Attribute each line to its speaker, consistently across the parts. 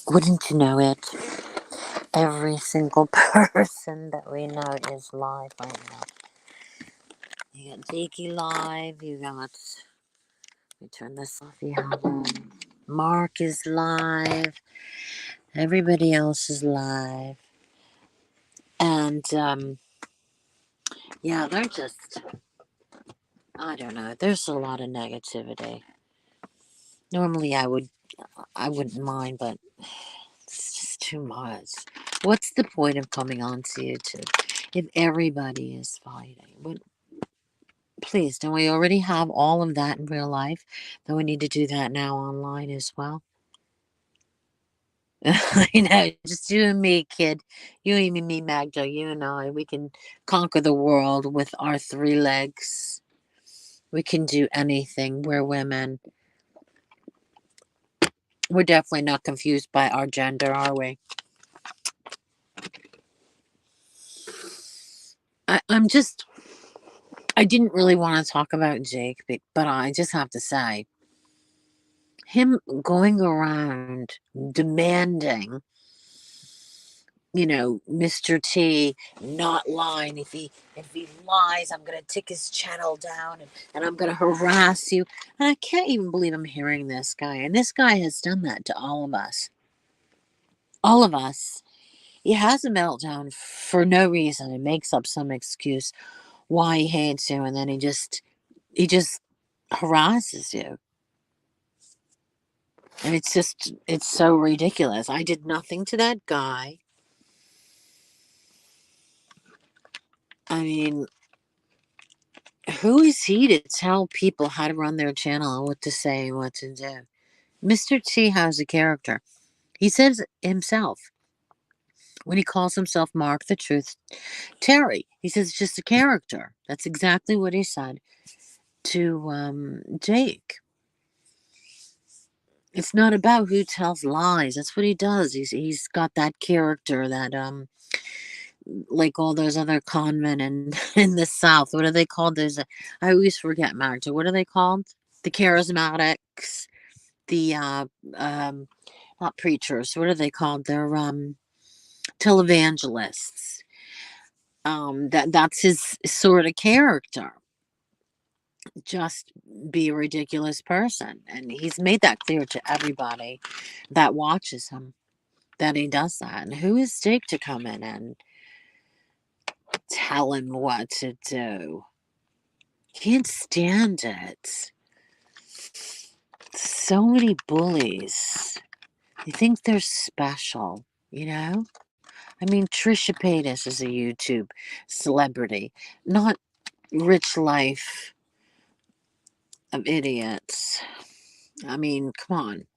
Speaker 1: Wouldn't you know it? Every single person that we know is live right now. You got Jakey live, you got, let me turn this off, you have Mark is live, everybody else is live. And, yeah, they're just, I don't know, there's a lot of negativity. Normally I wouldn't mind, but it's just too much. What's the point of coming on to YouTube if everybody is fighting? What? Please, don't we already have all of that in real life? Don't we need to do that now online as well? I know, just you and me, kid. You and me, Magda. You and I. We can conquer the world with our 3 legs. We can do anything. We're women. We're definitely not confused by our gender, are we? I'm just. I didn't really want to talk about Jake, but I just have to say, him going around demanding, Mr. T not lying. If he lies, I'm gonna take his channel down and I'm gonna harass you. And I can't even believe I'm hearing this guy. And this guy has done that to all of us. All of us. He has a meltdown for no reason and makes up some excuse why he hates you, and then he just harasses you. And it's so ridiculous. I did nothing to that guy. I mean, who is he to tell people how to run their channel and what to say and what to do? Mr. T has a character. He says himself when he calls himself Mark the Truth Terry. He says it's just a character. That's exactly what he said to Jake. It's not about who tells lies. That's what he does. He's got that character that like all those other conmen in the South. What are they called? I always forget, Magda. What are they called? The charismatics, the not preachers. What are they called? They're televangelists. That's his sort of character. Just be a ridiculous person, and he's made that clear to everybody that watches him that he does that. And who is Jake to come in and tell him what to do? Can't stand it. So many bullies. They think they're special, you know? I mean, Trisha Paytas is a YouTube celebrity, not rich life of idiots. I mean, come on.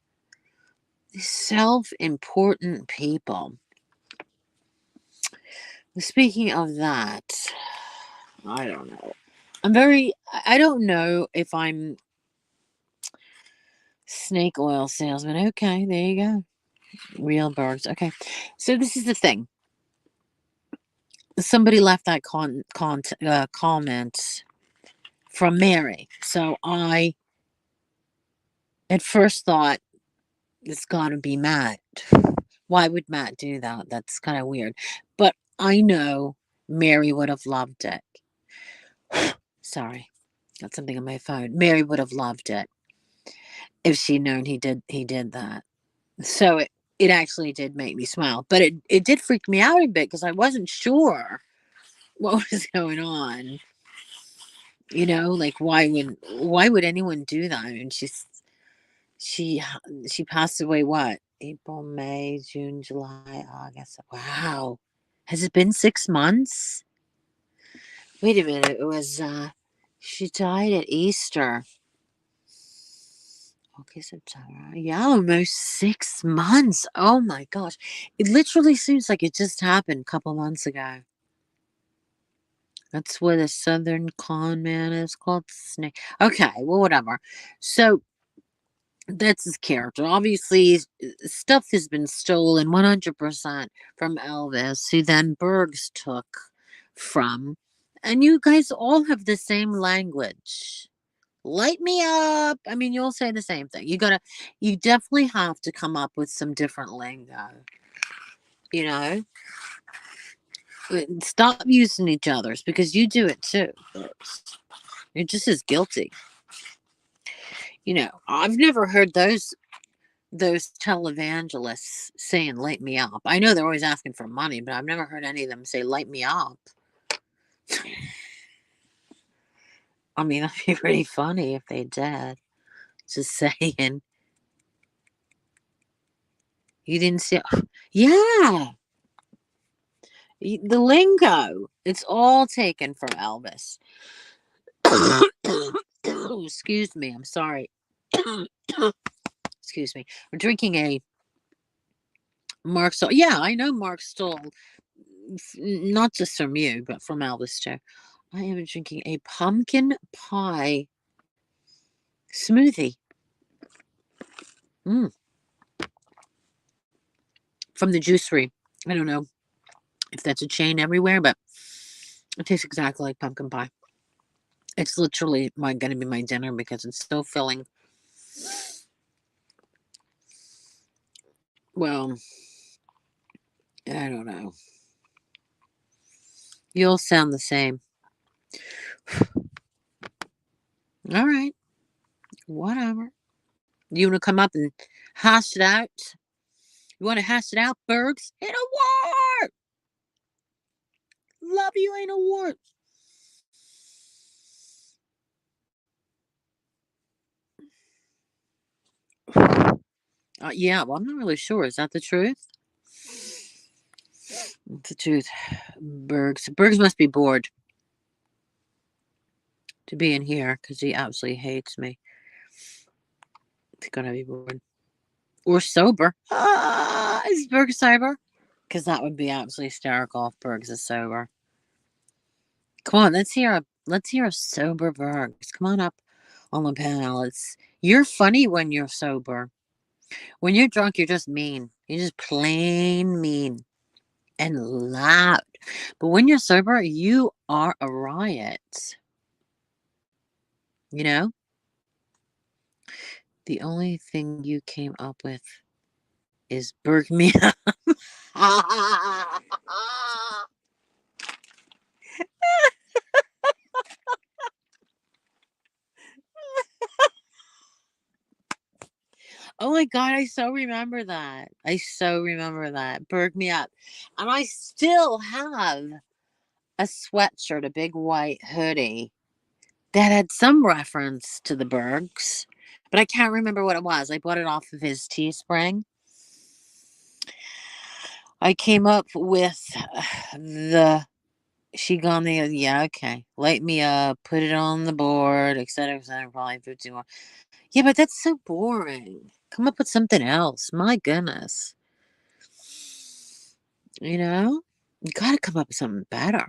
Speaker 1: These self-important people. Speaking of that, I don't know. I don't know if I'm snake oil salesman. Okay, there you go. Real birds. Okay. So this is the thing. Somebody left that comment from Mary. So I at first thought it's got to be Matt. Why would Matt do that? That's kind of weird. But I know Mary would have loved it. Sorry. Got something on my phone. Mary would have loved it if she'd known he did that. So it actually did make me smile. But it did freak me out a bit because I wasn't sure what was going on. Like why would anyone do that? I mean, she passed away what? April, May, June, July, August. Wow. Has it been 6 months? Wait a minute. It was she died at Easter. Okay, September. Yeah, almost 6 months. Oh my gosh. It literally seems like it just happened a couple months ago. That's what a southern con man is called. Snake. Okay, well, whatever. So that's his character. Obviously, stuff has been stolen 100% from Elvis, who then Bergs took from. And you guys all have the same language. Light me up. I mean, you'll say the same thing. You definitely have to come up with some different lingo. You know, stop using each other's because you do it too. You're just as guilty. I've never heard those televangelists saying "light me up." I know they're always asking for money, but I've never heard any of them say "light me up." I mean, that'd be pretty funny if they did. Just saying, you didn't see. Yeah, the lingo. It's all taken from Elvis. Excuse me. I'm sorry. Excuse me. I'm drinking a Mark Stoll. Yeah, I know Mark Stoll. Not just from you, but from Elvis too. I am drinking a pumpkin pie smoothie. Mm, from the juicery. I don't know if that's a chain everywhere, but it tastes exactly like pumpkin pie. It's literally going to be my dinner because it's so filling. Well, I don't know. You'll sound the same. All right, whatever. You want to come up and hash it out? You want to hash it out, Bergs? Ain't a word. Love you, ain't a word. Yeah, well, I'm not really sure. Is that the truth? It's the truth. Bergs must be bored to be in here because he absolutely hates me. He's gonna be bored. Or sober. Is Berg sober? Because that would be absolutely hysterical if Bergs is sober. Come on, let's hear a sober Bergs. Come on up on the panel. You're funny when you're sober. When you're drunk, you're just mean. You're just plain mean and loud. But when you're sober, you are a riot. You know? The only thing you came up with is Berg me up. Oh my god, I so remember that. I so remember that. Berg me up. And I still have a sweatshirt, a big white hoodie that had some reference to the Bergs, but I can't remember what it was. I bought it off of his Teespring. I came up with the she gone the yeah, okay. Light me up, put it on the board, etc., probably 50 more. Yeah, but that's so boring. Come up with something else. My goodness. You gotta come up with something better.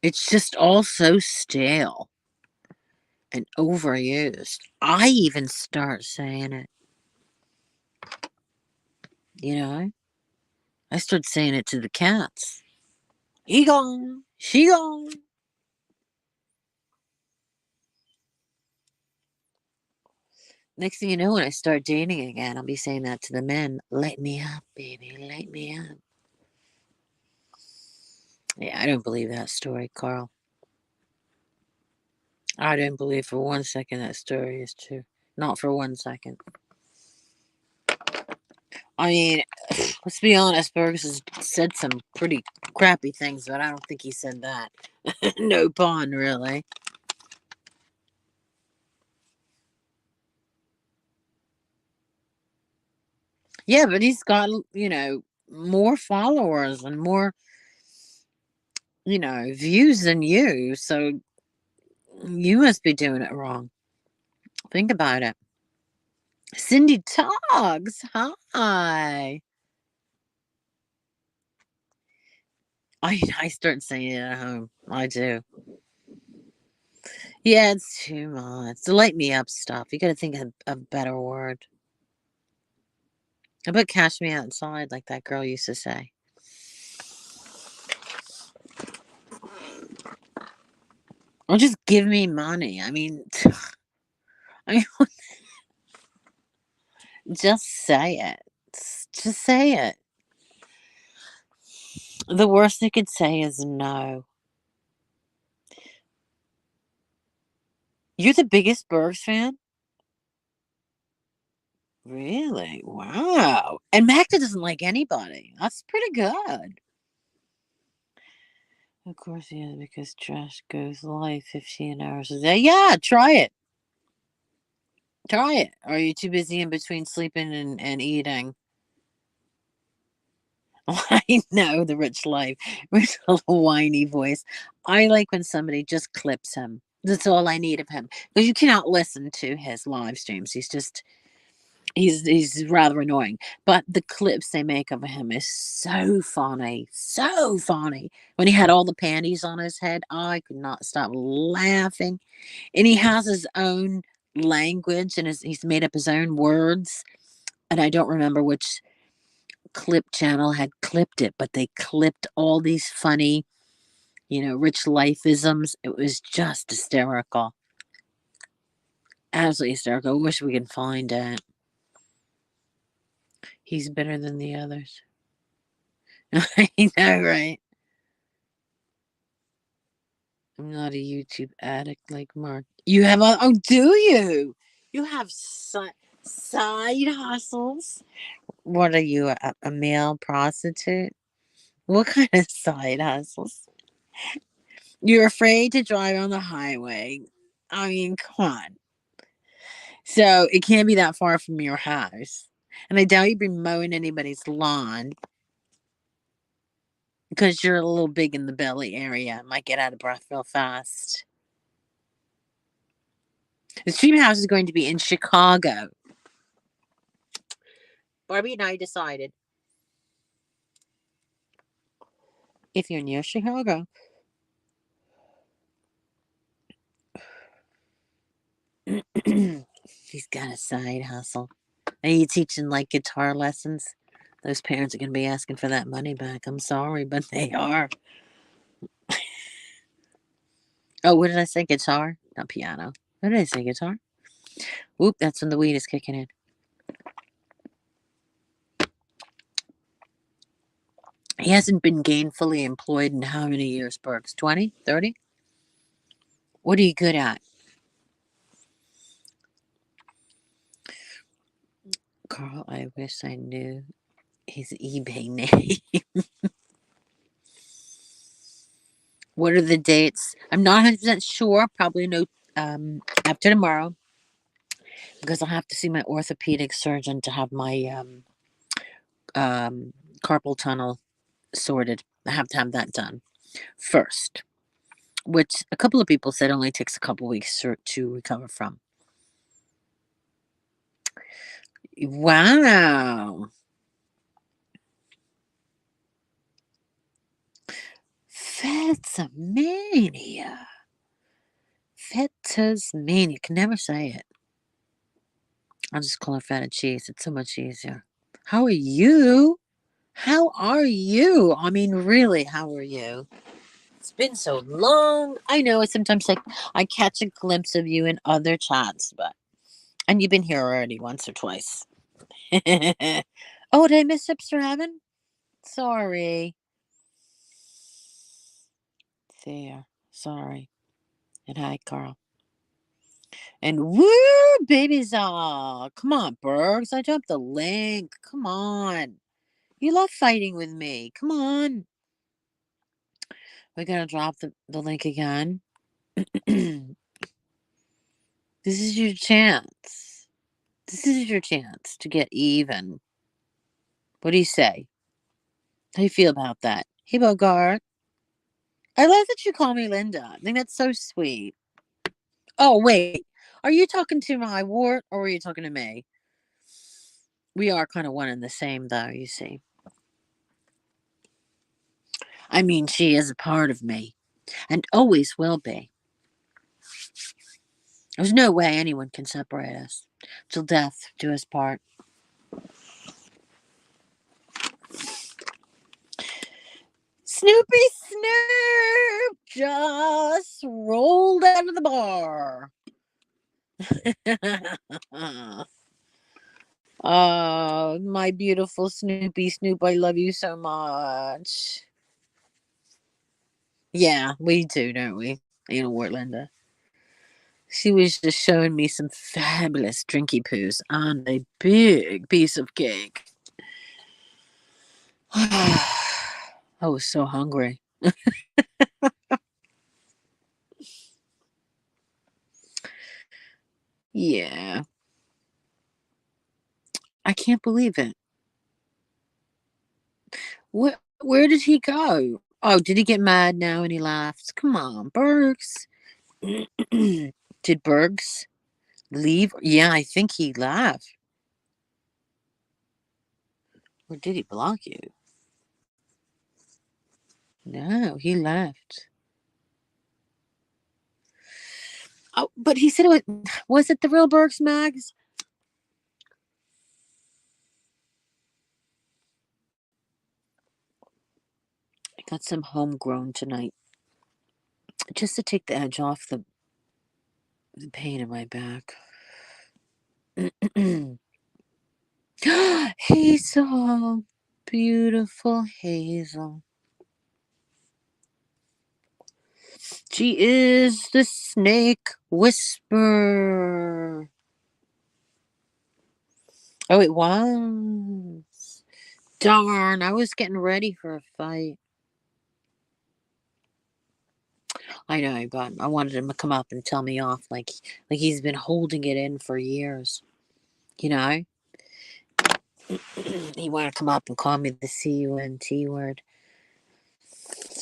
Speaker 1: It's just all so stale and overused. I even start saying it. You know? I start saying it to the cats. He gone. She gone. Next thing you know, when I start dating again, I'll be saying that to the men. Light me up, baby. Light me up. Yeah, I don't believe that story, Carl. I don't believe for 1 second that story is true. Not for 1 second. I mean, let's be honest, Burgess has said some pretty crappy things, but I don't think he said that. No pun, really. Yeah, but he's got, more followers and more, views than you. So you must be doing it wrong. Think about it. Cindy Togs, hi. I start saying it at home. I do. Yeah, it's too much. The light me up stuff. You got to think of a better word. How about cash me outside, like that girl used to say? Or just give me money. I mean, I mean, just say it. Just say it. The worst they could say is no. You're the biggest Bergs fan? Really? Wow. And Magda doesn't like anybody. That's pretty good. Of course, yeah, because trash goes live 15 hours a day. Yeah, try it. Try it. Or are you too busy in between sleeping and eating? I know the rich life with a little whiny voice. I like when somebody just clips him. That's all I need of him. Because you cannot listen to his live streams. He's rather annoying. But the clips they make of him is so funny. So funny. When he had all the panties on his head, I could not stop laughing. And he has his own language and he's made up his own words. And I don't remember which clip channel had clipped it, but they clipped all these funny, rich lifeisms. It was just hysterical. Absolutely hysterical. I wish we could find it. He's better than the others. I know, right? I'm not a YouTube addict like Mark. You have oh, do you? You have side hustles? What are you, a male prostitute? What kind of side hustles? You're afraid to drive on the highway. I mean, come on. So it can't be that far from your house. And I doubt you'd be mowing anybody's lawn because you're a little big in the belly area. Might get out of breath real fast. The stream house is going to be in Chicago. Barbie and I decided if you're near Chicago, he's got a side hustle. Are you teaching like guitar lessons? Those parents are going to be asking for that money back. I'm sorry, but they are. Oh, what did I say? Guitar? Not piano. What did I say? Guitar? Whoop, that's when the weed is kicking in. He hasn't been gainfully employed in how many years, Burks? 20? 30? What are you good at? Carl, I wish I knew his eBay name. What are the dates? I'm not 100% sure. Probably no after tomorrow because I'll have to see my orthopedic surgeon to have my carpal tunnel sorted. I have to have that done first, which a couple of people said only takes a couple weeks to recover from. Wow. Fetzamania. Fetzamania. Can never say it. I'll just call her feta cheese. It's so much easier. How are you? How are you? I mean, really, how are you? It's been so long. I know sometimes I catch a glimpse of you in other chats, and you've been here already once or twice. Oh, did I miss Hipster Heaven? Sorry. There. Sorry. And hi, Carl. And woo, babies all. Come on, Bergs. I dropped the link. Come on. You love fighting with me. Come on. We're gonna drop the link again. This is your chance. This is your chance to get even. What do you say? How do you feel about that? Hey, Bogart. I love that you call me Linda. I think that's so sweet. Oh, wait. Are you talking to my wart or are you talking to me? We are kind of one and the same, though, you see. I mean, she is a part of me and always will be. There's no way anyone can separate us till death do us part. Snoopy Snoop just rolled out of the bar. Oh, my beautiful Snoopy Snoop, I love you so much. Yeah, we do, don't we? You know what, Linda? She was just showing me some fabulous drinky poos on a big piece of cake. I was so hungry. Yeah, I can't believe it. Where did he go? Oh, did he get mad now and he laughs? Come on, Bergs. Did Bergs leave? Yeah, I think he left. Or did he block you? No, he left. Oh, but he said it was it the real Bergs Mags? I got some homegrown tonight just to take the edge off the pain in my back. Hazel, beautiful Hazel. She is the snake whisperer. Oh, it was. Darn, I was getting ready for a fight. I know, but I wanted him to come up and tell me off like he's been holding it in for years. You know? He wanted to come up and call me the C-U-N-T word.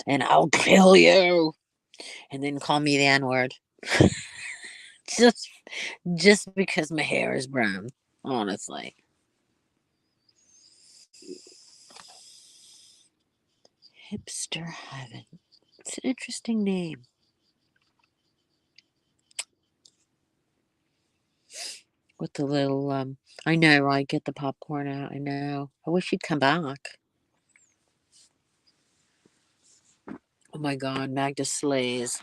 Speaker 1: And I'll kill you. And then call me the N-word. just just because my hair is brown, honestly. Hipster Heaven. It's an interesting name. With the little I know, I get the popcorn out, I know. I wish he'd come back. Oh my god, Magda slays.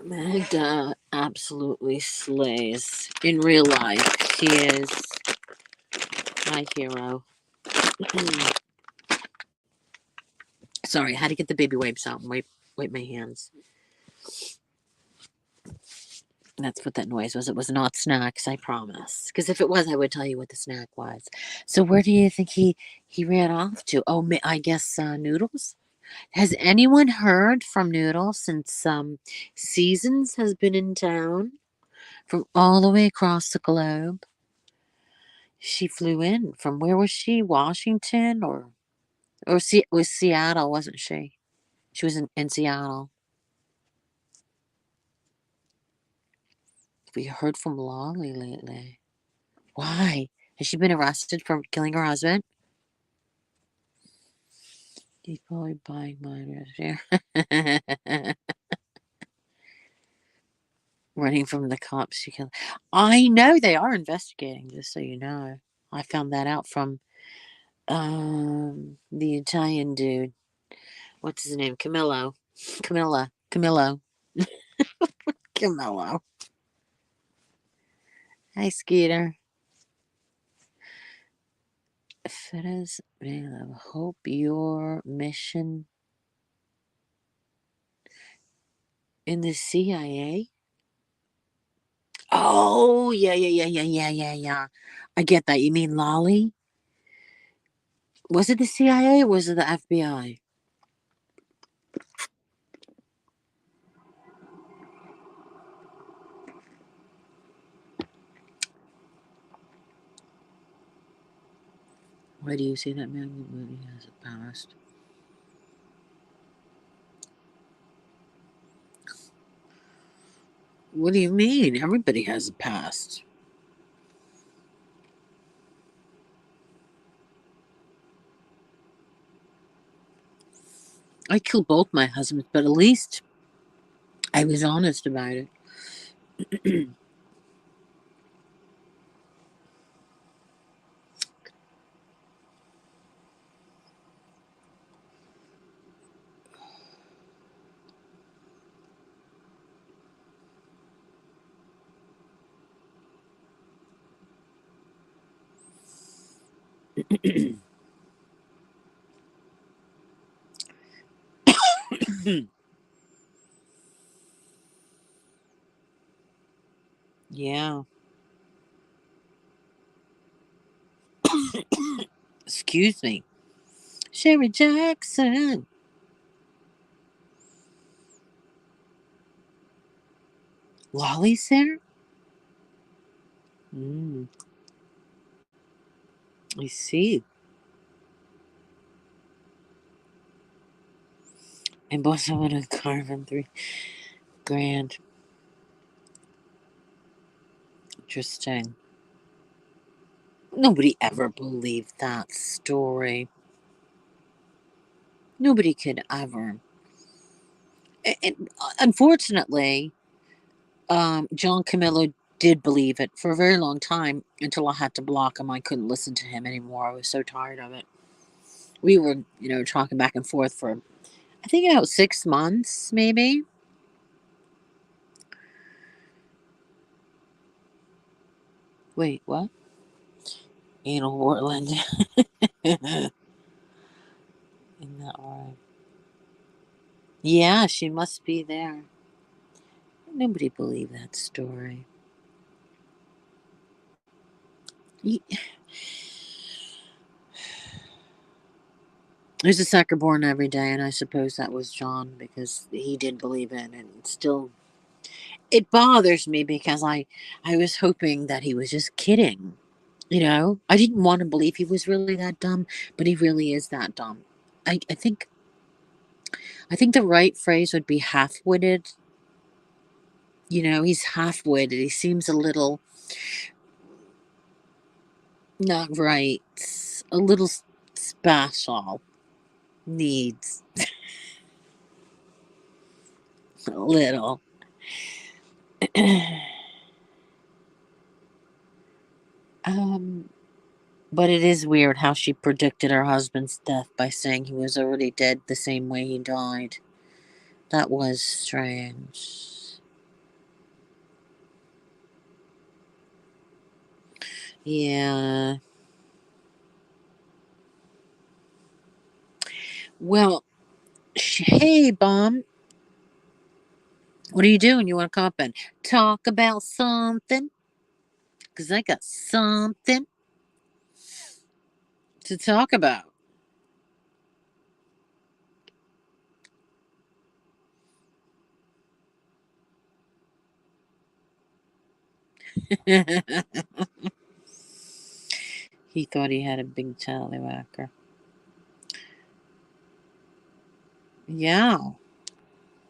Speaker 1: Magda absolutely slays. In real life, she is my hero. Sorry, I had to get the baby wipes out and wipe my hands. That's what that noise was. It was not snacks, I promise. Because if it was, I would tell you what the snack was. So where do you think he ran off to? Oh, I guess Noodles. Has anyone heard from Noodles since Seasons has been in town from all the way across the globe? She flew in from where was she? Washington or it was Seattle, wasn't she? She was in Seattle. We heard from Lolly lately. Why? Has she been arrested for killing her husband? He's probably buying mine right here. Running from the cops. She killed. I know they are investigating, just so you know. I found that out from the Italian dude. What's his name? Camillo. Camillo. Hi, Skeeter. Feuds, I hope your mission in the CIA. Oh, yeah. I get that. You mean Lolly? Was it the CIA or was it the FBI? Why do you say that man movie has a past? What do you mean? Everybody has a past. I killed both my husbands, but at least I was honest about it. Yeah. Excuse me. Sherry Jackson. Lolly's there? Mm, I see. And bought someone a car from $3,000. Interesting. Nobody ever believed that story. Nobody could ever. Unfortunately, John Camillo did believe it for a very long time until I had to block him. I couldn't listen to him anymore. I was so tired of it. We were, talking back and forth for, I think, about 6 months, maybe. Wait, what? Anal Portland. Isn't that right? Yeah, she must be there. Nobody believed that story. There's a sucker born every day, and I suppose that was John because he did believe it, and still, it bothers me because I was hoping that he was just kidding. I didn't want to believe he was really that dumb, but he really is that dumb. I think the right phrase would be half-witted. He's half-witted. He seems a little not right, a little special. Needs a little. um, but it is weird how she predicted her husband's death by saying he was already dead the same way he died. That was strange. Yeah. Well, hey, Bomb. What are you doing? You want to come up and talk about something? Because I got something to talk about. He thought he had a big tallywhacker. Yeah.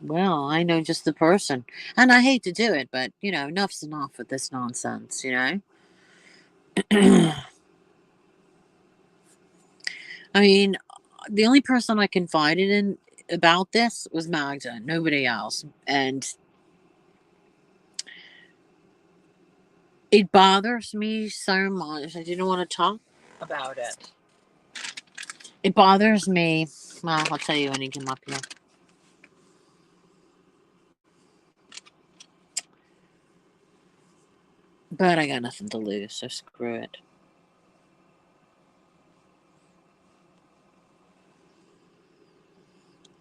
Speaker 1: Well, I know just the person. And I hate to do it, but, enough's enough with this nonsense, I mean, the only person I confided in about this was Magda, nobody else. And it bothers me so much. I didn't want to talk about it. It bothers me. Well, I'll tell you when you come up here. But I got nothing to lose, so screw it.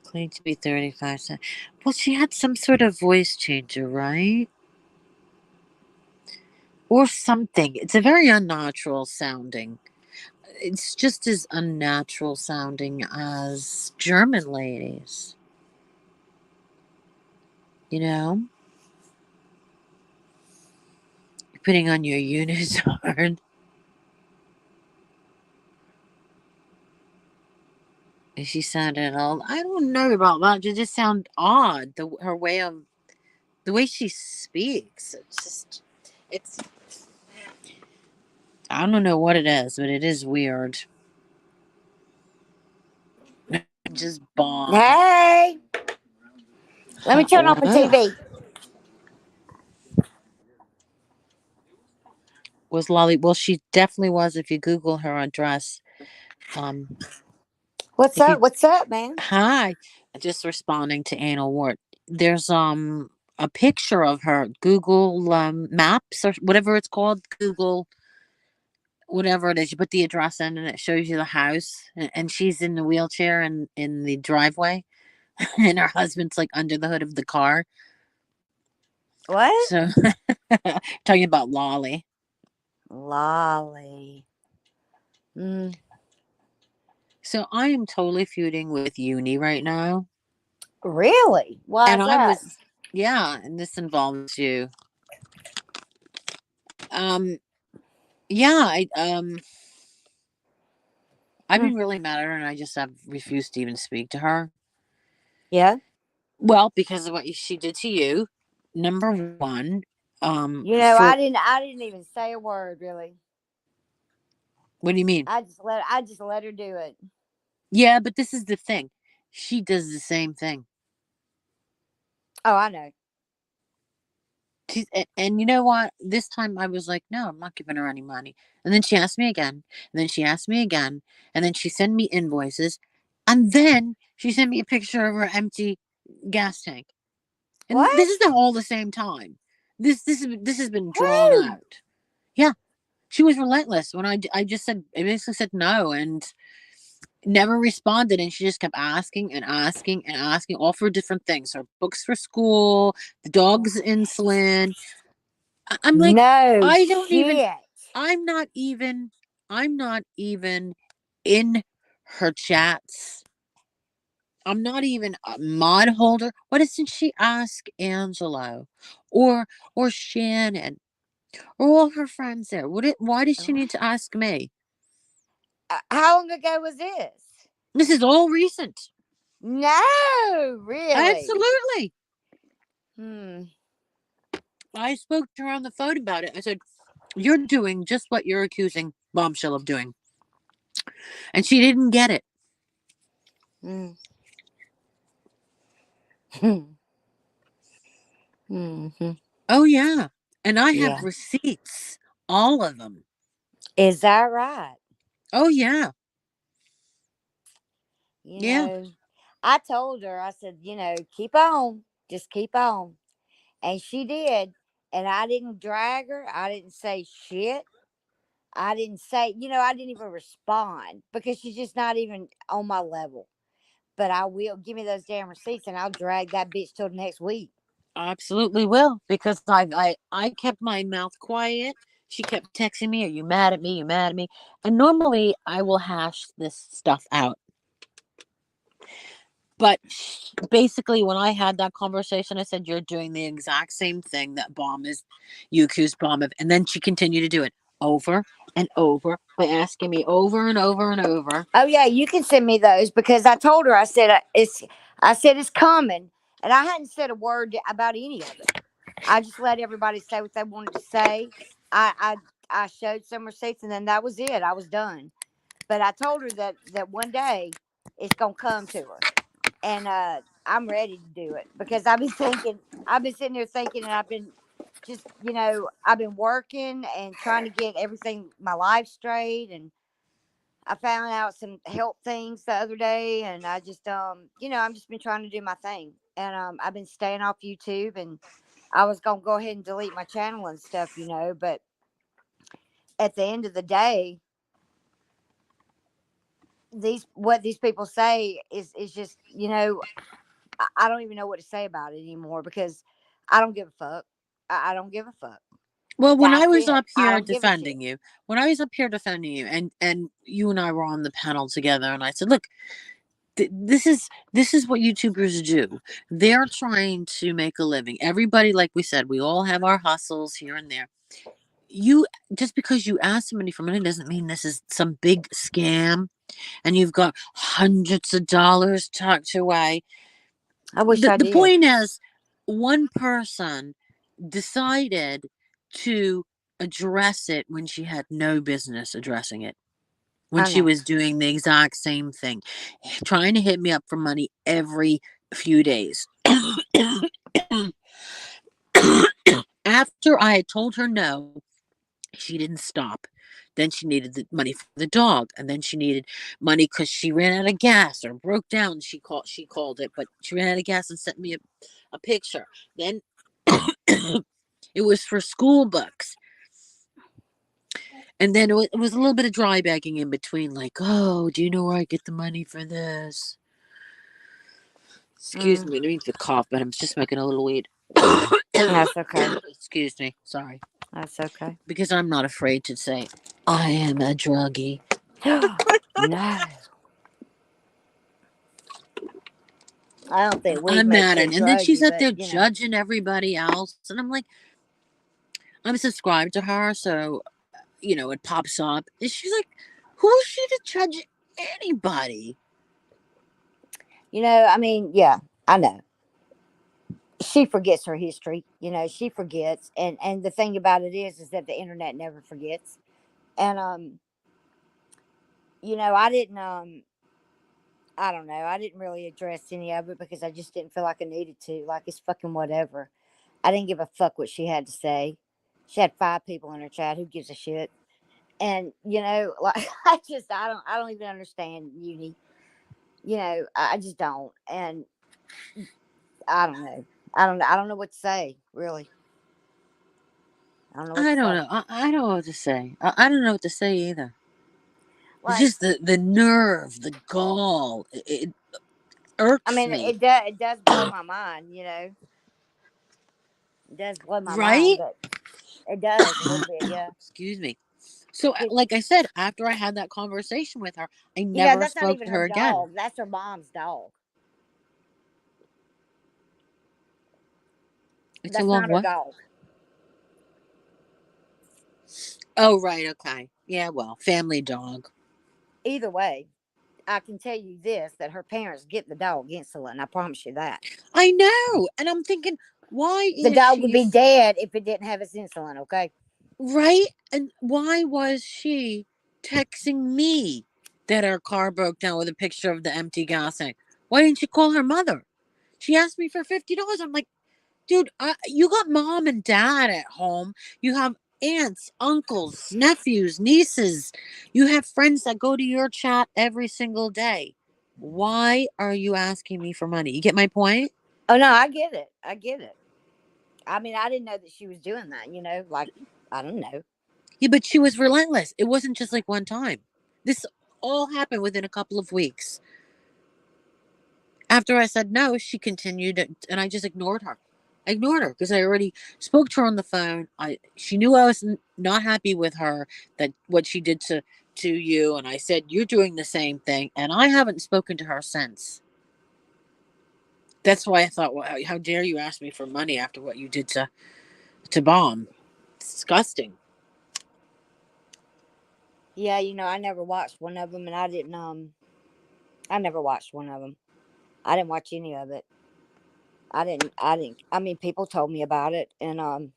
Speaker 1: Claimed to be 35 cents. Well, she had some sort of voice changer, right? Or something. It's a very unnatural sounding. It's just as unnatural sounding as German ladies. You're putting on your unitard. And she sounded all. I don't know about that. It just sound odd. The way she speaks. It's. I don't know what it is, but it is weird. Just bomb.
Speaker 2: Hey, let me turn off the
Speaker 1: What?
Speaker 2: TV.
Speaker 1: Was Lolly? Well, she definitely was. If you Google her address, um,
Speaker 2: What's
Speaker 1: if
Speaker 2: up?
Speaker 1: you
Speaker 2: What's up, man?
Speaker 1: hi, just responding to anal wart. There's a picture of her. Google Maps or whatever it's called. Google. whatever it is, you put the address in and it shows you the house, and she's in the wheelchair and in the driveway, and her husband's like under the hood of the car.
Speaker 2: What?
Speaker 1: So talking about Lolly.
Speaker 2: Lolly. Mm.
Speaker 1: So I am totally feuding with Uni right now.
Speaker 2: Really? Why
Speaker 1: And
Speaker 2: is
Speaker 1: I
Speaker 2: that?
Speaker 1: was, yeah, and this involves you. Um, yeah, I've
Speaker 2: Hmm.
Speaker 1: been really mad at her, and I just have refused to even speak to her.
Speaker 2: Yeah.
Speaker 1: Well, because of what she did to you. Number one,
Speaker 2: You know,
Speaker 1: for
Speaker 2: I didn't even say a word really.
Speaker 1: what do you mean?
Speaker 2: I just let her do it.
Speaker 1: Yeah, but this is the thing. She does the same thing.
Speaker 2: Oh, I know.
Speaker 1: And you know what? This time I was like, no, I'm not giving her any money. And then she asked me again. And then she asked me again. And then she sent me invoices. And then she sent me a picture of her empty gas tank. And
Speaker 2: What?
Speaker 1: this is all the same time. This has been drawn
Speaker 2: Who?
Speaker 1: out. Yeah, she was relentless when I just said I basically said no and never responded, and she just kept asking and asking and asking, all for different things. Her books for school, the dog's insulin. I'm like,
Speaker 2: No
Speaker 1: I don't even.
Speaker 2: shit.
Speaker 1: I'm not even. I'm not even in her chats. I'm not even a mod holder. Why doesn't she ask Angelo or Shannon or all her friends there? Why does she need to ask me?
Speaker 2: How long ago was this?
Speaker 1: This is all recent.
Speaker 2: No, really.
Speaker 1: Absolutely.
Speaker 2: Hmm.
Speaker 1: I spoke to her on the phone about it. I said, you're doing just what you're accusing Bombshell of doing. And she didn't get it.
Speaker 2: Hmm. Hmm.
Speaker 1: Oh, yeah. And I have
Speaker 2: Yeah.
Speaker 1: receipts, all of them.
Speaker 2: Is that right?
Speaker 1: Oh, yeah.
Speaker 2: You
Speaker 1: Yeah.
Speaker 2: know, I told her, I said, you know, keep on, just keep on. And she did. And I didn't drag her. I didn't say shit. I didn't say, you know, I didn't even respond because she's just not even on my level. But I will give me those damn receipts and I'll drag that bitch till next week.
Speaker 1: I absolutely will. Because I kept my mouth quiet. She kept texting me, are you mad at me? You mad at me? And normally I will hash this stuff out. But basically, when I had that conversation, I said, you're doing the exact same thing that you accused Bomb of. And then she continued to do it over and over by asking me over and over and over.
Speaker 2: Oh yeah, you can send me those because I told her I said it's coming, and I hadn't said a word about any of it. I just let everybody say what they wanted to say. I showed some receipts, and then that was it. I was done. But I told her that one day it's gonna come to her, and I'm ready to do it because I've been sitting there thinking, and I've been just I've been working and trying to get everything my life straight, and I found out some help things the other day, and I just I'm just been trying to do my thing, and I've been staying off YouTube, and I was gonna go ahead and delete my channel and stuff, but at the end of the day, these people say is just I don't even know what to say about it anymore because I don't give a fuck. I don't give a fuck.
Speaker 1: Well, when I
Speaker 2: That's
Speaker 1: was
Speaker 2: it.
Speaker 1: up
Speaker 2: I
Speaker 1: here
Speaker 2: don't give a shit.
Speaker 1: defending you, and you and I were on the panel together, and I said, look, this is what YouTubers do. They're trying to make a living. Everybody, like we said, we all have our hustles here and there. You just because you ask somebody for money doesn't mean this is some big scam and you've got hundreds of dollars tucked away.
Speaker 2: I wish I
Speaker 1: The
Speaker 2: did.
Speaker 1: point is, one person decided to address it when she had no business addressing it. When
Speaker 2: I
Speaker 1: she
Speaker 2: know.
Speaker 1: was doing the exact same thing, trying to hit me up for money every few days. After I had told her no, she didn't stop. Then she needed the money for the dog, and then she needed money because she ran out of gas or broke down. She called it, but she ran out of gas and sent me a picture. Then it was for school books. And then it was a little bit of dry bagging in between, like, oh, do you know where I get the money for this? Excuse
Speaker 2: Mm,
Speaker 1: me, I didn't mean to cough, but I'm just smoking a little weed.
Speaker 2: that's okay.
Speaker 1: Excuse me, sorry.
Speaker 2: That's okay.
Speaker 1: Because I'm not afraid to say, I am a druggie.
Speaker 2: No, I don't think weed
Speaker 1: I'm
Speaker 2: makes
Speaker 1: mad
Speaker 2: you
Speaker 1: at
Speaker 2: a
Speaker 1: it. And then she's
Speaker 2: druggie,
Speaker 1: out
Speaker 2: but
Speaker 1: there judging everybody else. And I'm like, I'm subscribed to her, so, it pops up. And she's like, who is she to judge anybody?
Speaker 2: I mean, yeah, I know. She forgets her history. She forgets, and the thing about it is that the internet never forgets. And I didn't I don't know. I didn't really address any of it because I just didn't feel like I needed to. Like, it's fucking whatever. I didn't give a fuck what she had to say. She had 5 people in her chat. Who gives a shit? And like, I don't even understand uni. I just don't. And I don't know. I don't know what to say, really. I don't know what
Speaker 1: I
Speaker 2: to
Speaker 1: don't
Speaker 2: say.
Speaker 1: know. I don't know what to say. I don't know what to say either. It's
Speaker 2: Like,
Speaker 1: just the nerve, the gall. It
Speaker 2: I
Speaker 1: irks
Speaker 2: mean,
Speaker 1: me.
Speaker 2: it does blow my mind. It does blow my mind,
Speaker 1: Right?
Speaker 2: but it does a little bit, yeah.
Speaker 1: Excuse me. So,
Speaker 2: 'Cause,
Speaker 1: like I said, after I had that conversation with her, I never
Speaker 2: that's not
Speaker 1: spoke
Speaker 2: even
Speaker 1: to
Speaker 2: her
Speaker 1: her again.
Speaker 2: dog. That's her mom's dog.
Speaker 1: It's a
Speaker 2: That's
Speaker 1: long
Speaker 2: not her
Speaker 1: what?
Speaker 2: dog.
Speaker 1: Oh, right. Okay. Yeah, well, family dog.
Speaker 2: Either way, I can tell you this, that her parents get the dog insulin. I promise you that.
Speaker 1: I know. And I'm thinking, why
Speaker 2: The
Speaker 1: is
Speaker 2: dog would
Speaker 1: she
Speaker 2: be dead if it didn't have its insulin, okay?
Speaker 1: right? And why was she texting me that her car broke down with a picture of the empty gas tank? Why didn't she call her mother? She asked me for $50. I'm like, dude, you got mom and dad at home. You have aunts, uncles, nephews, nieces. You have friends that go to your chat every single day. Why are you asking me for money? You get my point?
Speaker 2: Oh, no, I get it. I get it. I mean, I didn't know that she was doing that, like, I don't know.
Speaker 1: Yeah, but she was relentless. It wasn't just like one time. This all happened within a couple of weeks. After I said no, she continued, and I just ignored her. I ignored her because I already spoke to her on the phone. She knew I was not happy with her, that what she did to you, and I said you're doing the same thing, and I haven't spoken to her since. That's why I thought, well, how dare you ask me for money after what you did to Bomb? It's disgusting.
Speaker 2: Yeah, I never watched one of them, and I never watched one of them. I didn't watch any of it. I mean, people told me about it, and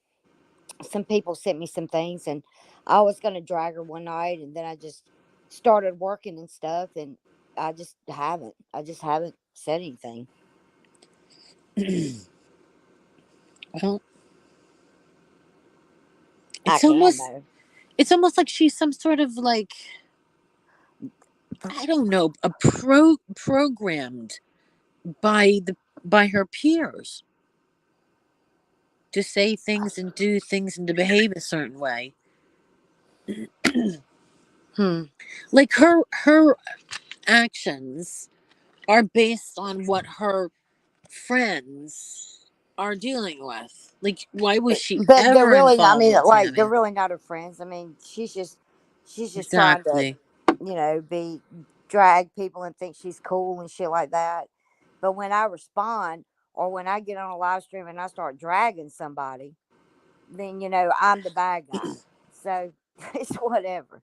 Speaker 2: some people sent me some things, and I was going to drag her one night, and then I just started working and stuff, and I just haven't said anything.
Speaker 1: Well,
Speaker 2: I
Speaker 1: it's
Speaker 2: can
Speaker 1: almost
Speaker 2: though.
Speaker 1: it's almost like she's some sort of like, I don't know, a programmed by her peers to say things and do things and to behave a certain way.
Speaker 2: Hmm.
Speaker 1: Like her actions are based on what her friends are dealing with. Like, why was she
Speaker 2: But they're
Speaker 1: ever
Speaker 2: really not. I
Speaker 1: involved
Speaker 2: mean,
Speaker 1: with
Speaker 2: like, they're
Speaker 1: Tammy?
Speaker 2: really not her friends. I mean, she's just trying to,
Speaker 1: Exactly.
Speaker 2: be drag people and think she's cool and shit like that. But when I respond, or when I get on a live stream and I start dragging somebody, then I'm the bad guy. So it's whatever.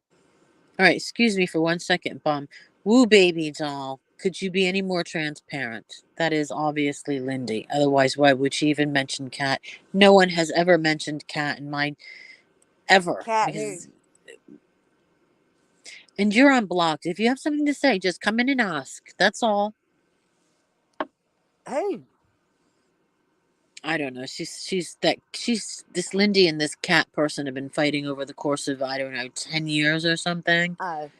Speaker 1: All right, excuse me for 1 second, Bum. Woo, baby doll. Could you be any more transparent? That is obviously Lindy. Otherwise, why would she even mention Cat? No one has ever mentioned Cat in mine ever.
Speaker 2: Cat who?
Speaker 1: Because, and you're unblocked. If you have something to say, just come in and ask. That's all.
Speaker 2: Who?
Speaker 1: I don't know. She's this Lindy and this Cat person have been fighting over the course of, I don't know, 10 years or something.
Speaker 2: Oh,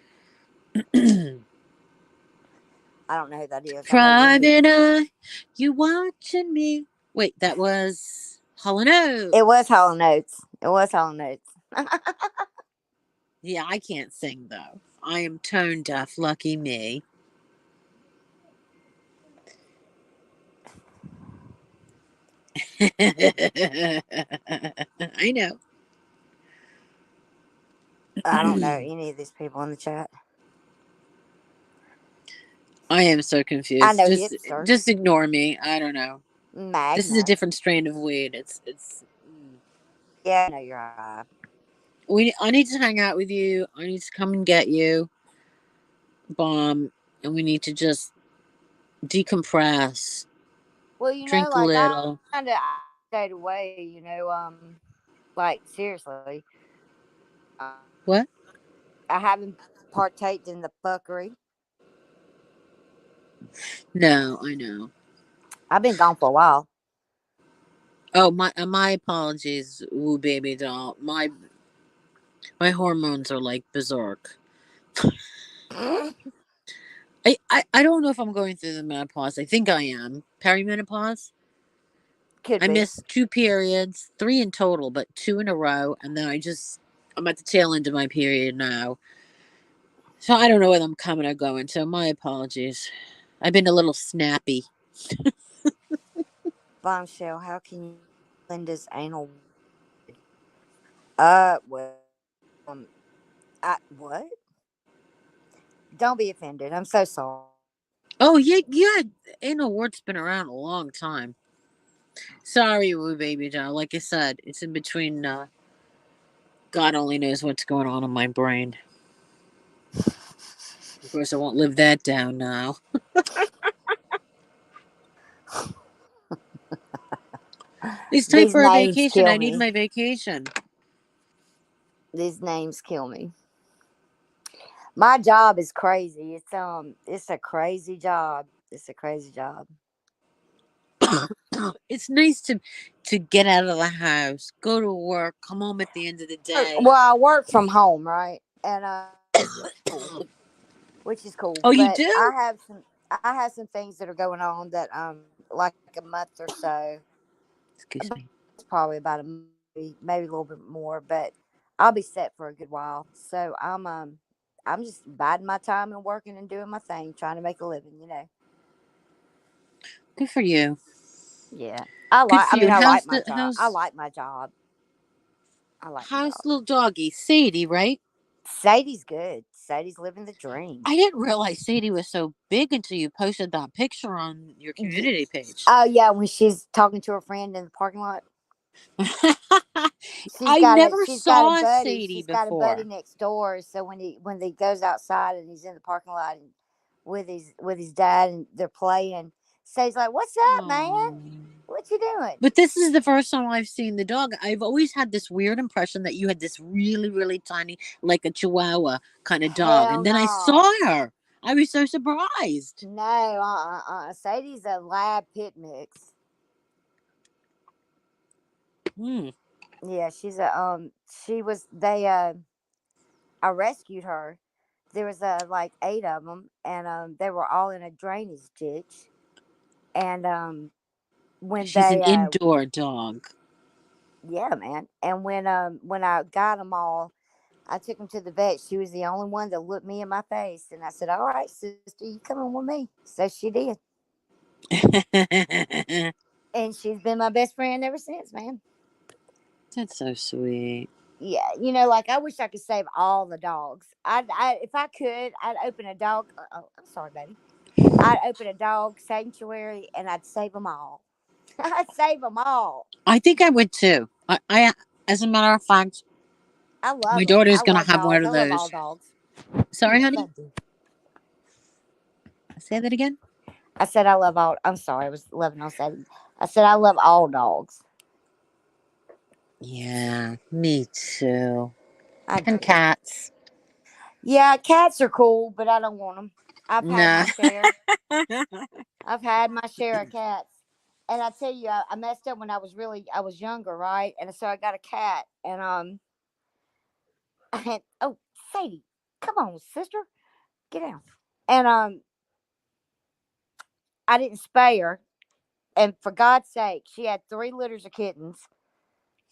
Speaker 2: I don't know who that is. I know Lindy.
Speaker 1: Private eye, you watching me. Wait, that was Hollow
Speaker 2: It
Speaker 1: Notes.
Speaker 2: was Hollow Notes. It was Hollow Notes.
Speaker 1: Yeah, I can't sing though. I am tone deaf. Lucky me. I know.
Speaker 2: I don't know any of these people in the chat.
Speaker 1: I am so
Speaker 2: I
Speaker 1: confused.
Speaker 2: know
Speaker 1: Just
Speaker 2: hipster,
Speaker 1: just ignore me. I don't know. This is a
Speaker 2: Magna.
Speaker 1: different strain of weed. It's
Speaker 2: Yeah, I know you're right.
Speaker 1: we I need to hang out with you. I need to come and get you, bomb, and we need to just decompress,
Speaker 2: Well,
Speaker 1: drink a
Speaker 2: like
Speaker 1: little.
Speaker 2: I stayed away. Like seriously,
Speaker 1: What?
Speaker 2: I haven't partaked in the fuckery.
Speaker 1: No, I know.
Speaker 2: I've been gone for a while.
Speaker 1: Oh, my apologies, woo baby doll. My hormones are like berserk. I don't know if I'm going through the menopause. I think I am. Perimenopause?
Speaker 2: Could
Speaker 1: I
Speaker 2: be.
Speaker 1: missed two periods, three in total, but two in a row, and then I'm at the tail end of my period now. So I don't know whether I'm coming or going, so my apologies. I've been a little snappy.
Speaker 2: Bombshell. How can you Linda's anal? Well, I what? Don't be offended. I'm so sorry.
Speaker 1: Oh yeah, yeah. Anal wart's been around a long time. Sorry, woo baby doll. Like I said, it's in between. God only knows what's going on in my brain. Of course, I won't live that down now. It's time
Speaker 2: These
Speaker 1: for a
Speaker 2: names
Speaker 1: vacation.
Speaker 2: kill
Speaker 1: I need
Speaker 2: me.
Speaker 1: my vacation.
Speaker 2: These names kill me. My job is crazy. It's a crazy job. It's a crazy job.
Speaker 1: It's nice to get out of the house, go to work, come home at the end of the day.
Speaker 2: Well, I work from home, right? And which is cool. Which is cool.
Speaker 1: Oh, you
Speaker 2: But
Speaker 1: do?
Speaker 2: I have some things that are going on that like a month or so.
Speaker 1: Excuse
Speaker 2: But
Speaker 1: me.
Speaker 2: it's probably about a month, maybe a little bit more. But I'll be set for a good while. So I'm just biding my time and working and doing my thing, trying to make a living.
Speaker 1: Good for you.
Speaker 2: Yeah.
Speaker 1: Good for
Speaker 2: I
Speaker 1: you.
Speaker 2: mean, I like
Speaker 1: How's
Speaker 2: my
Speaker 1: the
Speaker 2: job. I like my job. I like my
Speaker 1: how's
Speaker 2: job.
Speaker 1: little doggy Sadie? Right?
Speaker 2: Sadie's good. Sadie's living the dream.
Speaker 1: I didn't realize Sadie was so big until you posted that picture on your
Speaker 2: Ye-
Speaker 1: community page.
Speaker 2: Oh yeah, when she's talking to her friend in the parking lot,
Speaker 1: I never
Speaker 2: she's got a
Speaker 1: saw
Speaker 2: buddy.
Speaker 1: Sadie
Speaker 2: She's got a buddy
Speaker 1: before.
Speaker 2: next door. So when he goes outside and he's in the parking lot and with his dad and they're playing, Sadie's like, "What's up, man?
Speaker 1: Oh.
Speaker 2: What you doing?"
Speaker 1: But this is the first time I've seen the dog. I've always had this weird impression that you had this really, really tiny, like a chihuahua kind of dog.
Speaker 2: Hell
Speaker 1: And then I saw
Speaker 2: no,
Speaker 1: her. I was so surprised.
Speaker 2: no. Sadie's a lab pit mix.
Speaker 1: Hmm.
Speaker 2: Yeah, she's a She was they I rescued her. There was like eight of them, and they were all in a drainage ditch. And when
Speaker 1: She's an
Speaker 2: they
Speaker 1: indoor dog.
Speaker 2: yeah, man. And when I got them all, I took them to the vet. She was the only one that looked me in my face, and I said, "All right, sister, you coming with me?" So she did, and she's been my best friend ever since, man.
Speaker 1: That's so sweet.
Speaker 2: Yeah, like I wish I could save all the dogs. If I could, I'd open a dog. Oh, I'm sorry, baby. I'd open a dog sanctuary and I'd save them all. I'd save them all.
Speaker 1: I think I would too. As a matter of fact,
Speaker 2: I
Speaker 1: my
Speaker 2: love them.
Speaker 1: daughter's
Speaker 2: I
Speaker 1: gonna
Speaker 2: love
Speaker 1: have one
Speaker 2: dogs.
Speaker 1: of
Speaker 2: I love all
Speaker 1: those.
Speaker 2: dogs.
Speaker 1: Sorry,
Speaker 2: Yes,
Speaker 1: honey.
Speaker 2: I do.
Speaker 1: Say that again.
Speaker 2: I said I love all. I'm sorry, I was 11 on Saturday. I said I love all dogs.
Speaker 1: Yeah, me too.
Speaker 2: I
Speaker 1: And
Speaker 2: do.
Speaker 1: cats.
Speaker 2: Yeah, cats are cool, but I don't want them. I've had
Speaker 1: Nah.
Speaker 2: my share. I've had my share of cats. And I tell you, I messed up when I was younger, right? And so I got a cat, and I had, oh, Sadie, come on, sister, get down. And I didn't spay her, and for God's sake, she had three litters of kittens,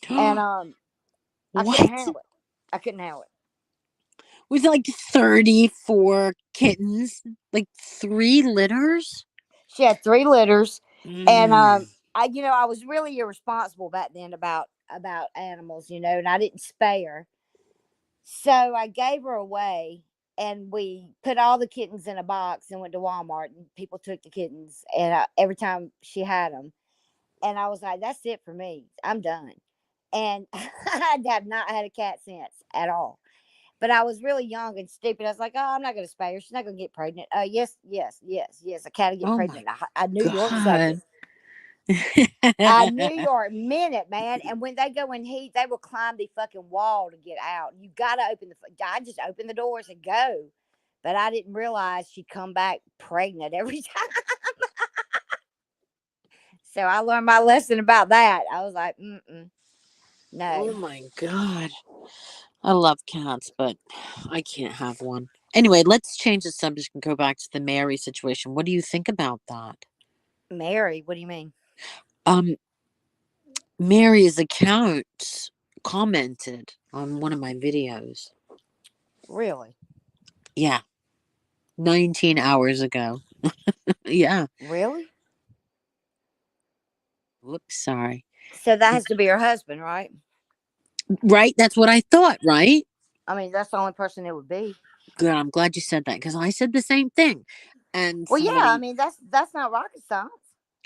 Speaker 2: and I couldn't
Speaker 1: What?
Speaker 2: handle it. I couldn't handle it.
Speaker 1: with like 34 kittens, like 3 litters.
Speaker 2: She had 3 litters, and
Speaker 1: Mm.
Speaker 2: I was really irresponsible back then about animals, and I didn't spay her. So I gave her away, and we put all the kittens in a box and went to Walmart, and people took the kittens, and every time she had them, and I was like, "That's it for me. I'm done." And I have not had a cat since at all. But I was really young and stupid. I was like, "Oh, I'm not going to spay her. She's not going to get pregnant." Yes, yes, yes, yes. A cat will get
Speaker 1: Oh my
Speaker 2: pregnant. I New York sucked it.
Speaker 1: God.
Speaker 2: I New York meant it, man. And when they go in heat, they will climb the fucking wall to get out. You got to open I just opened the doors and go. But I didn't realize she'd come back pregnant every time. So I learned my lesson about that. I was like, no.
Speaker 1: Oh my God. I love cats, but I can't have one. Anyway, let's change the subject and go back to the Mary situation. What do you think about that?
Speaker 2: Mary, what do you mean?
Speaker 1: Um, Mary's account commented on one of my videos.
Speaker 2: Really?
Speaker 1: Yeah, 19 hours ago. Yeah.
Speaker 2: Really?
Speaker 1: Whoops, sorry.
Speaker 2: So that has to be her husband, right?
Speaker 1: Right? That's what I thought, right?
Speaker 2: I mean, that's the only person it would be.
Speaker 1: Good. I'm glad you said that because I said the same thing. And
Speaker 2: Well, yeah. I
Speaker 1: somebody,
Speaker 2: mean, that's not rocket science.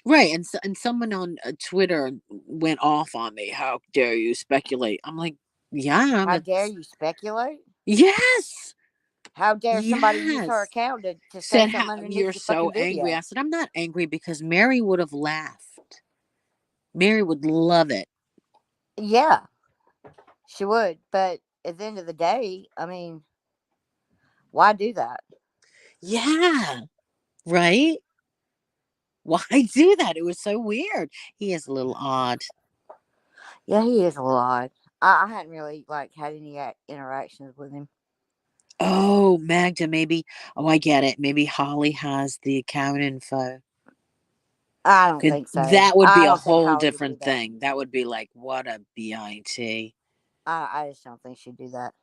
Speaker 1: right. And someone on Twitter went off on me. How dare you speculate? I'm like, yeah,
Speaker 2: How dare
Speaker 1: that's,
Speaker 2: you speculate?
Speaker 1: yes.
Speaker 2: How dare somebody use her
Speaker 1: Yes.
Speaker 2: account to say
Speaker 1: Said,
Speaker 2: something
Speaker 1: how,
Speaker 2: underneath
Speaker 1: you're
Speaker 2: your
Speaker 1: so
Speaker 2: fucking
Speaker 1: angry. I
Speaker 2: video?
Speaker 1: said, I'm not angry because Mary would have laughed. Mary would love it.
Speaker 2: Yeah, she would. But at the end of the day, I mean, why do that?
Speaker 1: Yeah. Right? Why do that? It was so weird. He is a little odd.
Speaker 2: Yeah, he is a lot. I hadn't really like had any interactions with him.
Speaker 1: Oh, Magda, maybe. Oh, I get it. Maybe Holly has the account info.
Speaker 2: I don't
Speaker 1: 'Cause
Speaker 2: think so.
Speaker 1: that would be
Speaker 2: I
Speaker 1: a
Speaker 2: don't think
Speaker 1: whole
Speaker 2: Holly would do
Speaker 1: different
Speaker 2: that.
Speaker 1: thing. That would be like, what a BIT.
Speaker 2: I just don't think she'd do that.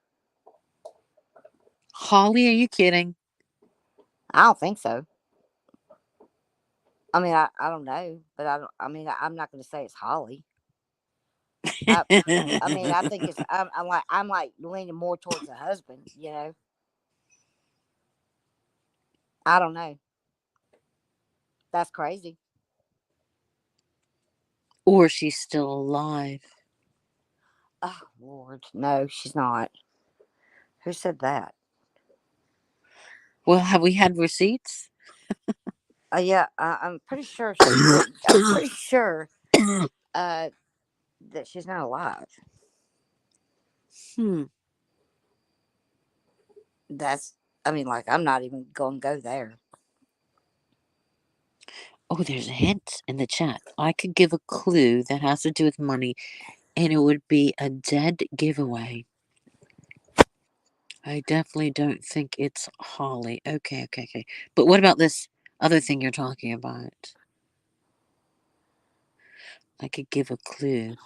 Speaker 1: Holly, are you kidding?
Speaker 2: I don't think so. I mean, I don't know, but I don't. I mean, I'm not going to say it's Holly. I I mean, I think it's. I'm like leaning more towards the husband. I don't know. That's crazy.
Speaker 1: Or she's still alive.
Speaker 2: Oh Lord, no, she's not. Who said that?
Speaker 1: Well, have we had receipts?
Speaker 2: Yeah, I'm pretty sure she said. I'm pretty sure uh, that she's not alive.
Speaker 1: Hmm.
Speaker 2: That's. I mean, like, I'm not even going to go there.
Speaker 1: Oh, there's a hint in the chat. I could give a clue that has to do with money, and it would be a dead giveaway. I definitely don't think it's Holly. Okay, okay, okay. But what about this other thing you're talking about? I could give a clue.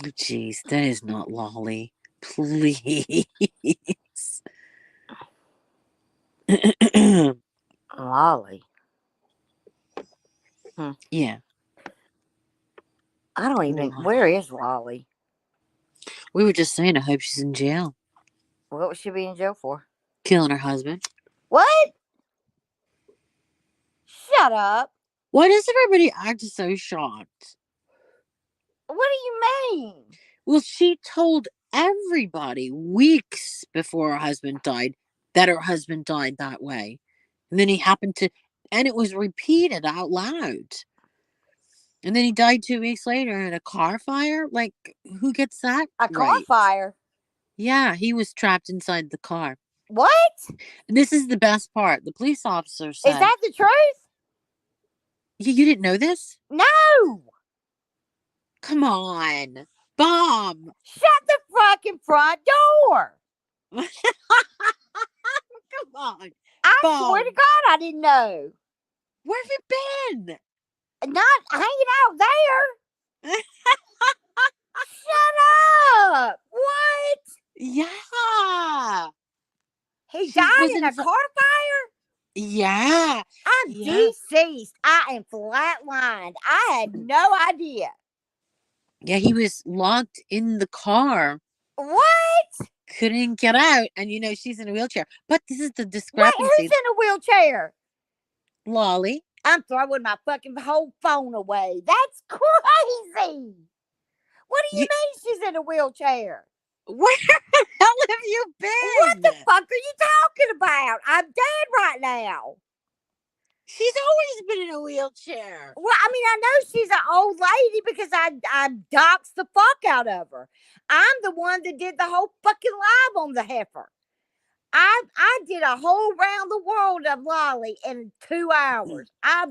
Speaker 1: Oh, jeez, that is not Lolly. Please.
Speaker 2: Lolly. Hmm.
Speaker 1: Yeah.
Speaker 2: I don't even. Where is Lolly?
Speaker 1: We were just saying, I hope she's in jail.
Speaker 2: What was she be in jail for?
Speaker 1: Killing her husband.
Speaker 2: What? Shut up.
Speaker 1: Why does everybody act so shocked?
Speaker 2: What do you mean?
Speaker 1: Well, she told everybody weeks before her husband died that her husband died that way. And then he happened to, and it was repeated out loud. And then he died 2 weeks later in a car fire. Like, who gets that
Speaker 2: A car
Speaker 1: right?
Speaker 2: fire?
Speaker 1: Yeah, he was trapped inside the car.
Speaker 2: What?
Speaker 1: And this is the best part. The police officer
Speaker 2: Is
Speaker 1: said,
Speaker 2: that the truth?
Speaker 1: You didn't know this?
Speaker 2: No.
Speaker 1: Come on. Bomb.
Speaker 2: Shut the fucking front door.
Speaker 1: Come on.
Speaker 2: I swear to
Speaker 1: Bomb.
Speaker 2: God, I didn't know.
Speaker 1: Where have you been?
Speaker 2: Not hanging out there. Shut died
Speaker 1: was
Speaker 2: in
Speaker 1: in
Speaker 2: a car fire?
Speaker 1: yeah.
Speaker 2: I'm
Speaker 1: Yeah.
Speaker 2: deceased. I am flatlined. I had no idea.
Speaker 1: Yeah, he was locked in the car,
Speaker 2: What?
Speaker 1: couldn't get out, and she's in a wheelchair. But this is the
Speaker 2: Wait, who's
Speaker 1: discrepancy.
Speaker 2: in a wheelchair?
Speaker 1: Lolly.
Speaker 2: I'm throwing my fucking whole phone away. That's crazy. What do you
Speaker 1: You,
Speaker 2: mean she's in a wheelchair?
Speaker 1: where the hell have you
Speaker 2: What
Speaker 1: been?
Speaker 2: the fuck are you talking about? I'm dead right now.
Speaker 1: She's always been in a wheelchair.
Speaker 2: Well, I mean, I know she's an old lady because I doxed the fuck out of her. I'm the one that did the whole fucking live on the heifer. I did a whole round the world of Lolly in 2 hours. I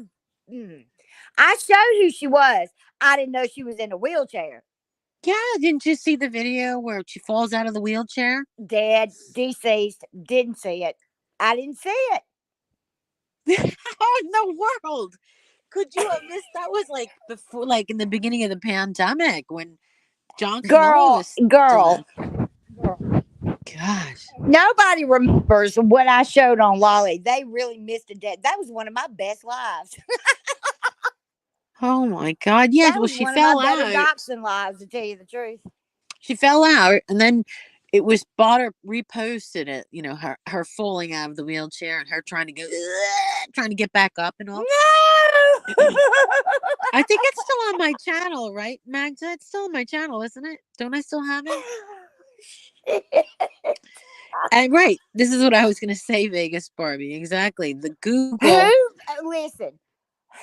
Speaker 2: showed who she was. I didn't know she was in a wheelchair.
Speaker 1: Yeah, didn't you see the video where she falls out of the wheelchair?
Speaker 2: Dead, deceased, didn't see it. I didn't see it.
Speaker 1: How in the world could you have missed? That was like before, like in the beginning of the pandemic when John Canoli
Speaker 2: Girl,
Speaker 1: was
Speaker 2: girl,
Speaker 1: still in. Gosh.
Speaker 2: nobody remembers what I showed on Lolly. They really missed a dead. That was one of my best lives.
Speaker 1: Oh my God. Yes.
Speaker 2: That
Speaker 1: Well,
Speaker 2: was
Speaker 1: she
Speaker 2: one of my
Speaker 1: fell
Speaker 2: better
Speaker 1: out.
Speaker 2: dachshund lives, to tell you the truth.
Speaker 1: She fell out, and then it was Botter reposted it. Her falling out of the wheelchair and her trying to go, trying to get back up and all.
Speaker 2: No.
Speaker 1: I think it's still on my channel, right, Magda? It's still on my channel, isn't it? Don't I still have it? And right, this is what I was going to say, Vegas Barbie. Exactly. The Google,
Speaker 2: Listen,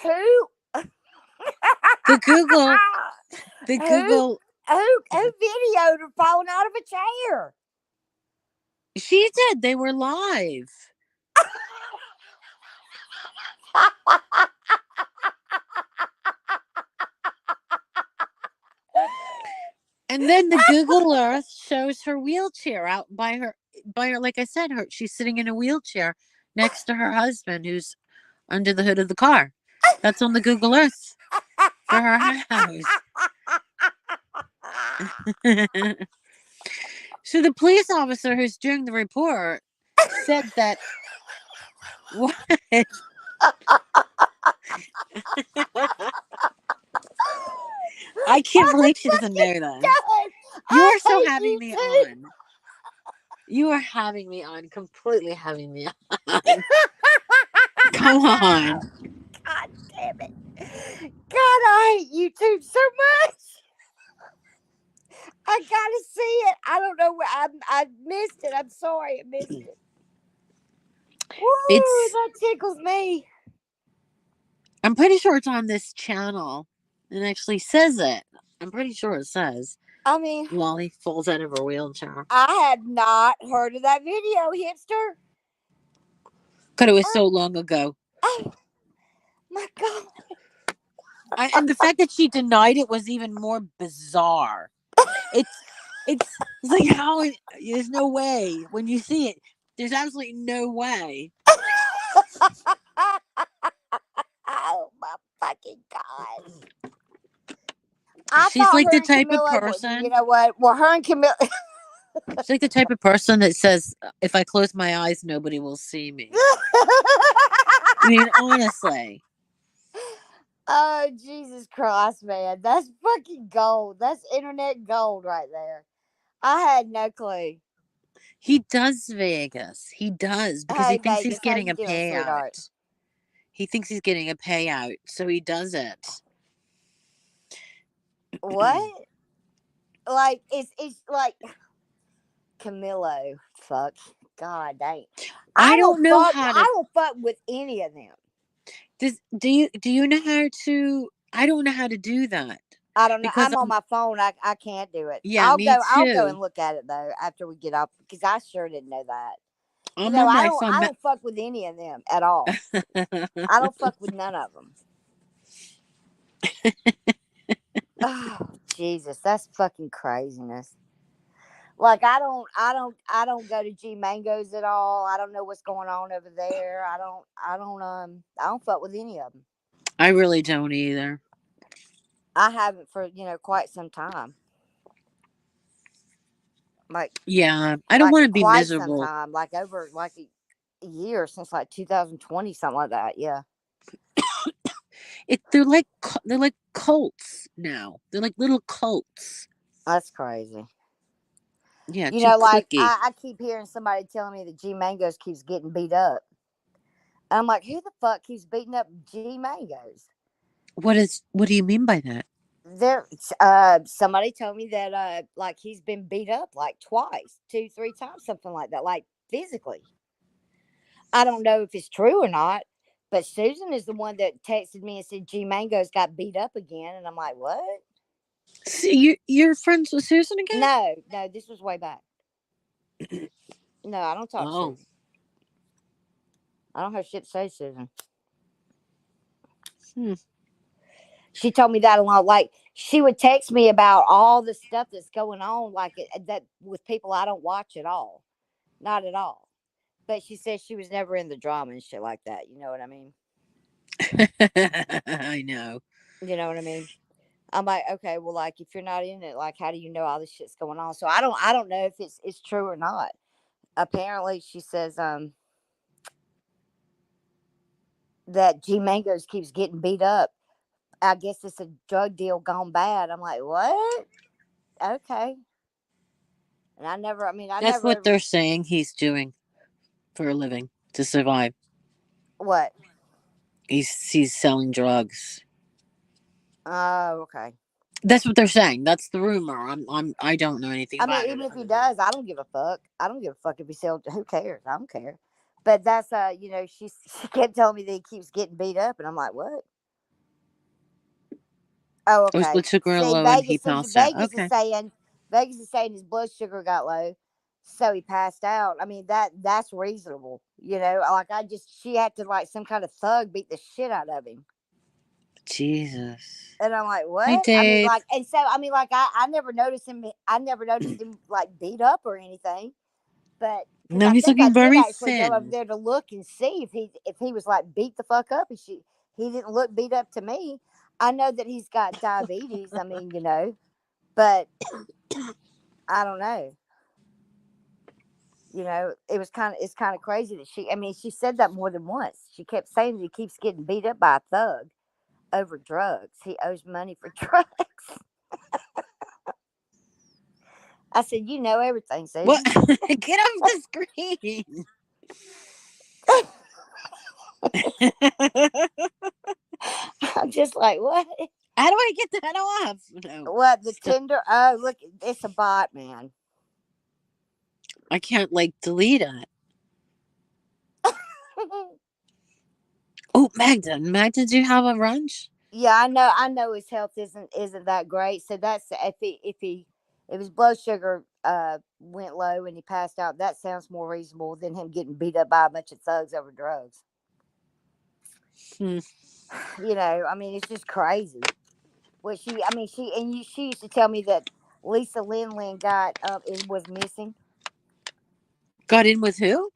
Speaker 2: who,
Speaker 1: the Google, the
Speaker 2: who,
Speaker 1: Google.
Speaker 2: who videoed her falling out of a chair?
Speaker 1: She did. They were live. And then the Google Earth shows her wheelchair out by her. Like I said, she's sitting in a wheelchair next to her husband, who's under the hood of the car. That's on the Google Earth for her house. So the police officer who's doing the report said that what? I can't believe she doesn't know that. You are so having me on. You are having me on, completely having me on. Come on.
Speaker 2: God damn it. God, I hate YouTube so much. I gotta see it. I don't know where I missed it. I'm sorry, I missed it. Woo,
Speaker 1: It's.
Speaker 2: that tickles me.
Speaker 1: I'm pretty sure it's on this channel. It actually says it. I'm pretty sure it says
Speaker 2: I mean,
Speaker 1: Lolly falls out of her wheelchair.
Speaker 2: I had not heard of that video, hipster.
Speaker 1: But it was so long ago.
Speaker 2: Oh my God.
Speaker 1: And the fact that she denied it was even more bizarre. It's like how there's no way when you see it. There's absolutely no way.
Speaker 2: Oh my fucking God. I
Speaker 1: She's
Speaker 2: thought
Speaker 1: like
Speaker 2: her
Speaker 1: the
Speaker 2: and
Speaker 1: type of
Speaker 2: Camilla,
Speaker 1: person.
Speaker 2: you know what? Well, her and Camilla.
Speaker 1: She's like the type of person that says, "If I close my eyes, nobody will see me." I mean, honestly.
Speaker 2: Oh, Jesus Christ, man. That's fucking gold. That's internet gold right there. I had no clue.
Speaker 1: He does, Vegas. He does because he
Speaker 2: Hey,
Speaker 1: thinks he's
Speaker 2: Vegas, how
Speaker 1: getting
Speaker 2: you
Speaker 1: a
Speaker 2: doing, sweetheart?
Speaker 1: payout. He thinks he's getting a payout, so he does it.
Speaker 2: What? Like, it's like Camilo. Fuck. God dang.
Speaker 1: I don't know how
Speaker 2: I
Speaker 1: to.
Speaker 2: don't fuck with any of them.
Speaker 1: Do you know how to? I don't know how to do that
Speaker 2: I don't know.
Speaker 1: because
Speaker 2: I'm on my phone. I can't do it.
Speaker 1: yeah, me
Speaker 2: I'll go
Speaker 1: too.
Speaker 2: and look at it though after we get off because I sure didn't know that. You
Speaker 1: I'm
Speaker 2: know,
Speaker 1: on my
Speaker 2: I
Speaker 1: phone.
Speaker 2: don't fuck with any of them at all. I don't fuck with none of them. Oh, Jesus, that's fucking craziness. Like I don't go to G Mangoes at all. I don't know what's going on over there. I don't fuck with any of them.
Speaker 1: I really don't either.
Speaker 2: I haven't for, quite some time.
Speaker 1: Yeah, I don't want to be
Speaker 2: Quite some
Speaker 1: miserable.
Speaker 2: time. Like over like year, since like 2020, something like that. Yeah,
Speaker 1: They're like cults now. They're like little cults.
Speaker 2: that's crazy.
Speaker 1: Yeah,
Speaker 2: You
Speaker 1: too
Speaker 2: know, like
Speaker 1: clicky.
Speaker 2: I keep hearing somebody telling me that G Mangoes keeps getting beat up. I'm like, who the fuck keeps beating up G Mangoes?
Speaker 1: What do you mean by that?
Speaker 2: There, somebody told me that like he's been beat up like twice, two, three times, something like that, like physically. I don't know if it's true or not, but Susan is the one that texted me and said G Mango's got beat up again, and I'm like, what?
Speaker 1: See, you're friends with Susan again?
Speaker 2: No, no, this was way back. No, I don't talk to
Speaker 1: Oh.
Speaker 2: Susan. I don't have shit to say to Susan.
Speaker 1: Hmm.
Speaker 2: She told me that a lot. Like she would text me about all the stuff that's going on, like that with people I don't watch at all, not at all. But she says she was never in the drama and shit like that. You know what I mean?
Speaker 1: I know.
Speaker 2: You know what I mean? I'm like, okay, well, like if you're not in it, like how do you know all this shit's going on? So I don't know if it's true or not. Apparently, she says that G Mangoes keeps getting beat up. I guess it's a drug deal gone bad. I'm like, what? Okay. And I
Speaker 1: That's
Speaker 2: never
Speaker 1: what
Speaker 2: ever,
Speaker 1: they're saying he's doing for a living to survive.
Speaker 2: what?
Speaker 1: He's selling drugs.
Speaker 2: Oh, okay.
Speaker 1: That's what they're saying. That's the rumor. I don't know anything
Speaker 2: I mean,
Speaker 1: about
Speaker 2: even
Speaker 1: it
Speaker 2: if he
Speaker 1: other than
Speaker 2: does, I don't give a fuck. I don't give a fuck if he sells. Who cares? I don't care. But that's she kept telling me that he keeps getting beat up, and I'm like, what? Oh,
Speaker 1: it was
Speaker 2: okay.
Speaker 1: blood sugar
Speaker 2: See,
Speaker 1: low and he passed out. Okay.
Speaker 2: Vegas is saying his blood sugar got low, so he passed out. I mean that's reasonable, you know. Like she had to like some kind of thug beat the shit out of him,
Speaker 1: Jesus.
Speaker 2: and I'm like,
Speaker 1: Hi,
Speaker 2: what? I mean,
Speaker 1: Dave.
Speaker 2: like, and so I mean, like, I never noticed him. I never noticed him like beat up or anything, but because
Speaker 1: No,
Speaker 2: I
Speaker 1: he's
Speaker 2: think I
Speaker 1: looking
Speaker 2: did
Speaker 1: very
Speaker 2: actually go over
Speaker 1: thin.
Speaker 2: there to look and see if he was like beat the fuck up, and he didn't look beat up to me. I know that he's got diabetes. I mean, you know, but I don't know. You know, it's kind of crazy that she. I mean, she said that more than once. She kept saying that he keeps getting beat up by a thug over drugs. He owes money for drugs. I said, you know everything,
Speaker 1: What?
Speaker 2: Susan.
Speaker 1: Get off the screen.
Speaker 2: I'm just like, what?
Speaker 1: How do I get that off? No.
Speaker 2: What the
Speaker 1: Stop.
Speaker 2: Tinder? Oh, look, it's a bot, man.
Speaker 1: I can't like delete it. Oh, Magda. Magda, do you have a ranch?
Speaker 2: Yeah, I know his health isn't that great. So that's if his blood sugar went low and he passed out, that sounds more reasonable than him getting beat up by a bunch of thugs over drugs.
Speaker 1: Hmm.
Speaker 2: You know, I mean, it's just crazy. What she, I mean, she used to tell me that Lisa Lin got it was missing.
Speaker 1: Got in with who?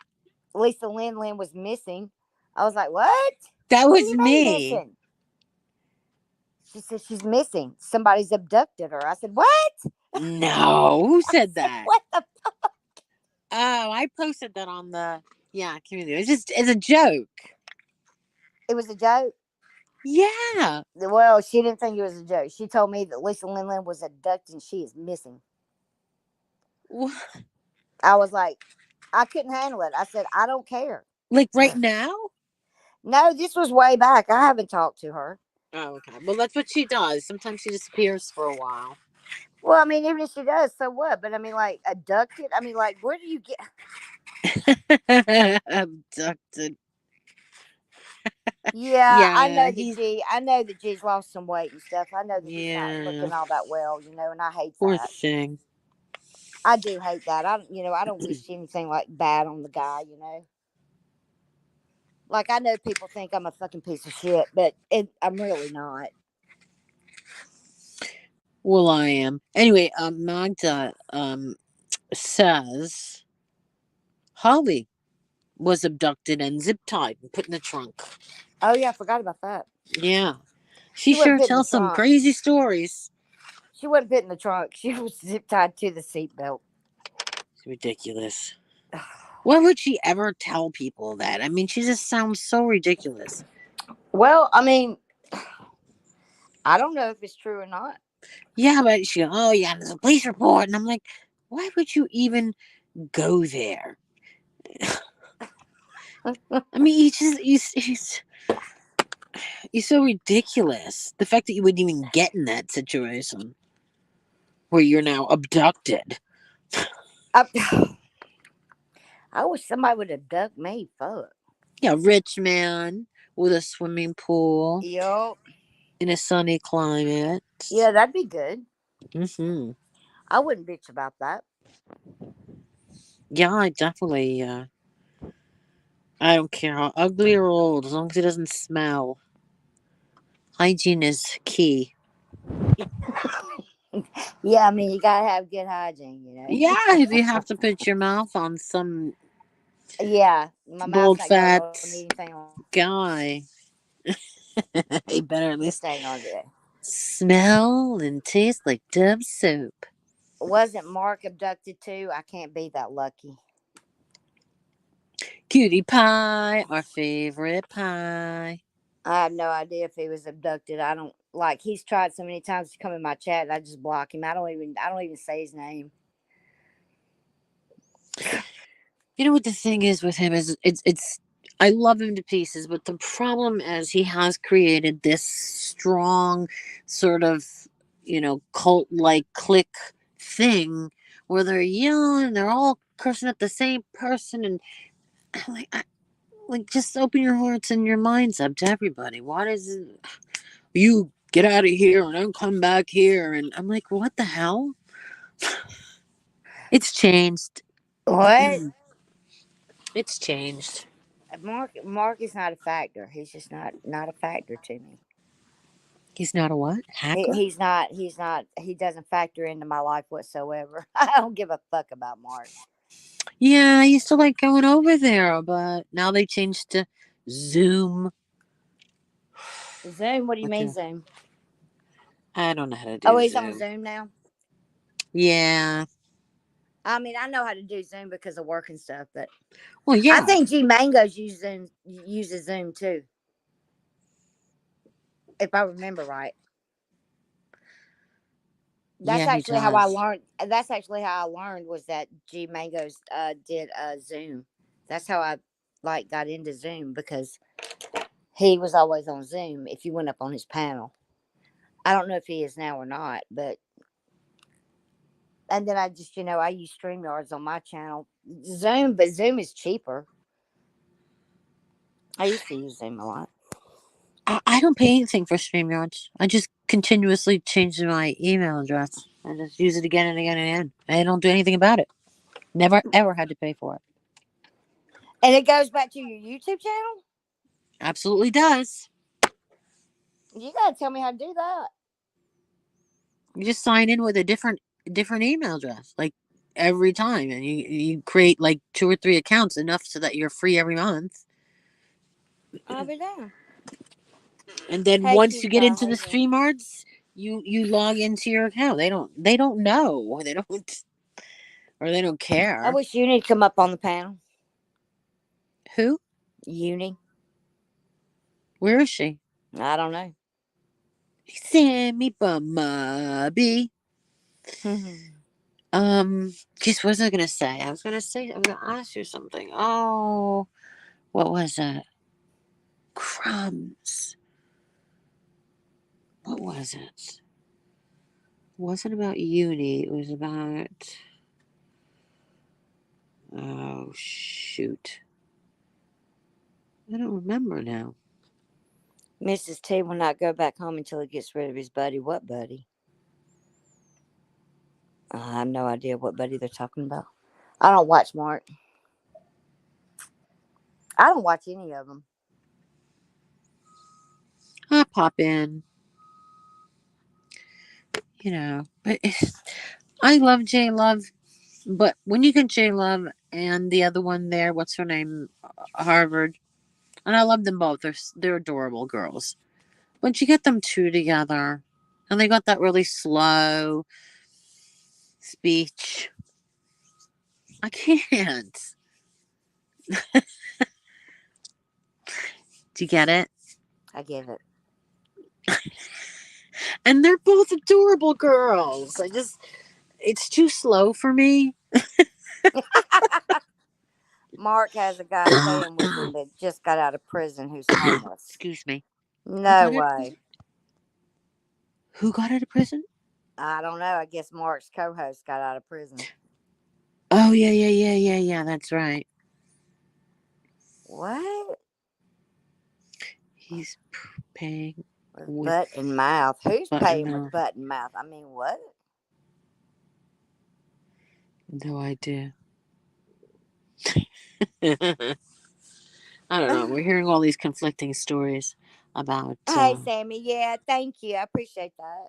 Speaker 2: Lisa Lin was missing. I was like, what?
Speaker 1: That
Speaker 2: What do
Speaker 1: was
Speaker 2: you mean
Speaker 1: me.
Speaker 2: missing? She said she's missing. Somebody's abducted her. I said, what?
Speaker 1: No. Who
Speaker 2: I
Speaker 1: said
Speaker 2: said,
Speaker 1: that?
Speaker 2: what the?
Speaker 1: Oh, I posted that on the community. It's a joke.
Speaker 2: It was a joke.
Speaker 1: Yeah.
Speaker 2: Well, she didn't think it was a joke. She told me that Lisa Lin was abducted and she is missing. I was like, I couldn't handle it. I said, I don't care.
Speaker 1: Like right now?
Speaker 2: No, this was way back. I haven't talked to her.
Speaker 1: Oh, okay. Well, that's what she does. Sometimes she disappears for a while.
Speaker 2: Well, I mean, even if she does, so what? But I mean, like, abducted? I mean, like, where do you get.
Speaker 1: Abducted.
Speaker 2: Yeah,
Speaker 1: Yeah, he's
Speaker 2: I know that G's lost some weight and stuff. I know that he's not
Speaker 1: yeah.
Speaker 2: looking all that well, you know, and I hate
Speaker 1: Poor
Speaker 2: that.
Speaker 1: thing.
Speaker 2: I do hate that. I don't wish anything like bad on the guy, you know. Like, I know people think I'm a fucking piece of shit, but I'm really not.
Speaker 1: Well, I am. Anyway, Magda says Holly was abducted and zip tied and put in the trunk.
Speaker 2: Oh, yeah, I forgot about that.
Speaker 1: Yeah. She
Speaker 2: She wasn't
Speaker 1: sure
Speaker 2: put in the
Speaker 1: tells some
Speaker 2: trunk.
Speaker 1: crazy stories.
Speaker 2: She wasn't put in the trunk. She was zip tied to the seatbelt.
Speaker 1: It's ridiculous. Why would she ever tell people that? I mean, she just sounds so ridiculous.
Speaker 2: Well, I mean, I don't know if it's true or not.
Speaker 1: Yeah, but she, oh yeah, there's a police report, and I'm like, why would you even go there? I mean, he's so ridiculous. The fact that you would even get in that situation where you're now abducted.
Speaker 2: I, I wish somebody would abduct me. Fuck.
Speaker 1: Yeah, rich man with a swimming pool
Speaker 2: Yup.
Speaker 1: in a sunny climate.
Speaker 2: Yeah, that'd be good.
Speaker 1: Hmm.
Speaker 2: I wouldn't bitch about that.
Speaker 1: Yeah, I definitely. I don't care how ugly or old, as long as it doesn't smell. Hygiene is key.
Speaker 2: Yeah, I mean, you gotta have good hygiene, you know.
Speaker 1: Yeah, if you have to put your mouth on some
Speaker 2: Yeah, my mouth's
Speaker 1: bold
Speaker 2: not going
Speaker 1: fat
Speaker 2: on anything like
Speaker 1: guy, he better at
Speaker 2: this.
Speaker 1: least
Speaker 2: Ain't gonna do it.
Speaker 1: smell and taste like Dove soap.
Speaker 2: Wasn't Mark abducted too? I can't be that lucky.
Speaker 1: Cutie pie, our favorite pie.
Speaker 2: I have no idea if he was abducted. I don't like. He's tried so many times to come in my chat, and I just block him. I don't even say his name.
Speaker 1: You know what the thing is with him is it's I love him to pieces, but the problem is he has created this strong sort of, cult like clique thing where they're yelling and they're all cursing at the same person, and I'm like, just open your hearts and your minds up to everybody. Why does it, you get out of here and don't come back here? And I'm like, what the hell? It's changed.
Speaker 2: What?
Speaker 1: It's changed.
Speaker 2: Mark is not a factor. He's just not a factor to me.
Speaker 1: He's not a what? Hacker?
Speaker 2: He doesn't factor into my life whatsoever. I don't give a fuck about Mark.
Speaker 1: Yeah, I used to like going over there, but now they changed to Zoom.
Speaker 2: Zoom? What do you
Speaker 1: Like
Speaker 2: mean
Speaker 1: a,
Speaker 2: Zoom?
Speaker 1: I don't know how to
Speaker 2: Oh,
Speaker 1: do
Speaker 2: he's on
Speaker 1: Zoom.
Speaker 2: Zoom now.
Speaker 1: Yeah.
Speaker 2: I mean, I know how to do Zoom because of work and stuff, but
Speaker 1: Well,
Speaker 2: I
Speaker 1: yeah.
Speaker 2: think G Mango's uses Zoom too, if I remember right.
Speaker 1: Yeah, he does.
Speaker 2: That's actually how I learned was that G Mango's did Zoom. That's how I like got into Zoom because he was always on Zoom if you went up on his panel. I don't know if he is now or not, but and then I just I use StreamYards on my channel. Zoom, but Zoom is cheaper. I used to use Zoom a lot.
Speaker 1: I don't pay anything for StreamYards. I just continuously change my email address. I just use it again and again and again. I don't do anything about it. Never ever had to pay for it.
Speaker 2: And it goes back to your YouTube channel?
Speaker 1: Absolutely does.
Speaker 2: You gotta tell me how to do that.
Speaker 1: You just sign in with a different email address, like every time, and you create like 2 or 3 accounts, enough so that you're free every month.
Speaker 2: I'll be down.
Speaker 1: And then
Speaker 2: Hey,
Speaker 1: once you
Speaker 2: cutie
Speaker 1: get
Speaker 2: pie,
Speaker 1: into
Speaker 2: how
Speaker 1: the
Speaker 2: you doing?
Speaker 1: StreamYards, you log into your account. They don't know, or they don't
Speaker 2: I
Speaker 1: care.
Speaker 2: wish Uni would come up on the panel.
Speaker 1: Who?
Speaker 2: Uni?
Speaker 1: Where is she?
Speaker 2: I don't know.
Speaker 1: Sammy Bummaby. Just what was I gonna say? I'm gonna ask you something. Oh, what was it? Crumbs. What was it? It wasn't about uni. It was about. Oh shoot! I don't remember now.
Speaker 2: Mrs. T will not go back home until he gets rid of his buddy. What buddy? I have no idea what buddy they're talking about. I don't watch Mark. I don't watch any of them.
Speaker 1: I pop in, but I love J Love, but when you get J Love and the other one there, what's her name, Harvard, and I love them both. They're adorable girls. Once you get them two together, and they got that really slow speech, I can't. Do you get it?
Speaker 2: I get it.
Speaker 1: And they're both adorable girls. It's too slow for me.
Speaker 2: Mark has a guy staying with him that just got out of prison who's homeless.
Speaker 1: Excuse me. Who
Speaker 2: No
Speaker 1: got out of
Speaker 2: way.
Speaker 1: prison? Who got out of prison?
Speaker 2: I don't know. I guess Mark's co-host got out of prison.
Speaker 1: Oh, yeah. That's right.
Speaker 2: What?
Speaker 1: He's paying
Speaker 2: With
Speaker 1: with
Speaker 2: butt and mouth. Who's
Speaker 1: button
Speaker 2: paying with
Speaker 1: mouth.
Speaker 2: butt and mouth? I mean, what?
Speaker 1: No idea. I don't know. We're hearing all these conflicting stories about.
Speaker 2: Hey, Sammy. Yeah, thank you. I appreciate that.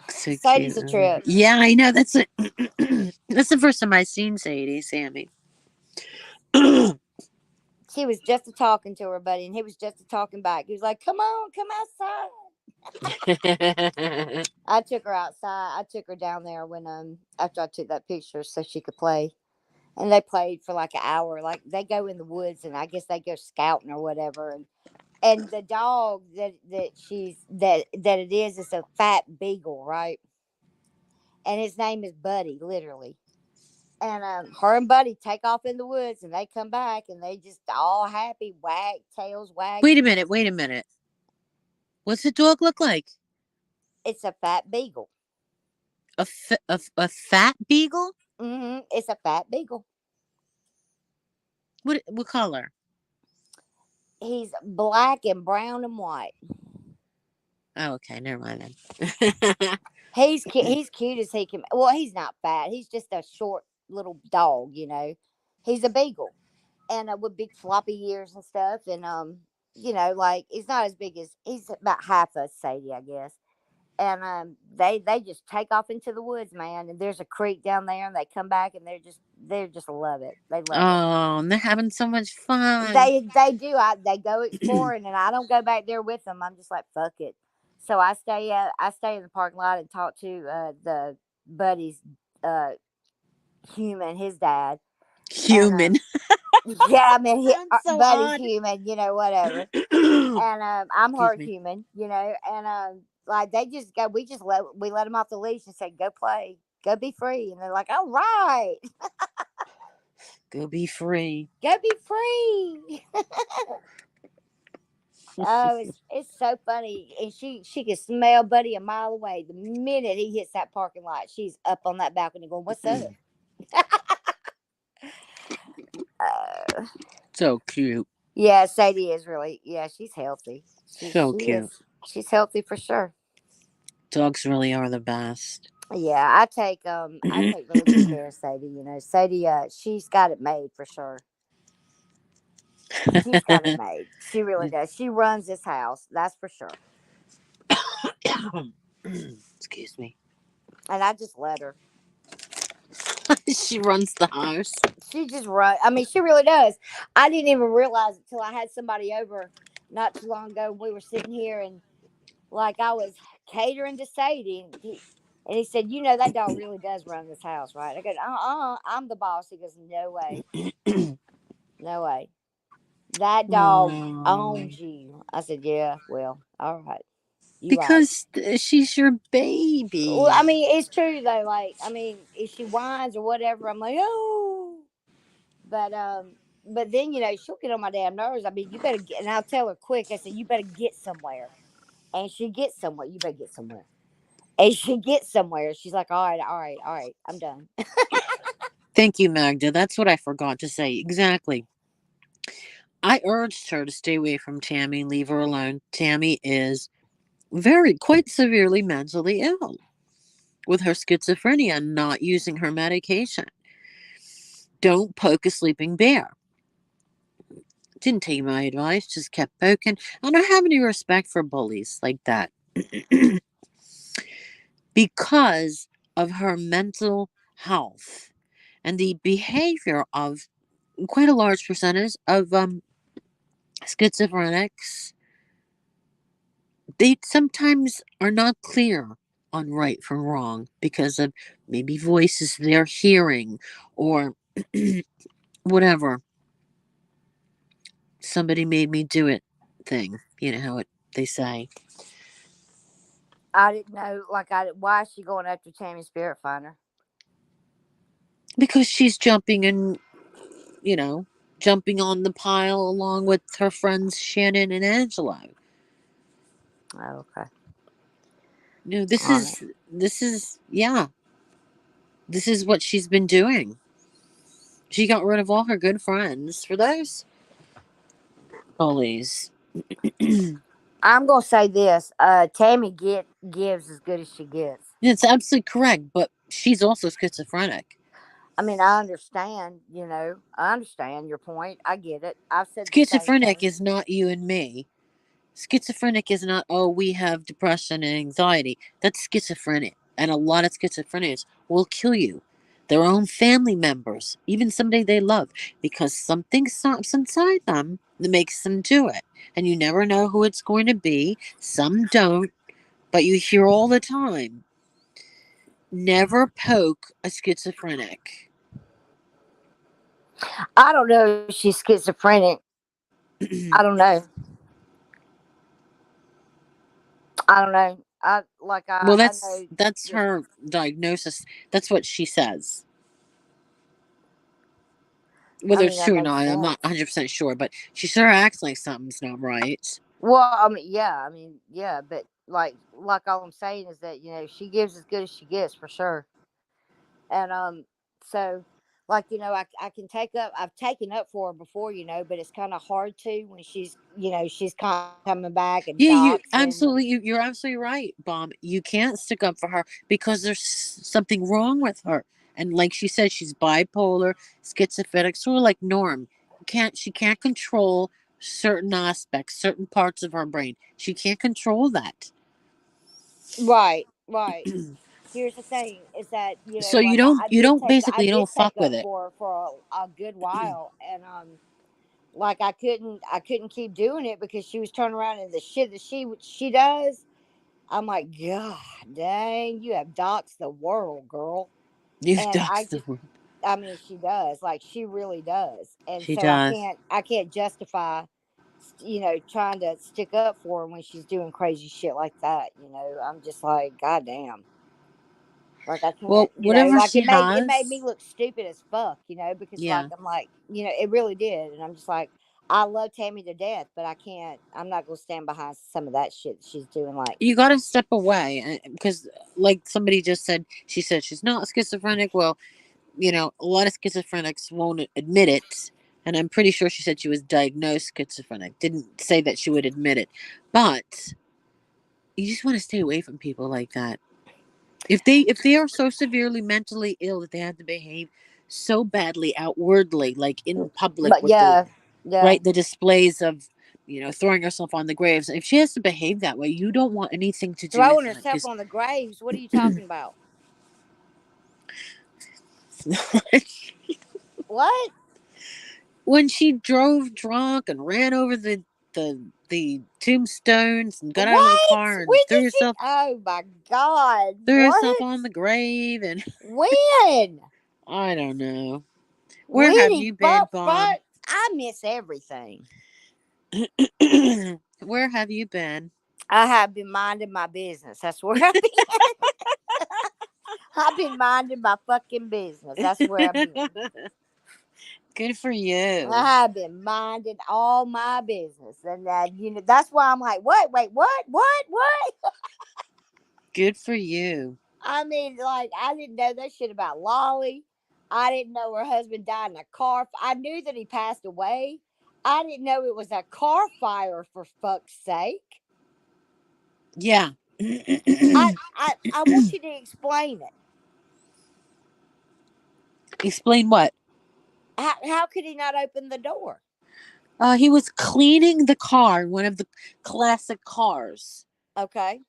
Speaker 1: So cute.
Speaker 2: Sadie's a trip.
Speaker 1: Yeah, I know. That's it. That's the first time I seen Sadie, Sammy.
Speaker 2: She was just a talking to her buddy, and he was just a talking back. He was like, "Come on, come outside." I took her outside. I took her down there when after I took that picture so she could play. And they played for like an hour. Like they go in the woods and I guess they go scouting or whatever. And the dog that it is a fat beagle, right? And his name is Buddy, literally. And her and Buddy take off in the woods and they come back and they just all happy, tails
Speaker 1: Wait a
Speaker 2: wagging.
Speaker 1: minute. Wait a minute. What's the dog look like?
Speaker 2: It's a fat beagle.
Speaker 1: A fat beagle?
Speaker 2: It's a fat beagle.
Speaker 1: What color?
Speaker 2: He's black and brown and white.
Speaker 1: Oh, okay. Never mind then.
Speaker 2: He's cute as he can. Well, he's not fat. He's just a short little dog, you know. He's a beagle, and with big floppy ears and stuff. And like he's not as big as he's about half a Sadie, I guess. And they just take off into the woods, man. And there's a creek down there, and they come back, and they just love it. They love it.
Speaker 1: Oh, and they're having so much fun.
Speaker 2: They do. They go exploring, and I don't go back there with them. I'm just like fuck it. So I stay in the parking lot and talk to the buddy's uh human, his dad, and
Speaker 1: Human.
Speaker 2: yeah, I mean
Speaker 1: Sounds so
Speaker 2: buddy's
Speaker 1: odd.
Speaker 2: human, whatever. And I'm
Speaker 1: Excuse
Speaker 2: her
Speaker 1: me.
Speaker 2: human, and like they just go. We let them off the leash and said go play, go be free, and they're like, all right,
Speaker 1: Go be free.
Speaker 2: go be free. Oh, it's so funny, and she can smell Buddy a mile away. The minute he hits that parking lot, she's up on that balcony going, "What's up?" Uh,
Speaker 1: So cute.
Speaker 2: yeah, Sadie is really, yeah, she's healthy. She
Speaker 1: So
Speaker 2: she
Speaker 1: cute.
Speaker 2: is. She's healthy for sure.
Speaker 1: Dogs really are the best.
Speaker 2: Yeah, I take really good care of Sadie. Sadie, she's got it made for sure. She's got it made. She really does. She runs this house, that's for sure.
Speaker 1: Excuse me.
Speaker 2: And I just let her.
Speaker 1: She runs the house.
Speaker 2: She just run. I mean, she really does. I didn't even realize it till I had somebody over not too long ago. We were sitting here and like I was catering to Sadie, and he said, that dog really does run this house, right? I go, I'm the boss. He goes, no way, no way. That dog
Speaker 1: Oh.
Speaker 2: owns you. I said, yeah, well, all right, you right.
Speaker 1: Because she's your
Speaker 2: Well, I
Speaker 1: baby.
Speaker 2: mean, it's true though. Like, I mean, if she whines or whatever, I'm like, oh. But but then she'll get on my damn nerves. I mean, you better get, and I'll tell her quick. I said, you better get somewhere, and she gets somewhere. You better get somewhere, and she gets somewhere. She's like, all right, all right, all right, I'm done.
Speaker 1: Thank you, Magda. That's what I forgot to say. Exactly. I urged her to stay away from Tammy, leave her alone. Tammy is quite severely mentally ill with her schizophrenia, not using her medication. Don't poke a sleeping bear. Didn't take my advice, just kept poking. I don't have any respect for bullies like that because of her mental health and the behavior of quite a large percentage of schizophrenics. They sometimes are not clear on right from wrong because of maybe voices they're hearing or whatever, somebody made me do it thing. You know how they say.
Speaker 2: I didn't know. Like, why is she going after Tammy Spirit Finder?
Speaker 1: Because she's jumping and, you know, jumping on the pile along with her friends Shannon and Angelo.
Speaker 2: Oh, okay.
Speaker 1: You know,
Speaker 2: All right.
Speaker 1: yeah, this is what she's been doing. She got rid of all her good friends for those bullies.
Speaker 2: I'm gonna say this. Tammy gives as good as she gets.
Speaker 1: It's absolutely correct, but she's also schizophrenic.
Speaker 2: I mean, I understand. I understand your point. I get it. I've said the same
Speaker 1: Schizophrenic
Speaker 2: thing.
Speaker 1: is not you and me. Schizophrenic is not, oh, we have depression and anxiety. That's schizophrenic. And a lot of schizophrenics will kill you. Their own family members, even somebody they love, because something stops inside them that makes them do it. And you never know who it's going to be. Some don't, but you hear all the time, never poke a schizophrenic.
Speaker 2: I don't know if she's schizophrenic. I don't know. I don't know.
Speaker 1: Well,
Speaker 2: I know
Speaker 1: that's
Speaker 2: just.
Speaker 1: her diagnosis. That's what she says.
Speaker 2: I
Speaker 1: Whether
Speaker 2: mean,
Speaker 1: it's
Speaker 2: that
Speaker 1: true or
Speaker 2: makes
Speaker 1: not, I'm not
Speaker 2: sense.
Speaker 1: 100% sure, but she sure acts like something's not right.
Speaker 2: Well, I mean, yeah. I mean, yeah. But like all I'm saying is that she gives as good as she gets for sure. And so like I can take up. I've taken up for her before, but it's kind of hard to when she's coming back and
Speaker 1: Yeah,
Speaker 2: doxing and.
Speaker 1: you're absolutely right, Bomb. You can't stick up for her because there's something wrong with her. And like she said, she's bipolar, schizophrenic, sort of like Norm. She can't control certain aspects, certain parts of her brain. She can't control that.
Speaker 2: Right, right. Here's the thing is that
Speaker 1: So
Speaker 2: like I
Speaker 1: you don't
Speaker 2: did
Speaker 1: fuck
Speaker 2: take
Speaker 1: with
Speaker 2: up
Speaker 1: it.
Speaker 2: for her for a good while, and like I couldn't keep doing it because she was turning around and the shit that she does. I'm like, God dang, you have doxed the world, girl.
Speaker 1: You've
Speaker 2: And
Speaker 1: doxed the word.
Speaker 2: I mean, she does, like she really does, and
Speaker 1: She
Speaker 2: so
Speaker 1: does.
Speaker 2: I can't justify, trying to stick up for her when she's doing crazy shit like that. I'm just like, God damn. Like I
Speaker 1: Well,
Speaker 2: can't,
Speaker 1: whatever
Speaker 2: like
Speaker 1: she
Speaker 2: it made me
Speaker 1: has,
Speaker 2: look stupid as fuck, because like
Speaker 1: yeah.
Speaker 2: I'm like, it really did, and I'm just like, I love Tammy to death, but I can't. I'm not gonna stand behind some of that shit that she's doing. Like,
Speaker 1: You got to step away because, like somebody just said, she said she's not schizophrenic. Well, a lot of schizophrenics won't admit it. And I'm pretty sure she said she was diagnosed schizophrenic. Didn't say that she would admit it. But you just want to stay away from people like that. If they are so severely mentally ill that they have to behave so badly outwardly, like in public
Speaker 2: but
Speaker 1: with the
Speaker 2: yeah, yeah.
Speaker 1: right the displays of throwing herself on the graves, if she has to behave that way, you don't want anything to do with
Speaker 2: Throwing
Speaker 1: that
Speaker 2: herself
Speaker 1: because
Speaker 2: on the graves. What are you talking about? What?
Speaker 1: when she drove drunk and ran over the tombstones and got out of the
Speaker 2: What?
Speaker 1: car and
Speaker 2: When did she? Oh my God!
Speaker 1: threw herself
Speaker 2: What?
Speaker 1: on the grave and
Speaker 2: When?
Speaker 1: I don't know. Where have
Speaker 2: When?
Speaker 1: you been,
Speaker 2: Fuck,
Speaker 1: Bob?
Speaker 2: fuck. I miss everything.
Speaker 1: Where have you been?
Speaker 2: I have been minding my business. That's where I've been. I've been minding my fucking business. That's where I've been.
Speaker 1: Good for you.
Speaker 2: I have been minding all my business, and that's why I'm like, what? Wait, what?
Speaker 1: Good for you.
Speaker 2: I mean, like, I didn't know that shit about Lolly. I didn't know her husband died in a car. I knew that he passed away. I didn't know it was a car fire, for fuck's sake.
Speaker 1: Yeah.
Speaker 2: I want you to explain it.
Speaker 1: Explain what?
Speaker 2: How could he not open the door?
Speaker 1: He was cleaning the car, one of the classic cars.
Speaker 2: Okay.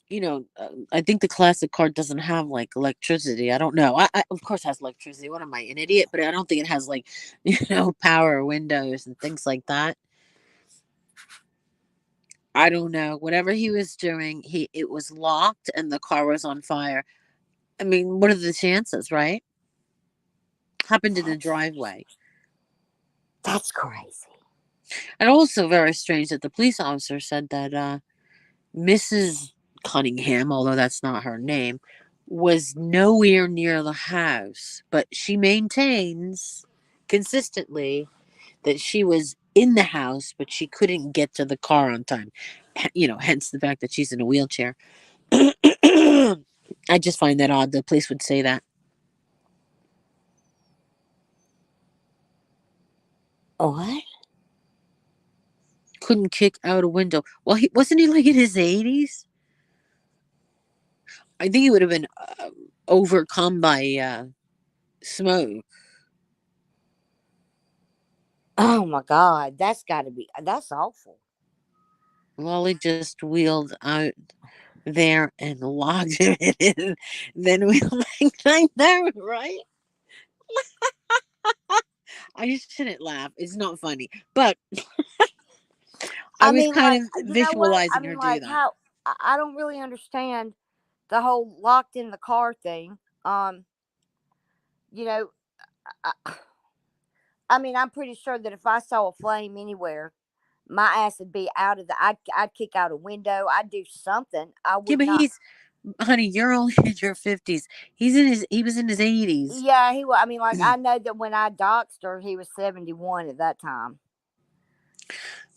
Speaker 1: I think the classic car doesn't have like electricity. I don't know. I of course has electricity. What am I, an idiot? But I don't think it has like power windows and things like that. I don't know. Whatever he was doing, it was locked and the car was on fire. I mean, what are the chances, right? happened in the driveway.
Speaker 2: That's crazy.
Speaker 1: And also very strange that the police officer said that Mrs. Cunningham, although that's not her name, was nowhere near the house. But she maintains consistently that she was in the house, but she couldn't get to the car on time. Hence the fact that she's in a wheelchair. I just find that odd. The police would say that.
Speaker 2: What?
Speaker 1: Couldn't kick out a window. Well, wasn't he like in his 80s? I think he would have been overcome by smoke.
Speaker 2: Oh my God, that's awful.
Speaker 1: Lolly just wheeled out there and locked him in. Then we like that, right? I shouldn't laugh. It's not funny. But I
Speaker 2: I
Speaker 1: was
Speaker 2: mean,
Speaker 1: kind
Speaker 2: like,
Speaker 1: of
Speaker 2: you know what? I
Speaker 1: visualizing her
Speaker 2: mean,
Speaker 1: do
Speaker 2: like,
Speaker 1: that.
Speaker 2: how I don't really understand the whole locked in the car thing. You know, I, I mean, I'm pretty sure that if I saw a flame anywhere, my ass would be out of the. I'd kick out a window. I'd do something. I
Speaker 1: Yeah,
Speaker 2: would
Speaker 1: but
Speaker 2: not.
Speaker 1: honey, you're only in your 50s. He was in his 80s.
Speaker 2: Yeah, he was. I mean, like, I know that when I doxed her, he was 71 at that time.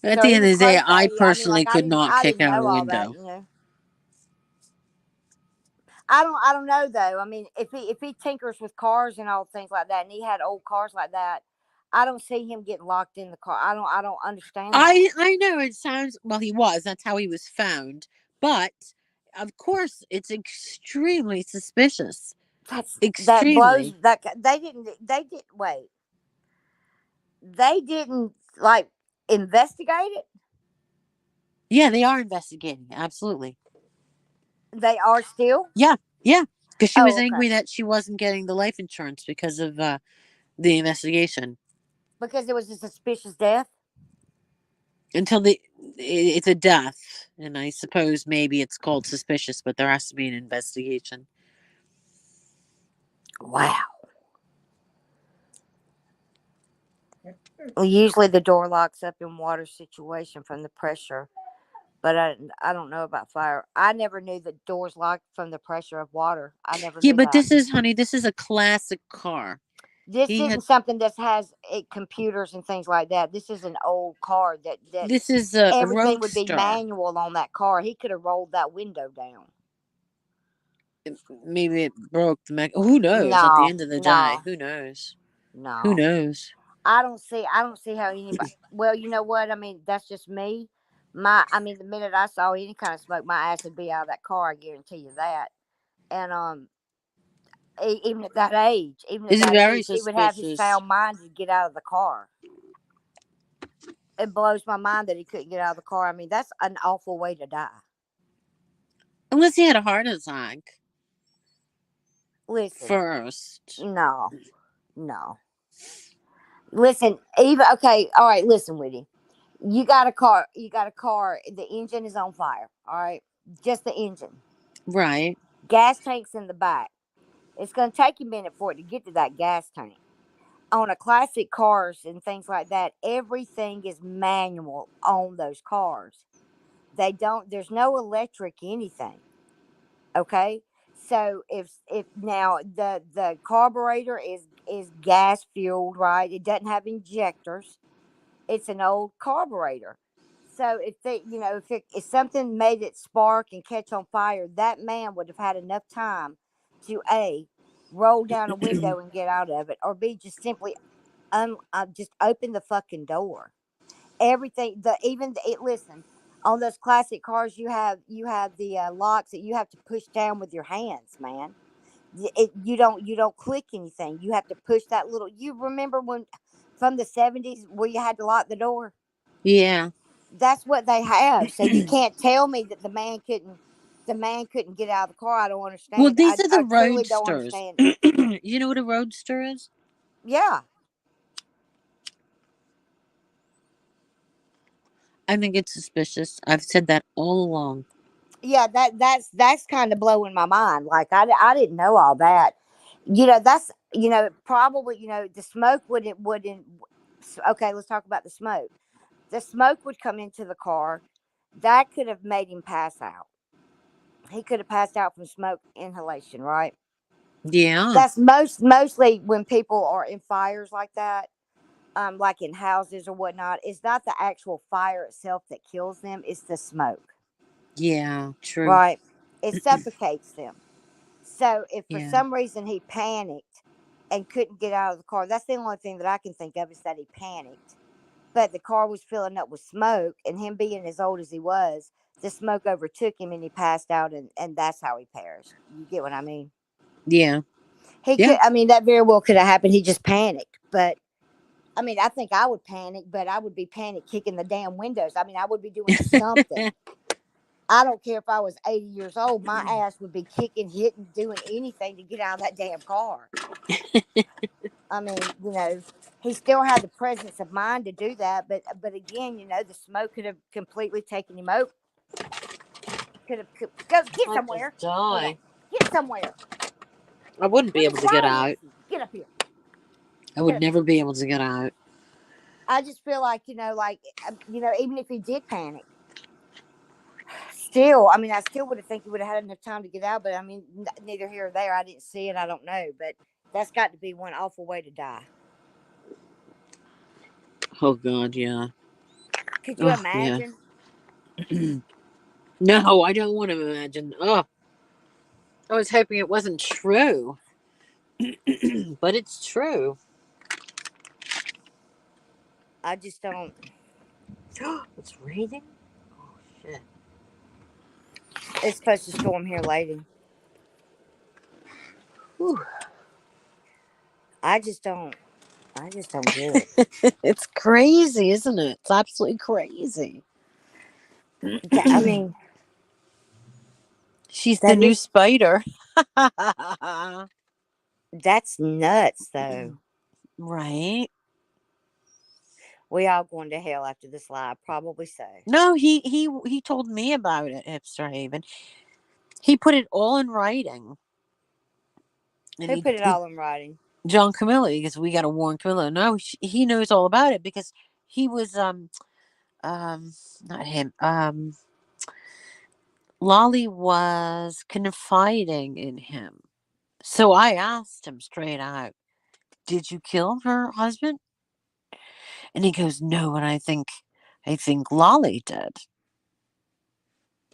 Speaker 1: At
Speaker 2: So
Speaker 1: the
Speaker 2: he
Speaker 1: end of
Speaker 2: was
Speaker 1: the day,
Speaker 2: close to
Speaker 1: I
Speaker 2: 80. I mean,
Speaker 1: personally
Speaker 2: like,
Speaker 1: could not
Speaker 2: I
Speaker 1: kick
Speaker 2: didn't
Speaker 1: out
Speaker 2: know
Speaker 1: a
Speaker 2: all that.
Speaker 1: window.
Speaker 2: I don't know though. I mean, if he tinkers with cars and all things like that, and he had old cars like that, I don't see him getting locked in the car. I don't understand that.
Speaker 1: I know it sounds well. He was. That's how he was found. But of course, it's extremely suspicious.
Speaker 2: That blows.
Speaker 1: Extremely.
Speaker 2: They didn't wait. They didn't like investigate it.
Speaker 1: Yeah, they are investigating. Absolutely.
Speaker 2: They are still.
Speaker 1: Yeah, yeah. Because she was
Speaker 2: Oh, okay.
Speaker 1: angry that she wasn't getting the life insurance because of the investigation.
Speaker 2: Because it was a suspicious death.
Speaker 1: Until it's a death, and I suppose maybe it's called suspicious, but there has to be an investigation.
Speaker 2: Wow. Well, usually the door locks up in water situation from the pressure, but I don't know about fire. I never knew that doors locked from the pressure of water. I never
Speaker 1: Yeah,
Speaker 2: knew
Speaker 1: but
Speaker 2: that.
Speaker 1: this is, honey, this is a classic car.
Speaker 2: This
Speaker 1: He
Speaker 2: isn't
Speaker 1: had
Speaker 2: something that has computers and things like that. This is an old car that
Speaker 1: this is a
Speaker 2: everything would be
Speaker 1: roadster.
Speaker 2: manual on that car. He could have rolled that window down.
Speaker 1: Maybe it broke the who knows? At the
Speaker 2: No,
Speaker 1: end of the day,
Speaker 2: no,
Speaker 1: who knows? Who
Speaker 2: no.
Speaker 1: knows?
Speaker 2: I don't see how anybody. Well, you know what? I mean, that's just me. I mean, the minute I saw any kind of smoke, my ass would be out of that car. I guarantee you that. And even at
Speaker 1: It's
Speaker 2: that
Speaker 1: very
Speaker 2: age, he would have his
Speaker 1: suspicious.
Speaker 2: sound mind to get out of the car. It blows my mind that he couldn't get out of the car. I mean, that's an awful way to die.
Speaker 1: Unless he had a heart attack
Speaker 2: Listen,
Speaker 1: first.
Speaker 2: no, no. Listen, even okay, all right. Listen, Woody, you got a car. You got a car. The engine is on fire. All right, just the engine.
Speaker 1: Right.
Speaker 2: Gas tank's in the back. It's going to take a minute for it to get to that gas tank. On a classic cars and things like that, everything is manual on those cars. They don't. There's no electric anything. Okay. So if now the carburetor is gas fueled, right? It doesn't have injectors. It's an old carburetor. So if something made it spark and catch on fire, that man would have had enough time to a roll down a window and get out of it, or b just simply just open the fucking door. Everything the even the, it listen on those classic cars you have the locks that you have to push down with your hands, man. You don't click anything. You have to push that little. You remember when from the 70s where you had to lock the door?
Speaker 1: Yeah.
Speaker 2: That's what they have. So you can't tell me that the man couldn't get out of the car. I don't
Speaker 1: Well,
Speaker 2: understand. I,
Speaker 1: these are the
Speaker 2: I truly don't
Speaker 1: roadsters.
Speaker 2: understand it.
Speaker 1: You know what a roadster is?
Speaker 2: Yeah.
Speaker 1: I think it's suspicious. I've said that all along.
Speaker 2: Yeah, that's kind of blowing my mind. Like I didn't know all that. That's Probably, the smoke wouldn't. Okay, let's talk about the smoke. The smoke would come into the car. That could have made him pass out. He could have passed out from smoke inhalation, right?
Speaker 1: Yeah.
Speaker 2: That's mostly when people are in fires like that, like in houses or whatnot. It's not the actual fire itself that kills them; it's the smoke,
Speaker 1: Yeah. True.
Speaker 2: right? It suffocates them. So if for
Speaker 1: Yeah.
Speaker 2: some reason he panicked and couldn't get out of the car, that's the only thing that I can think of is that he panicked. But the car was filling up with smoke, and him being as old as he was, the smoke overtook him and he passed out, and that's how he perished. You get what I mean?
Speaker 1: Yeah.
Speaker 2: He
Speaker 1: Yeah.
Speaker 2: could, I mean, that very well could have happened. He just panicked. But I mean, I think I would panic, but I would be panic kicking the damn windows. I mean, I would be doing something. I don't care if I was 80 years old, my ass would be kicking, hitting, doing anything to get out of that damn car. I mean, he still had the presence of mind to do that, but again, the smoke could have completely taken him over. Go get
Speaker 1: I'd just
Speaker 2: somewhere. Hold on,
Speaker 1: die.
Speaker 2: get somewhere.
Speaker 1: I wouldn't be
Speaker 2: What
Speaker 1: able
Speaker 2: is
Speaker 1: to get
Speaker 2: wrong with
Speaker 1: out.
Speaker 2: you? Get up here.
Speaker 1: I
Speaker 2: Get
Speaker 1: would
Speaker 2: up here.
Speaker 1: never be able to get out.
Speaker 2: I just feel like even if he did panic, still, I mean, I still would have think he would have had enough time to get out. But I mean, neither here or there. I didn't see it. I don't know, but that's got to be one awful way to die.
Speaker 1: Oh God. Yeah.
Speaker 2: Could you
Speaker 1: Oh yeah.
Speaker 2: imagine?
Speaker 1: No, I don't want to imagine. Oh, I was hoping it wasn't true, but it's true.
Speaker 2: I just don't.
Speaker 1: It's raining. Oh shit.
Speaker 2: It's supposed to storm here later.
Speaker 1: Whew.
Speaker 2: I just don't. I just don't get it.
Speaker 1: It's crazy, isn't it? It's absolutely crazy.
Speaker 2: I mean,
Speaker 1: She's the
Speaker 2: that
Speaker 1: new
Speaker 2: is
Speaker 1: spider.
Speaker 2: that's nuts, though.
Speaker 1: Right?
Speaker 2: We all going to hell after this live, probably so.
Speaker 1: No, he told me about it, Hipster Haven. He put it all in writing, and
Speaker 2: Who put it
Speaker 1: he
Speaker 2: all in writing?
Speaker 1: John Camillo, because we got to warn Camillo. No, he knows all about it because he was um not him Lolly was confiding in him. So I asked him straight out, "Did you kill her husband?" And he goes, "No, and I think Lolly did."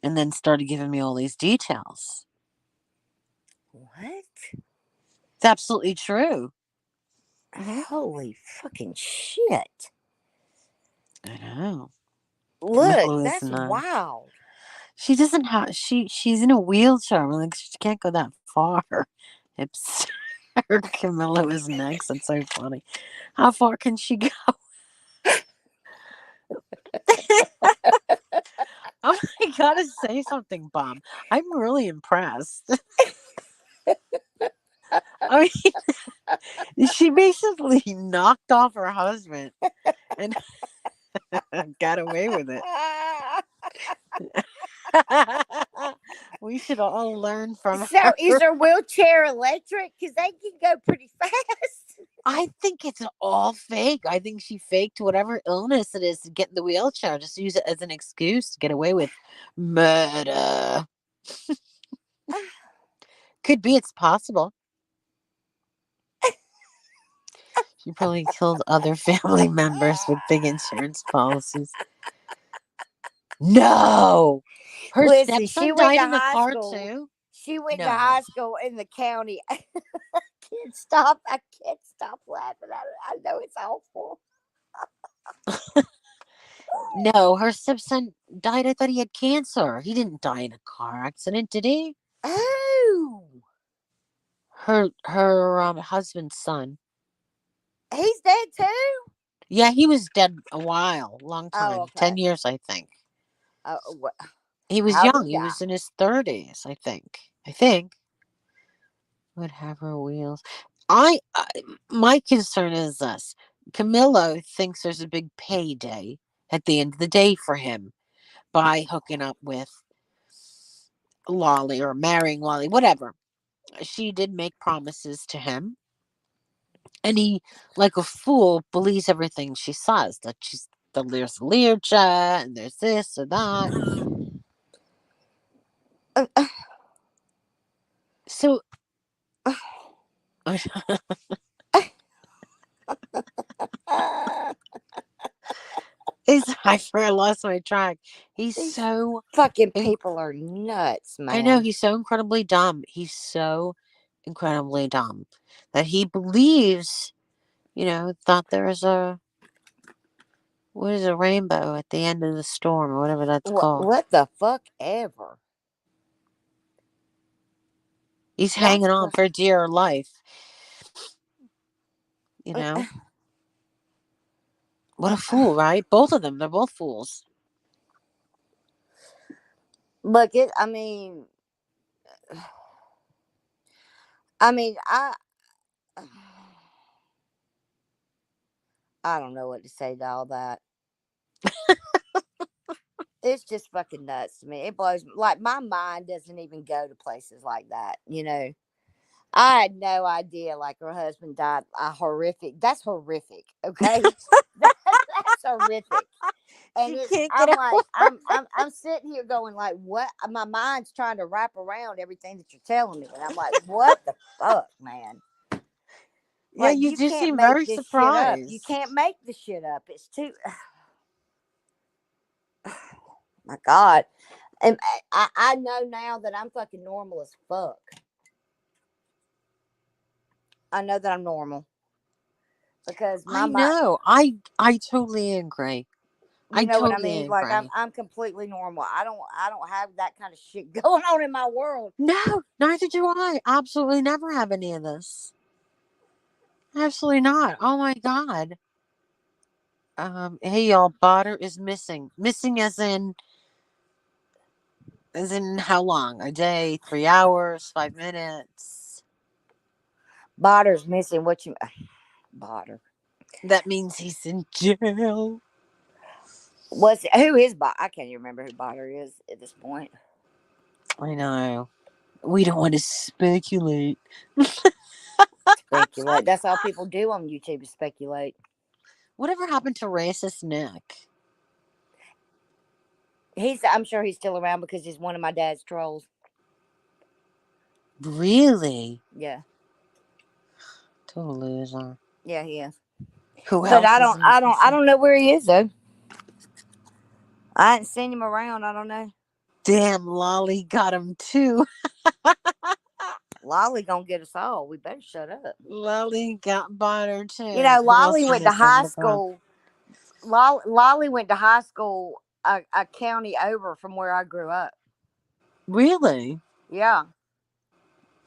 Speaker 1: And then started giving me all these details.
Speaker 2: What?
Speaker 1: It's absolutely true. Hmm.
Speaker 2: Holy fucking shit!
Speaker 1: I know.
Speaker 2: Look,
Speaker 1: Camilla is
Speaker 2: that's
Speaker 1: not.
Speaker 2: wild.
Speaker 1: She doesn't have. She's in a wheelchair. I'm like, she can't go that far. It's Camilla is next. It's so funny. How far can she go? Oh, I gotta say something, Bob. I'm really impressed. I mean, she basically knocked off her husband and got away with it. We should all learn from
Speaker 2: So,
Speaker 1: her.
Speaker 2: is her wheelchair electric? Because they can go pretty fast.
Speaker 1: I think it's all fake. I think she faked whatever illness it is to get in the wheelchair. Just use it as an excuse to get away with murder. Could be. It's possible. She probably killed other family members with big insurance policies. No, her
Speaker 2: Listen, she
Speaker 1: stepson
Speaker 2: went
Speaker 1: died
Speaker 2: to
Speaker 1: in the
Speaker 2: high
Speaker 1: car
Speaker 2: school.
Speaker 1: too.
Speaker 2: She went to
Speaker 1: No,
Speaker 2: high school in the county. I can't stop. I can't stop laughing at it. I know it's awful.
Speaker 1: no, her stepson died. I thought he had cancer. He didn't die in a car accident, did he?
Speaker 2: Oh,
Speaker 1: Her husband's son.
Speaker 2: he's dead too.
Speaker 1: Yeah, he was dead a while, long
Speaker 2: Oh,
Speaker 1: time,
Speaker 2: okay.
Speaker 1: 10 years, I think.
Speaker 2: Oh,
Speaker 1: He was
Speaker 2: how'd he
Speaker 1: young. He
Speaker 2: die?
Speaker 1: was in his 30s, I think. I think would have her wheels. I my concern is this: Camillo thinks there's a big payday at the end of the day for him by hooking up with Lolly or marrying Lolly, whatever. She did make promises to him, And he, like a fool, believes everything she says. That there's Learjet and there's this or that.
Speaker 2: Uh,
Speaker 1: So
Speaker 2: uh,
Speaker 1: I lost my track. He's
Speaker 2: these
Speaker 1: so
Speaker 2: fucking
Speaker 1: in-
Speaker 2: people are nuts,
Speaker 1: I know
Speaker 2: man.
Speaker 1: he's so incredibly dumb. He's so incredibly dumb that he believes, that there's a rainbow at the end of the storm or whatever that's called.
Speaker 2: What the fuck ever?
Speaker 1: He's
Speaker 2: That's
Speaker 1: hanging on for dear life. You
Speaker 2: uh,
Speaker 1: know, what a fool, right? Both of them, they're both fools.
Speaker 2: look it. I don't know what to say to all that. It's just fucking nuts to me. It blows like my mind doesn't even go to places like that. I had no idea like her husband died a horrific. That's horrific. Okay, that's horrific. And
Speaker 1: She
Speaker 2: it's
Speaker 1: can't get
Speaker 2: I'm
Speaker 1: over.
Speaker 2: like I'm sitting here going like what my mind's trying to wrap around everything that you're telling me, and I'm like what the fuck, man.
Speaker 1: Yeah,
Speaker 2: Like
Speaker 1: you
Speaker 2: you
Speaker 1: do
Speaker 2: can't
Speaker 1: seem
Speaker 2: make
Speaker 1: very
Speaker 2: this shit up. You
Speaker 1: surprised.
Speaker 2: can't make this shit up. It's too. My God. And I know now that I'm fucking normal as fuck. I know that I'm normal because my
Speaker 1: I
Speaker 2: mind,
Speaker 1: know. I totally agree.
Speaker 2: you
Speaker 1: I
Speaker 2: know what I
Speaker 1: totally
Speaker 2: mean. Like I'm
Speaker 1: agree.
Speaker 2: I'm completely normal. I don't have that kind of shit going on in my world.
Speaker 1: No, neither do I. Absolutely never have any of this. Absolutely not. Oh my god. Hey y'all, Botter is missing. Missing as in how long? A day, 3 hours, 5 minutes.
Speaker 2: Botter's missing. What you Botter?
Speaker 1: That means he's in jail.
Speaker 2: Who is Botter? I can't even remember who Botter is at this point.
Speaker 1: I know. We don't want to speculate.
Speaker 2: Speculate. That's all people do on YouTube is speculate.
Speaker 1: Whatever happened to racist Nick?
Speaker 2: I'm sure he's still around because he's one of my dad's trolls.
Speaker 1: Really?
Speaker 2: Yeah,
Speaker 1: Total loser.
Speaker 2: yeah, he is.
Speaker 1: Who
Speaker 2: But
Speaker 1: else is
Speaker 2: I
Speaker 1: missing?
Speaker 2: don't know where he is though. I hadn't seen him around. I don't know.
Speaker 1: Damn, Lolly got him too.
Speaker 2: Lolly gonna get us all. We better shut up.
Speaker 1: Lolly got Bonner too. Who else
Speaker 2: Lolly
Speaker 1: is
Speaker 2: went to
Speaker 1: missing?
Speaker 2: high
Speaker 1: The girl.
Speaker 2: school. Lolly went to high school a county over from where I grew up.
Speaker 1: Really?
Speaker 2: Yeah,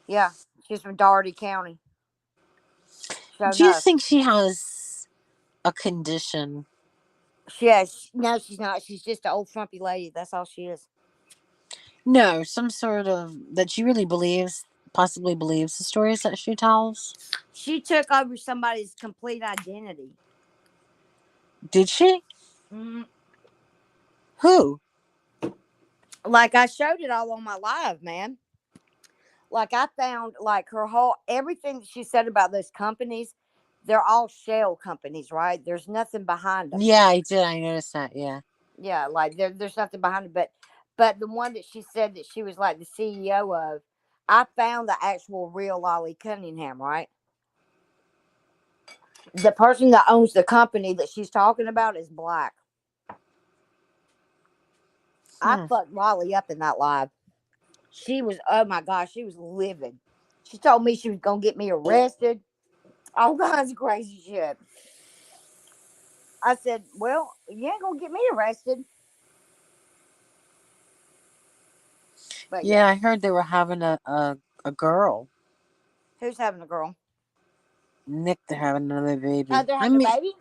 Speaker 2: yeah. She's from Doherty County. So
Speaker 1: Do you
Speaker 2: no,
Speaker 1: think she has a condition?
Speaker 2: no, she's not. She's just an old frumpy lady. That's all she is.
Speaker 1: No, some sort of that she really believes, possibly believes the stories that she tells.
Speaker 2: She took over somebody's complete identity.
Speaker 1: Did she?
Speaker 2: Mm,
Speaker 1: Who?
Speaker 2: like I showed it all on my live, man. Like I found like her whole everything that she said about those companies, they're all shell companies, right? There's nothing behind them.
Speaker 1: Yeah, I did. I noticed that. Yeah.
Speaker 2: Yeah, like there's nothing behind it. But the one that she said that she was like the CEO of, I found the actual real Lolly Cunningham, right? The person that owns the company that she's talking about is black. I
Speaker 1: Hmm.
Speaker 2: fucked Lolly up in that live. She was, oh my gosh, she was livid. She told me she was gonna get me arrested. All kinds of crazy shit. I said, well, you ain't gonna get me arrested. But yeah,
Speaker 1: Yeah, I heard they were having a girl.
Speaker 2: who's having a girl?
Speaker 1: Nick, they're having another
Speaker 2: Oh,
Speaker 1: baby.
Speaker 2: they're
Speaker 1: I
Speaker 2: having a
Speaker 1: mean,
Speaker 2: baby?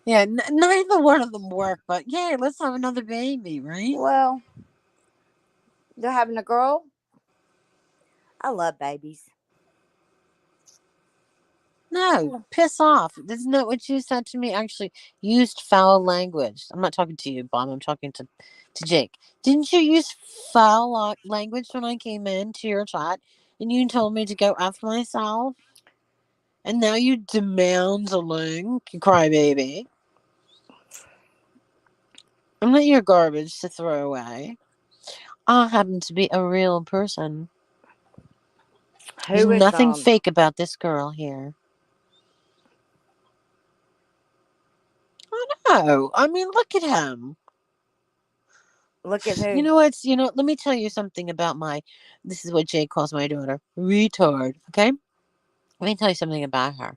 Speaker 1: yeah, neither one of them work, but yeah, let's have another baby, right?
Speaker 2: Well, they're having a girl. I love babies.
Speaker 1: No, piss off. Isn't that what you said to me? Actually, used foul language. I'm not talking to you, Bomb. I'm talking to Jake. Didn't you use foul language when I came in to your chat and you told me to go F myself? And now you demand a link, you crybaby. I'm not your garbage to throw away. I happen to be a real person. There's
Speaker 2: Who is
Speaker 1: nothing fake about this girl here. Oh, I mean, look at him.
Speaker 2: look at
Speaker 1: You
Speaker 2: who?
Speaker 1: know what? Let me tell you something about my. This is what Jay calls my daughter, retard. Okay, let me tell you something about her.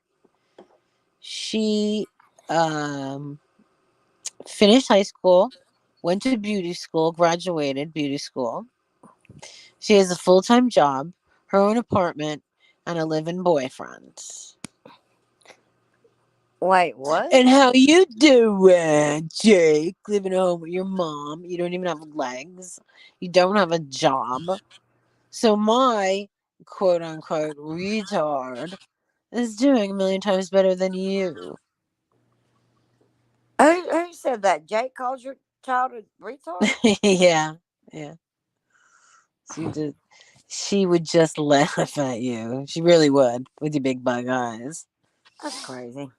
Speaker 1: She finished high school, went to beauty school, graduated beauty school. She has a full time job, her own apartment, and a live-in boyfriend.
Speaker 2: Wait, what?
Speaker 1: And how you doing, Jake? Living at home with your mom. You don't even have legs. You don't have a job. So my quote unquote retard is doing a million times better than you.
Speaker 2: Who said that? Jake calls your child a retard?
Speaker 1: Yeah. Yeah. She did. She would just laugh at you. She really would with your big bug eyes.
Speaker 2: That's crazy.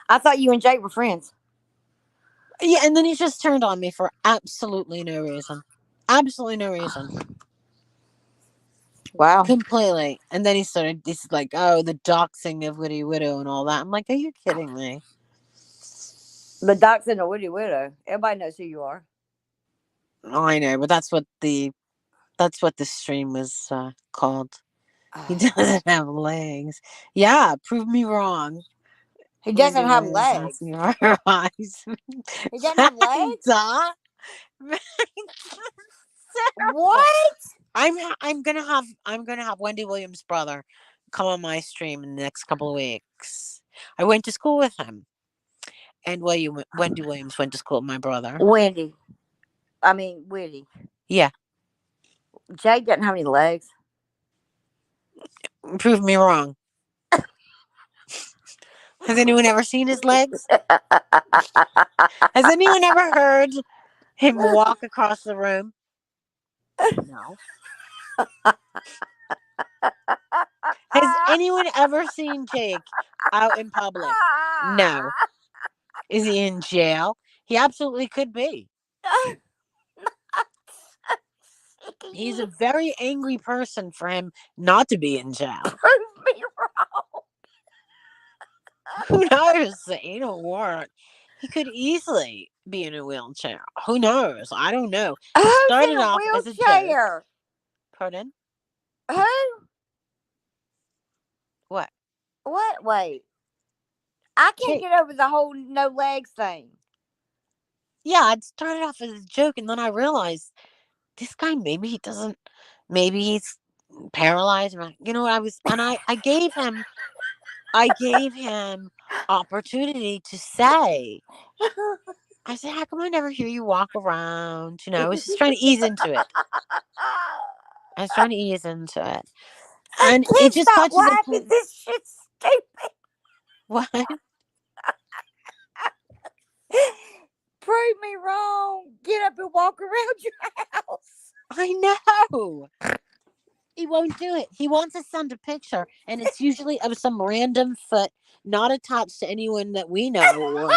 Speaker 2: I thought you and Jake were friends.
Speaker 1: Yeah, and then he just turned on me for absolutely no reason. Absolutely no reason.
Speaker 2: Wow.
Speaker 1: Completely. And then he started, this is like, oh, the doxing of Witty Widow and all that. I'm like, are you kidding me?
Speaker 2: The Doc's in a Woody Widow. Everybody knows who you are.
Speaker 1: Oh, I know, but that's what the stream was called. He doesn't have legs. Yeah, prove me wrong.
Speaker 2: He doesn't
Speaker 1: Wendy
Speaker 2: have
Speaker 1: Williams
Speaker 2: legs.
Speaker 1: asking your eyes.
Speaker 2: He doesn't have legs?
Speaker 1: Duh.
Speaker 2: What?
Speaker 1: I'm gonna have Wendy Williams' brother come on my stream in the next couple of weeks. I went to school with him, and Wendy Williams went to school with my brother.
Speaker 2: Wendy. I mean, Witty.
Speaker 1: Yeah,
Speaker 2: Jake doesn't have any legs.
Speaker 1: prove me wrong. Has anyone ever seen his legs? Has anyone ever heard him walk across the room? No. Has anyone ever seen Jake out in public? No. Is he in jail? He absolutely could be. He's a very angry person for him not to be in jail.
Speaker 2: Prove me wrong.
Speaker 1: Who knows? You know what? He could easily be in a wheelchair. Who knows? I don't know. It
Speaker 2: Who's in
Speaker 1: started
Speaker 2: a
Speaker 1: off as a joke.
Speaker 2: wheelchair?
Speaker 1: Pardon?
Speaker 2: Who?
Speaker 1: What?
Speaker 2: What? Wait. I can't
Speaker 1: Jake.
Speaker 2: get over the whole no legs thing.
Speaker 1: Yeah, it started off as a joke, and then I realized this guy maybe he's paralyzed. You know what? I gave him opportunity to say. I said, how come I never hear you walk around? I was just trying to ease into it. I was trying to ease into it.
Speaker 2: I
Speaker 1: And it
Speaker 2: can't
Speaker 1: just
Speaker 2: stop
Speaker 1: got to the
Speaker 2: laughing.
Speaker 1: point.
Speaker 2: This shit's stupid.
Speaker 1: What?
Speaker 2: Prove me wrong. Get up and walk around your house.
Speaker 1: I know. He won't do it. He wants to send a picture, and it's usually of some random foot not attached to anyone that we know. Or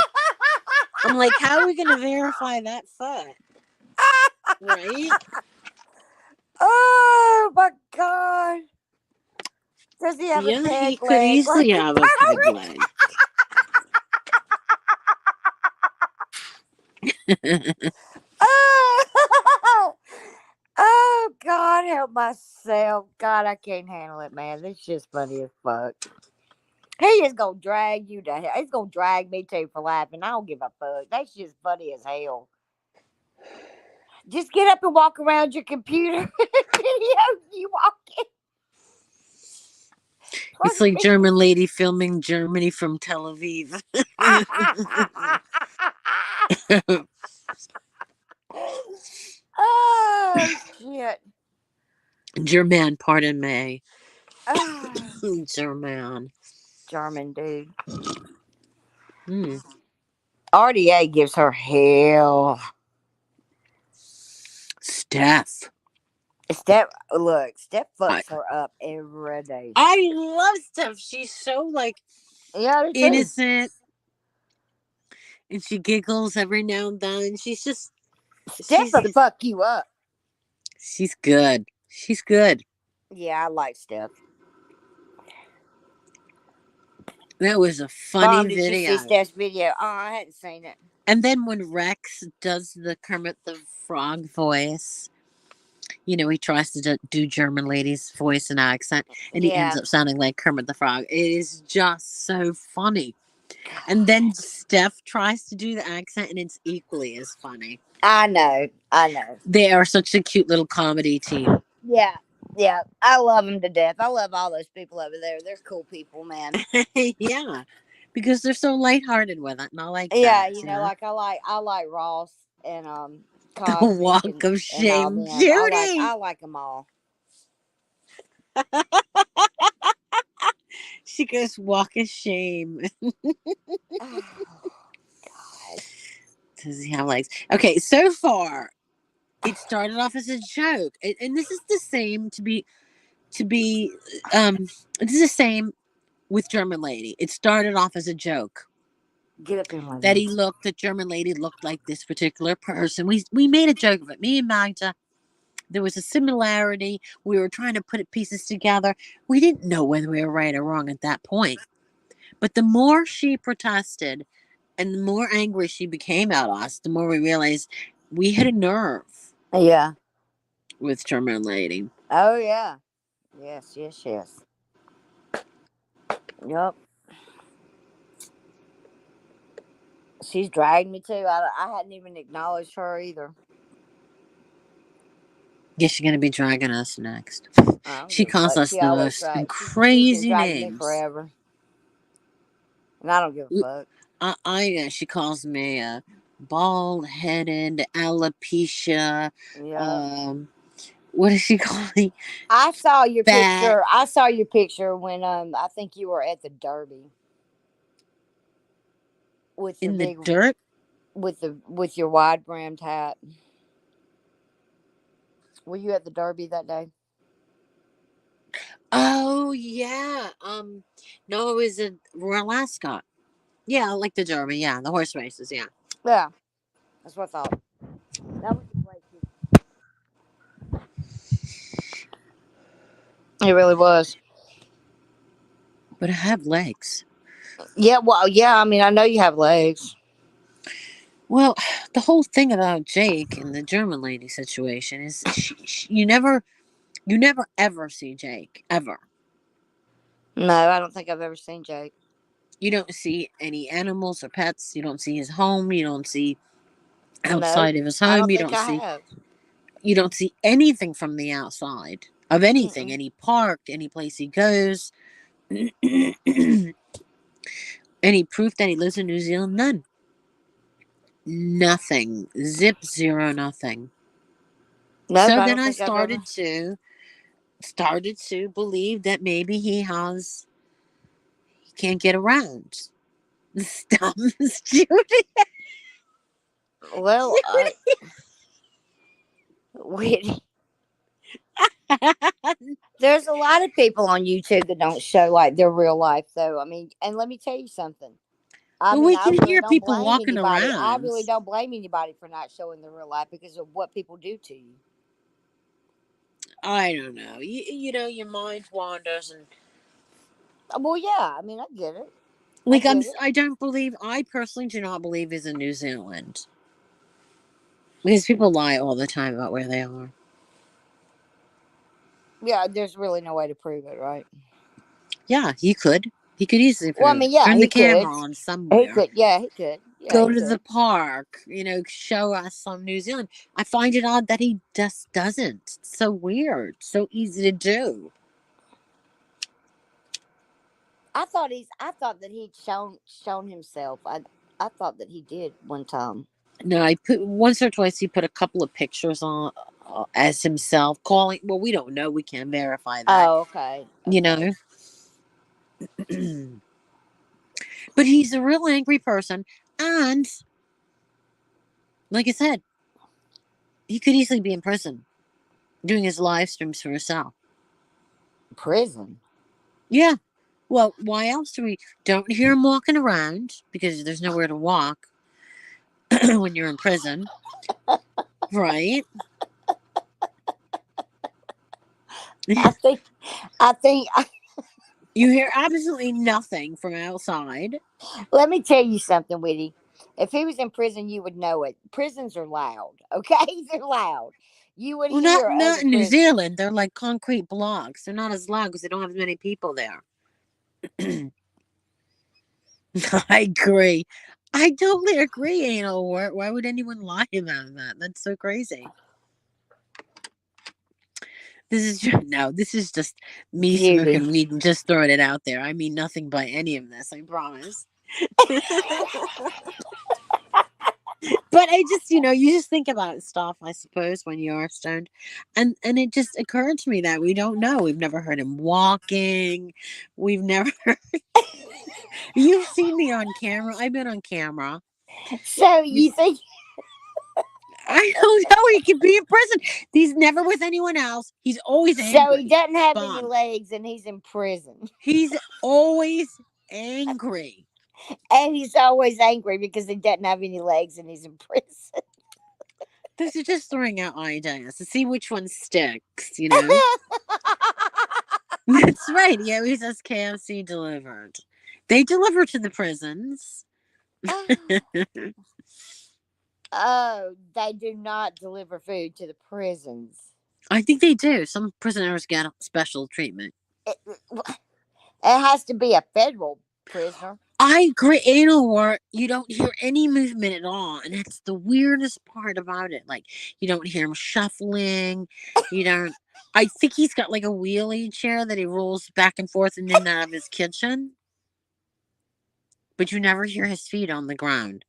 Speaker 1: I'm like, how are we going to verify that foot? Right?
Speaker 2: Oh my god. Does he have a
Speaker 1: Yeah, he
Speaker 2: peg
Speaker 1: could
Speaker 2: leg
Speaker 1: easily
Speaker 2: like a
Speaker 1: have a peg
Speaker 2: pirate?
Speaker 1: leg.
Speaker 2: Oh, oh God, help myself. God, I can't handle it, man. This shit's funny as fuck. He is gonna drag you to hell. He's gonna drag me too for laughing. I don't give a fuck. That's just funny as hell. Just get up and walk around your computer video you walking.
Speaker 1: It's like German lady filming Germany from Tel Aviv.
Speaker 2: Oh shit.
Speaker 1: German, pardon me.
Speaker 2: Oh,
Speaker 1: German.
Speaker 2: German dude.
Speaker 1: Hmm.
Speaker 2: RDA gives her hell.
Speaker 1: Steph.
Speaker 2: Steph
Speaker 1: I,
Speaker 2: fucks her up every day.
Speaker 1: I love Steph. She's so like
Speaker 2: Yeah, I do too.
Speaker 1: innocent, and she giggles every now and then.
Speaker 2: Steph
Speaker 1: She's
Speaker 2: will
Speaker 1: the
Speaker 2: fuck you up.
Speaker 1: she's good. She's good.
Speaker 2: Yeah, I like Steph.
Speaker 1: That was a funny
Speaker 2: Mom, did you see
Speaker 1: video.
Speaker 2: Steph's video? Oh, I hadn't seen it.
Speaker 1: And then when Rex does the Kermit the Frog voice, he tries to do German lady's voice and accent, and he ends
Speaker 2: Yeah.
Speaker 1: up sounding like Kermit the Frog. It is just so funny. And
Speaker 2: God.
Speaker 1: then Steph tries to do the accent, and it's equally as funny.
Speaker 2: I know. I know.
Speaker 1: They are such a cute little comedy team.
Speaker 2: Yeah. Yeah. I love them to death. I love all those people over there. They're cool people, man.
Speaker 1: Yeah, because they're so lighthearted with it, and I like
Speaker 2: Yeah,
Speaker 1: that.
Speaker 2: like I like Ross and
Speaker 1: The
Speaker 2: Cosmic
Speaker 1: walk of
Speaker 2: and all
Speaker 1: shame,
Speaker 2: them.
Speaker 1: Judy.
Speaker 2: I like them all.
Speaker 1: She goes walk of shame.
Speaker 2: Oh God.
Speaker 1: Does he have legs? Okay, so far it started off as a joke, and this is the same to be. This is the same with German Lady. It started off as a joke
Speaker 2: Get up here, my
Speaker 1: that
Speaker 2: man.
Speaker 1: the German Lady looked like this particular person. We made a joke of it. Me and Magda. There was a similarity. We were trying to put pieces together. We didn't know whether we were right or wrong at that point. But the more she protested and the more angry she became at us, the more we realized we hit a nerve
Speaker 2: Yeah.
Speaker 1: with German Lady.
Speaker 2: Oh yeah. Yes. Yes. Yes. Yep. She's dragged me too. I hadn't even acknowledged her either.
Speaker 1: Guess she's gonna be dragging us next.
Speaker 2: I don't
Speaker 1: She
Speaker 2: give a
Speaker 1: calls
Speaker 2: fuck.
Speaker 1: us
Speaker 2: She
Speaker 1: the
Speaker 2: always
Speaker 1: most
Speaker 2: drags. She's been
Speaker 1: crazy
Speaker 2: dragging me
Speaker 1: names.
Speaker 2: forever, and I don't give a fuck.
Speaker 1: She calls me bald headed alopecia.
Speaker 2: Yep.
Speaker 1: Um, what does she call me?
Speaker 2: I saw your
Speaker 1: Fat
Speaker 2: picture. I saw your picture when I think you were at the Derby with your
Speaker 1: in the
Speaker 2: big
Speaker 1: dirt.
Speaker 2: with your wide brimmed hat. Were you at the Derby that day?
Speaker 1: Oh yeah. No, it was in Royal Ascot. Yeah, like the Derby. Yeah, the horse races. Yeah,
Speaker 2: Yeah, that's what I thought. That was a great picture. It really was.
Speaker 1: but I have legs.
Speaker 2: Yeah, well, yeah. I mean, I know you have legs.
Speaker 1: Well, the whole thing about Jake and the German lady situation is you never ever see Jake ever.
Speaker 2: No, I don't think I've ever seen Jake.
Speaker 1: You don't see any animals or pets. You don't see his home. You don't see
Speaker 2: No,
Speaker 1: outside of his
Speaker 2: I
Speaker 1: home.
Speaker 2: don't
Speaker 1: You
Speaker 2: think
Speaker 1: don't
Speaker 2: I
Speaker 1: see
Speaker 2: have.
Speaker 1: you don't see anything from the outside of anything,
Speaker 2: Mm-mm.
Speaker 1: any park, any place he goes, any proof that he lives in New Zealand. None. Nothing. Zip zero nothing.
Speaker 2: Nope,
Speaker 1: So
Speaker 2: I
Speaker 1: then
Speaker 2: don't
Speaker 1: I
Speaker 2: think I've ever.
Speaker 1: started to believe that maybe he can't get around. Stop, Judy.
Speaker 2: Well, we there's a lot of people on YouTube that don't show like their real life, though. I mean, and let me tell you something. I
Speaker 1: Well,
Speaker 2: mean,
Speaker 1: we
Speaker 2: I
Speaker 1: can
Speaker 2: really
Speaker 1: hear
Speaker 2: don't
Speaker 1: people
Speaker 2: blame
Speaker 1: walking
Speaker 2: anybody. I
Speaker 1: around.
Speaker 2: really don't blame anybody for not showing their real life because of what people do to you.
Speaker 1: I don't know. Your mind wanders, and
Speaker 2: Well, yeah, I mean, I get it. I
Speaker 1: like
Speaker 2: get it.
Speaker 1: I don't believe. I personally do not believe he's in New Zealand because people lie all the time about where they are.
Speaker 2: Yeah, there's really no way to prove it, right?
Speaker 1: Yeah, he could. He could easily
Speaker 2: Well, I
Speaker 1: prove
Speaker 2: mean,
Speaker 1: it.
Speaker 2: yeah,
Speaker 1: Turn the
Speaker 2: he could.
Speaker 1: camera on
Speaker 2: He
Speaker 1: somewhere.
Speaker 2: could. Yeah, he could. Yeah,
Speaker 1: Go
Speaker 2: he
Speaker 1: to the
Speaker 2: could.
Speaker 1: park. Show us some New Zealand. I find it odd that he just doesn't. It's so weird. So easy to do.
Speaker 2: I thought that he'd shown himself. I thought that he did one time.
Speaker 1: No, I put once or twice. He put a couple of pictures on as himself, calling. Well, we don't know. We can't verify that.
Speaker 2: Oh, okay,
Speaker 1: You
Speaker 2: okay.
Speaker 1: know. But he's a real angry person, and like I said, he could easily be in prison. doing his live streams for himself.
Speaker 2: Prison.
Speaker 1: Yeah. Well, why else do we don't hear him walking around because there's nowhere to walk when you're in prison, right?
Speaker 2: I think. I think.
Speaker 1: You hear absolutely nothing from outside.
Speaker 2: Let me tell you something, Witty. If he was in prison, you would know it. Prisons are loud. Okay, they're loud. You would
Speaker 1: Well, not
Speaker 2: hear
Speaker 1: not
Speaker 2: other
Speaker 1: in New
Speaker 2: prisoners.
Speaker 1: Zealand. They're like concrete blocks. They're not as loud because they don't have as many people there. I agree. I totally agree, anal wart. Why would anyone lie about that? That's so crazy. This is just, no. This is just me
Speaker 2: Judy.
Speaker 1: smoking weed and just throwing it out there. I mean nothing by any of this. I promise. But I just, you just think about stuff, I suppose, when you are stoned, and it just occurred to me that we don't know. We've never heard him walking. We've never. You've seen me on camera. I've been on camera.
Speaker 2: So
Speaker 1: You,
Speaker 2: you think
Speaker 1: I don't know. He could be in prison. He's never with anyone else. He's always
Speaker 2: so? He
Speaker 1: angry.
Speaker 2: doesn't have any
Speaker 1: Bomb.
Speaker 2: legs, and he's in prison,
Speaker 1: He's always angry.
Speaker 2: and he's always angry because he doesn't have any legs, and he's in prison.
Speaker 1: This is just throwing out ideas to see which one sticks. That's right. He always has KFC delivered. They deliver to the prisons.
Speaker 2: Oh, they do not deliver food to the prisons.
Speaker 1: I think they do. Some prisoners get special treatment.
Speaker 2: It has to be a federal prisoner.
Speaker 1: I agree. Anal war, you don't hear any movement at all. And that's the weirdest part about it. Like, you don't hear him shuffling. You don't. I think he's got like a wheelie chair that he rolls back and forth in and out of his kitchen. But you never hear his feet on the ground.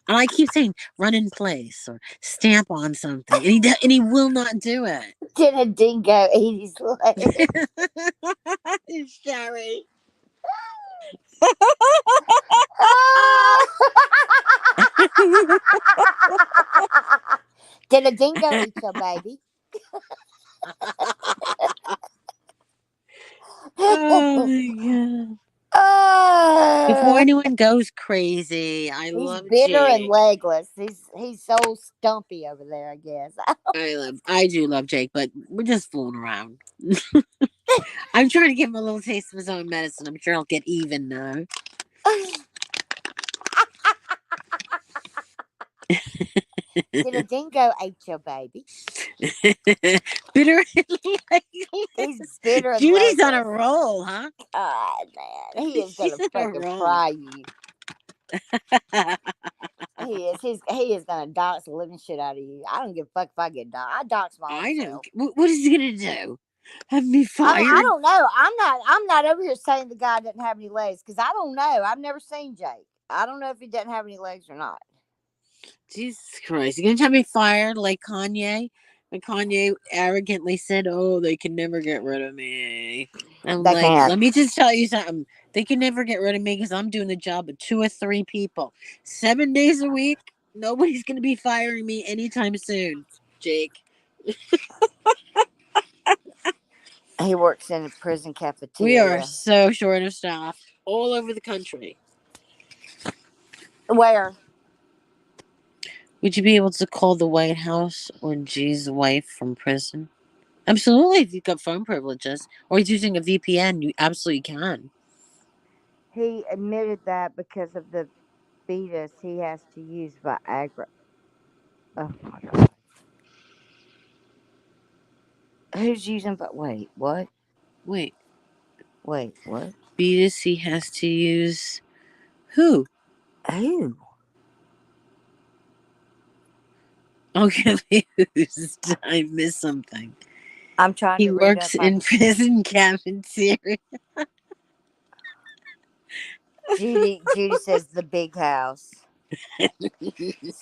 Speaker 1: And I keep saying, run in place or stamp on something. And he will not do it.
Speaker 2: Did a dingo eat his leg?
Speaker 1: Sorry.
Speaker 2: Did a dingo eat your baby?
Speaker 1: Oh my god. Before
Speaker 2: Oh,
Speaker 1: anyone goes crazy, I
Speaker 2: he's
Speaker 1: love
Speaker 2: bitter and
Speaker 1: Jake.
Speaker 2: legless. He's so stumpy over there, I guess.
Speaker 1: I do love Jake, but we're just fooling around. I'm trying to give him a little taste of his own medicine. I'm sure he'll get even now.
Speaker 2: Did a dingo eat your baby?
Speaker 1: Bitter and
Speaker 2: He's bitter and
Speaker 1: Judy's on a
Speaker 2: legless.
Speaker 1: roll, huh?
Speaker 2: God, man, he is
Speaker 1: She's
Speaker 2: gonna
Speaker 1: on a
Speaker 2: fucking
Speaker 1: roll.
Speaker 2: fry you. He is. He is gonna dox the living shit out of you. I don't give a fuck if I get doxxed. I dox my own
Speaker 1: I don't.
Speaker 2: self.
Speaker 1: What is he gonna do? Have me
Speaker 2: I mean, I
Speaker 1: fired?
Speaker 2: don't know. I'm not over here saying the guy doesn't have any legs because I don't know. I've never seen Jake. I don't know if he doesn't have any legs or not.
Speaker 1: Jesus Christ! You gonna have me fired like Kanye? When Kanye arrogantly said, "Oh, they can never get rid of me." I'm
Speaker 2: They
Speaker 1: like,
Speaker 2: can't.
Speaker 1: let me just tell you something. They can never get rid of me because I'm doing the job of 2 or 3 people, 7 days a week. Nobody's gonna be firing me anytime soon, Jake.
Speaker 2: He works in a prison
Speaker 1: We are
Speaker 2: cafeteria.
Speaker 1: so short of staff all over the country.
Speaker 2: Where?
Speaker 1: Would you be able to call the White House or G's wife from prison? Absolutely, if you've got phone privileges or he's using a VPN, you absolutely can.
Speaker 2: He admitted that because of the fetus, he has to use Viagra. Oh my god. Who's using? But wait, what?
Speaker 1: Wait,
Speaker 2: Wait, what?
Speaker 1: Beatus, he has to use who?
Speaker 2: Who?
Speaker 1: I'm confused. I missed something.
Speaker 2: I'm trying
Speaker 1: He
Speaker 2: to read
Speaker 1: works
Speaker 2: up on
Speaker 1: in prison cafeteria.
Speaker 2: Judy. Judy says the big house.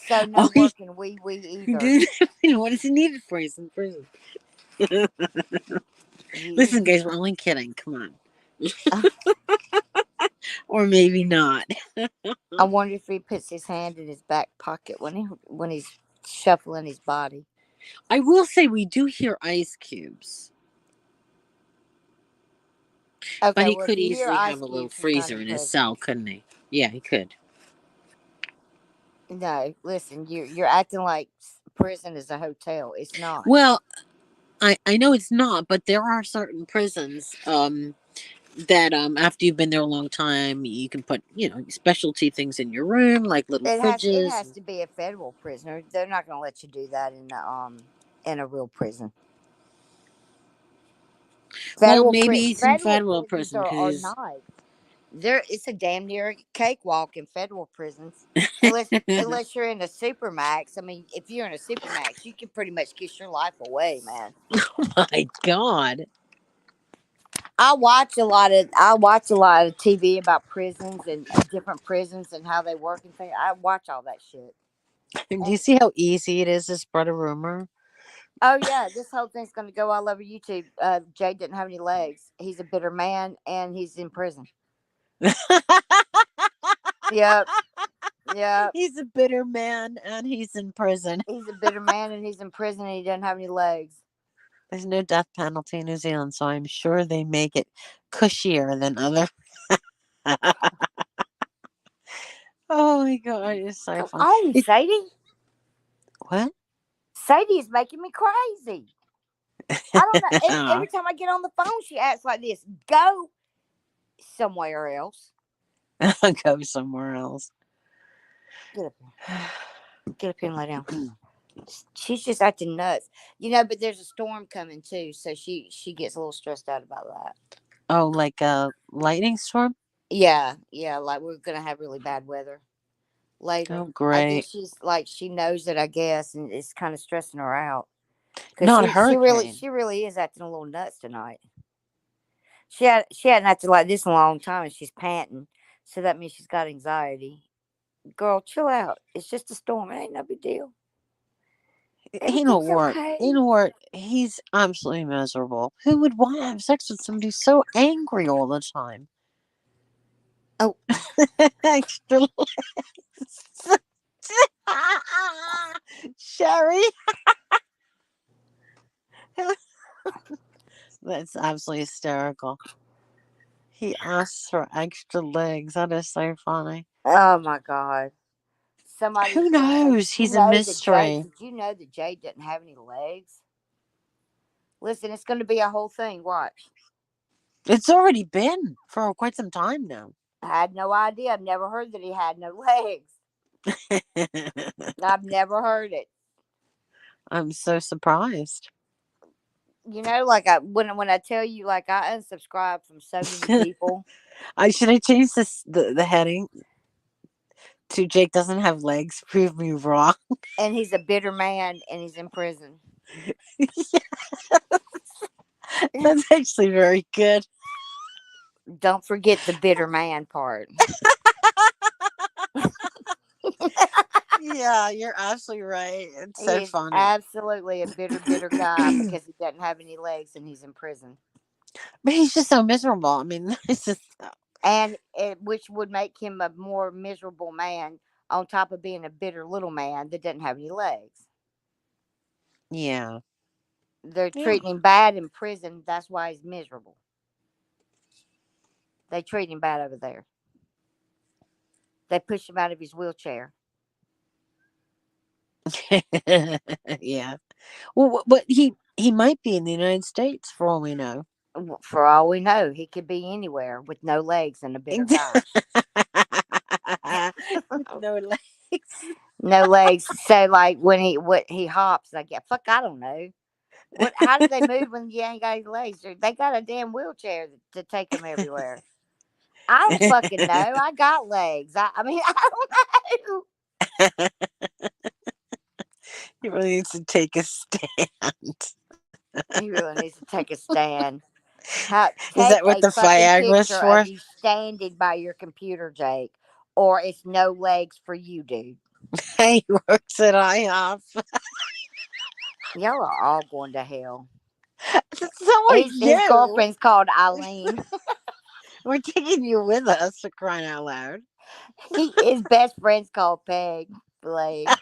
Speaker 2: So no
Speaker 1: Oh, he
Speaker 2: working wee wee either.
Speaker 1: dude. What does he need it for? He's in prison.
Speaker 2: You,
Speaker 1: Listen, guys, we're only kidding. Come on, or maybe not.
Speaker 2: I wonder if he puts his hand in his back pocket when he's shuffling his body.
Speaker 1: I will say we do hear ice cubes, but
Speaker 2: Okay,
Speaker 1: he
Speaker 2: well, if
Speaker 1: could
Speaker 2: you hear
Speaker 1: easily
Speaker 2: ice
Speaker 1: have a little
Speaker 2: cubes, he's not
Speaker 1: freezer
Speaker 2: in
Speaker 1: in his
Speaker 2: prison.
Speaker 1: cell, couldn't he? Yeah, he could.
Speaker 2: No, listen, you're acting like prison is a hotel. It's not.
Speaker 1: Well, I know it's not, but there are certain prisons that after you've been there a long time, you can put specialty things in your room like little
Speaker 2: It
Speaker 1: fridges.
Speaker 2: has to be a federal prisoner. They're not going to let you do that in a real prison.
Speaker 1: Well, maybe he's in
Speaker 2: Federal
Speaker 1: federal
Speaker 2: prisons
Speaker 1: prison
Speaker 2: are
Speaker 1: because
Speaker 2: nice. There, it's a damn near cakewalk in federal prisons. Unless you're in a supermax. I mean, if you're in a supermax, you can pretty much kiss your life away, man.
Speaker 1: my God.
Speaker 2: I watch a lot of TV about prisons and different prisons and how they work and things. I watch all that shit.
Speaker 1: Do you
Speaker 2: And
Speaker 1: see how easy it is to spread a rumor?
Speaker 2: oh yeah, this whole thing's going to go all over YouTube. Jay didn't have any legs. He's a bitter man, and he's in prison. Yep, yep.
Speaker 1: He's a bitter man and he's in prison.
Speaker 2: He's a bitter man, and he's in prison, and he doesn't have any legs.
Speaker 1: There's no death penalty in New Zealand, so I'm sure they make it cushier than other. Oh my God, it's so
Speaker 2: Come
Speaker 1: funny.
Speaker 2: on, Sadie.
Speaker 1: What?
Speaker 2: Sadie is making me crazy. I don't know. Every time I get on the phone, she acts like this. Go somewhere else.
Speaker 1: I'll go somewhere else.
Speaker 2: Get up here. Get up here and lay down. She's just acting nuts, But there's a storm coming too, so she gets a little stressed out about that.
Speaker 1: Oh, like a lightning storm?
Speaker 2: Yeah, yeah, like we're gonna have really bad weather
Speaker 1: Oh,
Speaker 2: later. I guess
Speaker 1: great.
Speaker 2: she's like she knows it, I guess, and it's kind of stressing her out because
Speaker 1: Not a
Speaker 2: she really
Speaker 1: hurricane.
Speaker 2: she really is acting a little nuts tonight. She hadn't acted like this in a long time, and she's panting, so that means she's got anxiety. Girl, chill out. It's just a storm. It ain't no big deal.
Speaker 1: You know
Speaker 2: Everything's
Speaker 1: what? You
Speaker 2: okay.
Speaker 1: know what? He's absolutely miserable. Who would want to have sex with somebody so angry all the time?
Speaker 2: Oh,
Speaker 1: Extra legs. Sherry. That's absolutely hysterical. He asks for extra legs. That is so funny.
Speaker 2: oh my God. Somebody
Speaker 1: Who
Speaker 2: was saying,
Speaker 1: knows?
Speaker 2: "Did you
Speaker 1: He's a
Speaker 2: know that Jay?
Speaker 1: mystery.
Speaker 2: Did you know that Jay didn't have any legs?" Listen, it's going to be a whole thing. Watch.
Speaker 1: It's already been for quite some time now.
Speaker 2: I had no idea. I've never heard that he had no legs. I've never heard it.
Speaker 1: I'm so surprised.
Speaker 2: Like when I tell you, like I unsubscribed from so many people,
Speaker 1: I should I change the heading to Jake doesn't have legs. Prove me wrong.
Speaker 2: and he's a bitter man, and he's in prison.
Speaker 1: That's actually very good.
Speaker 2: Don't forget the bitter man part.
Speaker 1: Yeah, you're absolutely right. It's
Speaker 2: He
Speaker 1: so
Speaker 2: is
Speaker 1: funny.
Speaker 2: absolutely a bitter guy because he doesn't have any legs and he's in prison.
Speaker 1: But he's just so miserable. I mean, it's just
Speaker 2: And which would make him a more miserable man on top of being a bitter little man that doesn't have any legs.
Speaker 1: yeah.
Speaker 2: They're
Speaker 1: Yeah.
Speaker 2: treating him bad in prison. That's why he's miserable. They treat him bad over there. They push him out of his wheelchair.
Speaker 1: Yeah. Well, but he might be in the United States for all we know.
Speaker 2: For all we know, he could be anywhere with no legs and a bitter guy.
Speaker 1: With no legs.
Speaker 2: No legs. So like when he hops, like yeah, fuck, I don't know. What? How do they move when you ain't got any legs? They got a damn wheelchair to take them everywhere. I don't fucking know. I got legs. I mean, I don't know.
Speaker 1: He really needs to take a stand.
Speaker 2: He really needs to take a stand. How,
Speaker 1: Is
Speaker 2: take
Speaker 1: that what
Speaker 2: a
Speaker 1: the
Speaker 2: fucking
Speaker 1: Viagra's
Speaker 2: picture of
Speaker 1: for?
Speaker 2: you standing by your computer, Jake, or it's no legs for you, dude.
Speaker 1: He works at IHOP.
Speaker 2: Y'all are all going to hell.
Speaker 1: So are
Speaker 2: His
Speaker 1: you.
Speaker 2: girlfriend's called Eileen.
Speaker 1: We're taking you with us for crying out loud.
Speaker 2: His best friend's called Peg. Blade.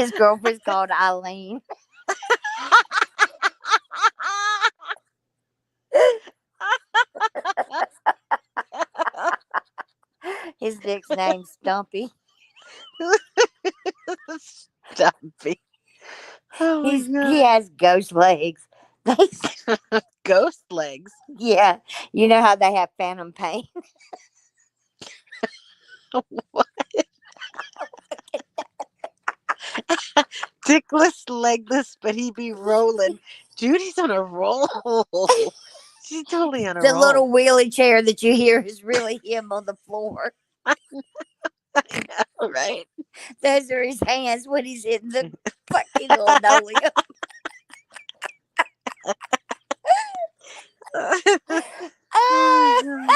Speaker 2: His girlfriend's called Eileen. His dick's name's Stumpy.
Speaker 1: Stumpy. Oh my
Speaker 2: He
Speaker 1: god.
Speaker 2: has ghost legs. They,
Speaker 1: Ghost legs.
Speaker 2: yeah, you know how they have phantom pain.
Speaker 1: What? Dickless, legless, but he be rolling. Judy's on a roll. She's totally on a
Speaker 2: The
Speaker 1: roll.
Speaker 2: little wheelie chair that you hear is really him on the floor.
Speaker 1: I know, right?
Speaker 2: Those are his hands when he's hitting the fucking linoleum.
Speaker 1: Oh,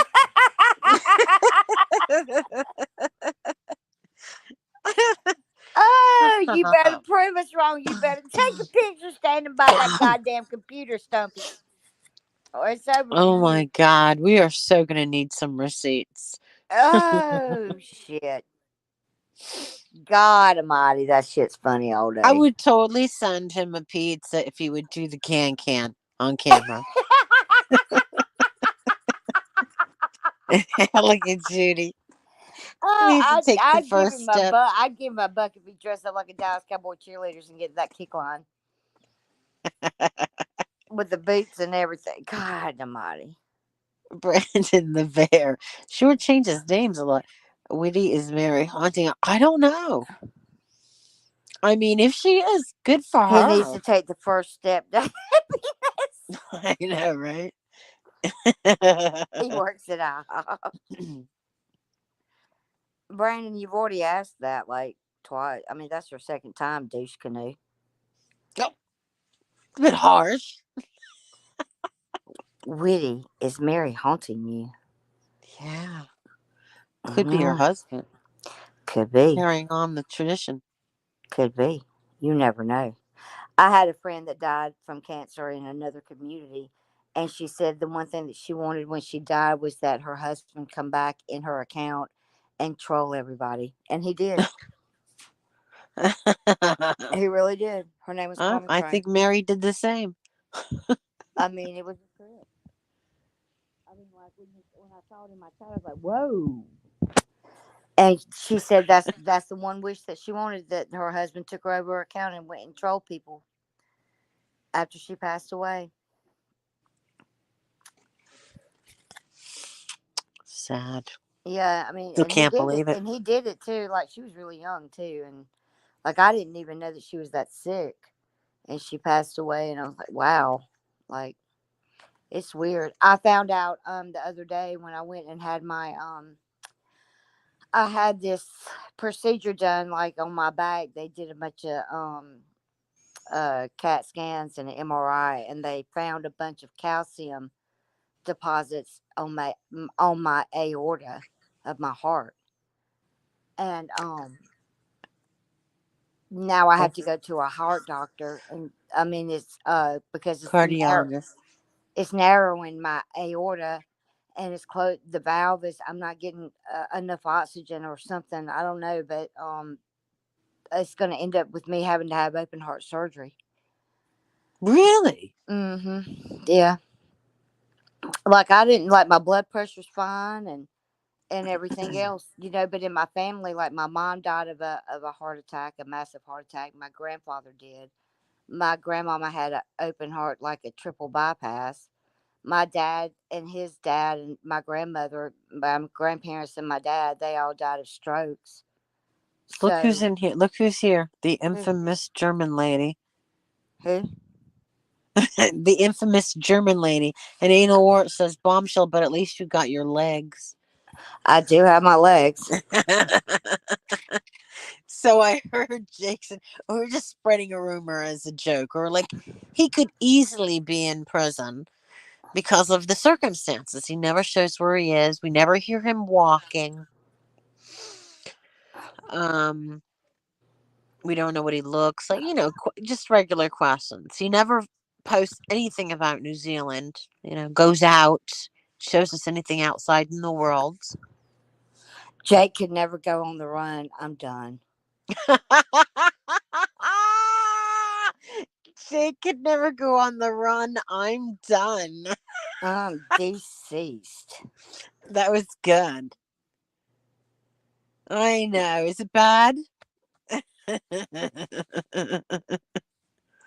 Speaker 2: Oh, you better
Speaker 1: God.
Speaker 2: prove us wrong. You better take a picture standing by that goddamn computer, Stumpy, or it's over for
Speaker 1: Oh my
Speaker 2: you.
Speaker 1: god, we are so gonna need some receipts.
Speaker 2: Oh shit! God Almighty, that shit's funny all
Speaker 1: I
Speaker 2: day.
Speaker 1: would totally send him a pizza if he would do the can on camera. Look at Judy. He
Speaker 2: Oh,
Speaker 1: needs to take the
Speaker 2: I'd give
Speaker 1: first
Speaker 2: him a
Speaker 1: step.
Speaker 2: buck. I'd give him a buck if he dressed up like a Dallas Cowboy cheerleaders and get that kick line with the boots and everything. God Almighty.
Speaker 1: Brandon the Bear. Sure changes names a lot. Witty is Mary Haunting. I don't know. I mean, if she is, good for
Speaker 2: He needs
Speaker 1: her.
Speaker 2: to take the first step to happiness.
Speaker 1: I know, right?
Speaker 2: He works it out. Brandon, you've already asked that like twice. I mean, that's your second time, douche canoe.
Speaker 1: Oh, a bit harsh.
Speaker 2: Witty, is Mary haunting you?
Speaker 1: Yeah. Could be her
Speaker 2: Mm,
Speaker 1: husband
Speaker 2: could be.
Speaker 1: carrying on the tradition.
Speaker 2: Could be. You never know. I had a friend that died from cancer in another community, and she said the one thing that she wanted when she died was that her husband come back in her account and troll everybody, and he did. He really did. Her name was Carmen
Speaker 1: I
Speaker 2: Train.
Speaker 1: think Mary did the same.
Speaker 2: I mean, it was a trip. I mean, like when I saw it in my chat, I was like, "Whoa!" And she said that's the one wish that she wanted, that her husband took her over her account and went and trolled people after she passed away.
Speaker 1: Sad.
Speaker 2: Yeah, I mean,
Speaker 1: Still can't believe it.
Speaker 2: and he did it too. Like she was really young too, and like I didn't even know that she was that sick, and she passed away, and I was like, wow, like it's weird. I found out the other day when I went and had my I had this procedure done like on my back. They did a bunch of CAT scans and an MRI, and they found a bunch of calcium deposits on my aorta of my heart, and now I have to
Speaker 1: That's
Speaker 2: go to a heart doctor, and I mean it's because
Speaker 1: cardiologist.
Speaker 2: it's narrowing my aorta, and it's close. The valve is, I'm not getting enough oxygen or something. I don't know, but it's going to end up with me having to have open heart surgery.
Speaker 1: Really?
Speaker 2: Yeah. Like I didn't, like my blood pressure's fine and everything else, but in my family, like my mom died of a heart attack, a massive heart attack. My grandfather did. My grandmama had an open heart, like a triple bypass. My dad and his dad and my grandmother, my grandparents and my dad, they all died of strokes.
Speaker 1: Look who's
Speaker 2: So
Speaker 1: in here. Look who's here. The
Speaker 2: who?
Speaker 1: infamous German lady.
Speaker 2: Who?
Speaker 1: The infamous German lady. An anal wart says bombshell, but at least you got your legs.
Speaker 2: I do have my legs.
Speaker 1: So I heard Jason, we were just spreading a rumor as a joke, or like he could easily be in prison because of the circumstances. He never shows where he is. We never hear him walking. Um, we don't know what he looks like. Just regular questions. He never posts anything about New Zealand. Goes out, shows us anything outside in the world.
Speaker 2: Jake could never go on the run. I'm done.
Speaker 1: Jake could never go on the run. I'm done.
Speaker 2: Deceased.
Speaker 1: That was good. I know. Is it bad?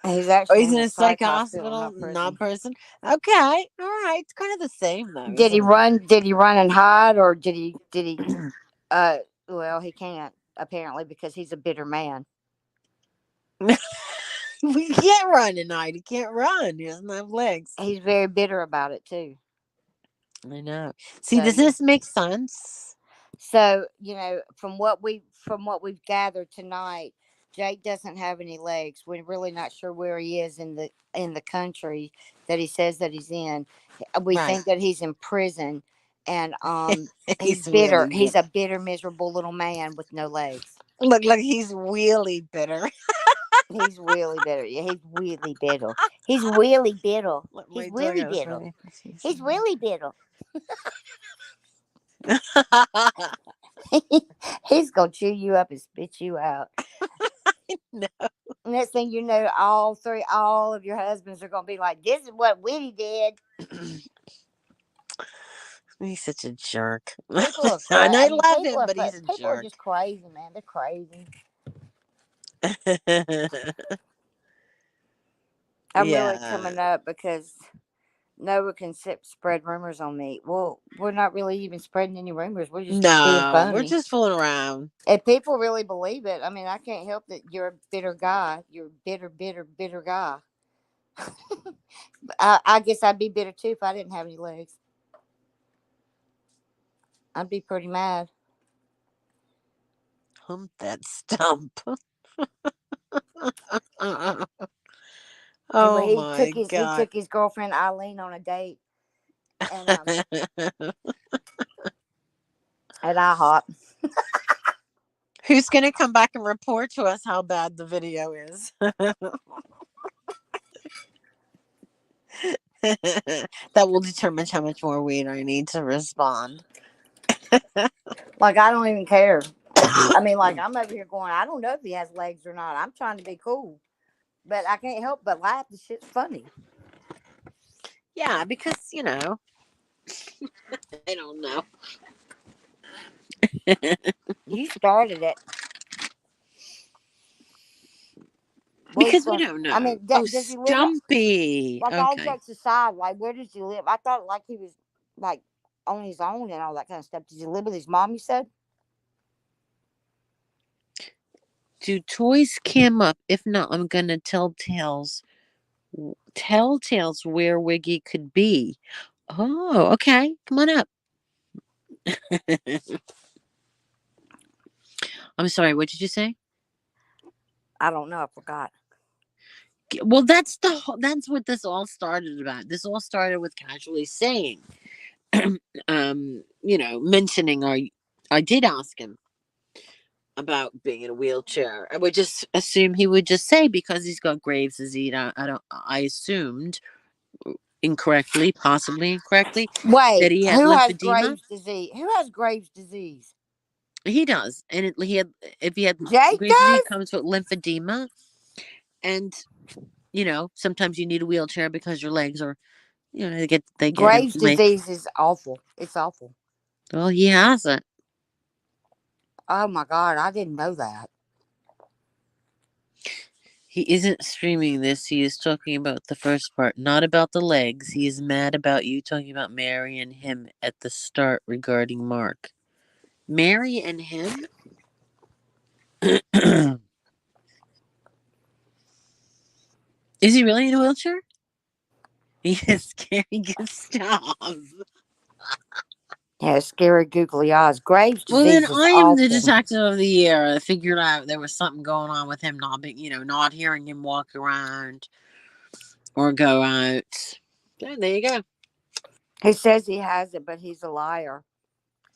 Speaker 2: He's
Speaker 1: Oh,
Speaker 2: actually
Speaker 1: he's
Speaker 2: in
Speaker 1: in
Speaker 2: a
Speaker 1: a psych
Speaker 2: psych hospital,
Speaker 1: hospital,
Speaker 2: not
Speaker 1: not
Speaker 2: prison.
Speaker 1: person. Okay, all right. It's kind of the same though,
Speaker 2: Did he
Speaker 1: isn't it?
Speaker 2: run? Did he run and hide, or did he? Uh, well, he can't apparently because he's a bitter man.
Speaker 1: We can't run at night. He can't run. He doesn't have legs.
Speaker 2: He's very bitter about it too.
Speaker 1: I know. See,
Speaker 2: So
Speaker 1: does
Speaker 2: yeah.
Speaker 1: this make sense?
Speaker 2: So from what we've gathered tonight, Jake doesn't have any legs. We're really not sure where he is in the country that he says that he's in. We
Speaker 1: Right.
Speaker 2: think that he's in prison, and he's
Speaker 1: He's
Speaker 2: bitter.
Speaker 1: really
Speaker 2: He's
Speaker 1: bitter.
Speaker 2: a bitter, miserable little man with no legs.
Speaker 1: Look, he's really bitter.
Speaker 2: He's really bitter. Yeah, he's really bitter. He's really bitter.
Speaker 1: Let
Speaker 2: He's
Speaker 1: my dog
Speaker 2: really
Speaker 1: out.
Speaker 2: bitter.
Speaker 1: Ready?
Speaker 2: He's really bitter. He's gonna chew you up and spit you out.
Speaker 1: No,
Speaker 2: Next thing you know, all of your husbands are gonna be like, "This is what Whitty did."
Speaker 1: he's such a jerk.
Speaker 2: People are
Speaker 1: And
Speaker 2: crazy.
Speaker 1: I
Speaker 2: I mean,
Speaker 1: love him, but he's a
Speaker 2: people are
Speaker 1: jerk.
Speaker 2: just crazy, man. They're crazy. I'm really
Speaker 1: Yeah.
Speaker 2: coming up because Noah can spread rumors on me. Well, we're not really even spreading any rumors. We're just being
Speaker 1: No, we're
Speaker 2: funny.
Speaker 1: just fooling around.
Speaker 2: If people really believe it, I mean, I can't help that you're a bitter guy. You're a bitter, bitter, bitter guy. I guess I'd be bitter too if I didn't have any legs. I'd be pretty mad.
Speaker 1: Hump that stump.
Speaker 2: He, well,
Speaker 1: Oh
Speaker 2: he took
Speaker 1: my
Speaker 2: his he
Speaker 1: god.
Speaker 2: took his girlfriend Eileen on a date, and at IHOP.
Speaker 1: Who's going to come back and report to us how bad the video is? That will determine how much more weed I need to respond.
Speaker 2: Like I don't even care. I mean, like I'm over here going, I don't know if he has legs or not. I'm trying to be cool, but I can't help but laugh. The shit's funny.
Speaker 1: Yeah, because, I don't know.
Speaker 2: You started it. Where's
Speaker 1: Because we
Speaker 2: the?
Speaker 1: don't
Speaker 2: I
Speaker 1: know.
Speaker 2: mean,
Speaker 1: Oh,
Speaker 2: does he live?
Speaker 1: Stumpy.
Speaker 2: Like all
Speaker 1: Okay.
Speaker 2: jokes aside, like where does he live? I thought like he was like on his own and all that kind of stuff. Does he live with his mom? You said.
Speaker 1: Do toys cam up? If not, I'm going to tell tales where Wiggy could be. Oh, okay. Come on up. I'm sorry. What did you say?
Speaker 2: I don't know. I forgot.
Speaker 1: Well, that's what this all started about. This all started with casually saying, mentioning I did ask him about being in a wheelchair. I would just assume he would just say because he's got Graves' disease. I assumed incorrectly, possibly incorrectly,
Speaker 2: Wait,
Speaker 1: that he had
Speaker 2: who has
Speaker 1: lymphedema.
Speaker 2: Graves' disease? Who has Graves' disease?
Speaker 1: He does, and he had if he had
Speaker 2: Jake
Speaker 1: Graves' disease,
Speaker 2: does.
Speaker 1: it comes with lymphedema, and sometimes you need a wheelchair because your legs are they get
Speaker 2: Graves'
Speaker 1: inflamed.
Speaker 2: disease is awful. It's awful.
Speaker 1: Well, he has it.
Speaker 2: Oh my god, I didn't know that.
Speaker 1: He isn't streaming this. He is talking about the first part, not about the legs. He is mad about you talking about Mary and him at the start regarding Mark. Mary and him? Is he really in a wheelchair? He is scary Gustav.
Speaker 2: Yeah, scary googly eyes. Graves'
Speaker 1: Well, then
Speaker 2: disease is
Speaker 1: I am the
Speaker 2: awful.
Speaker 1: detective of the year. I figured out there was something going on with him not being, not hearing him walk around or go out. So, there you go.
Speaker 2: He says he has it, but he's a liar.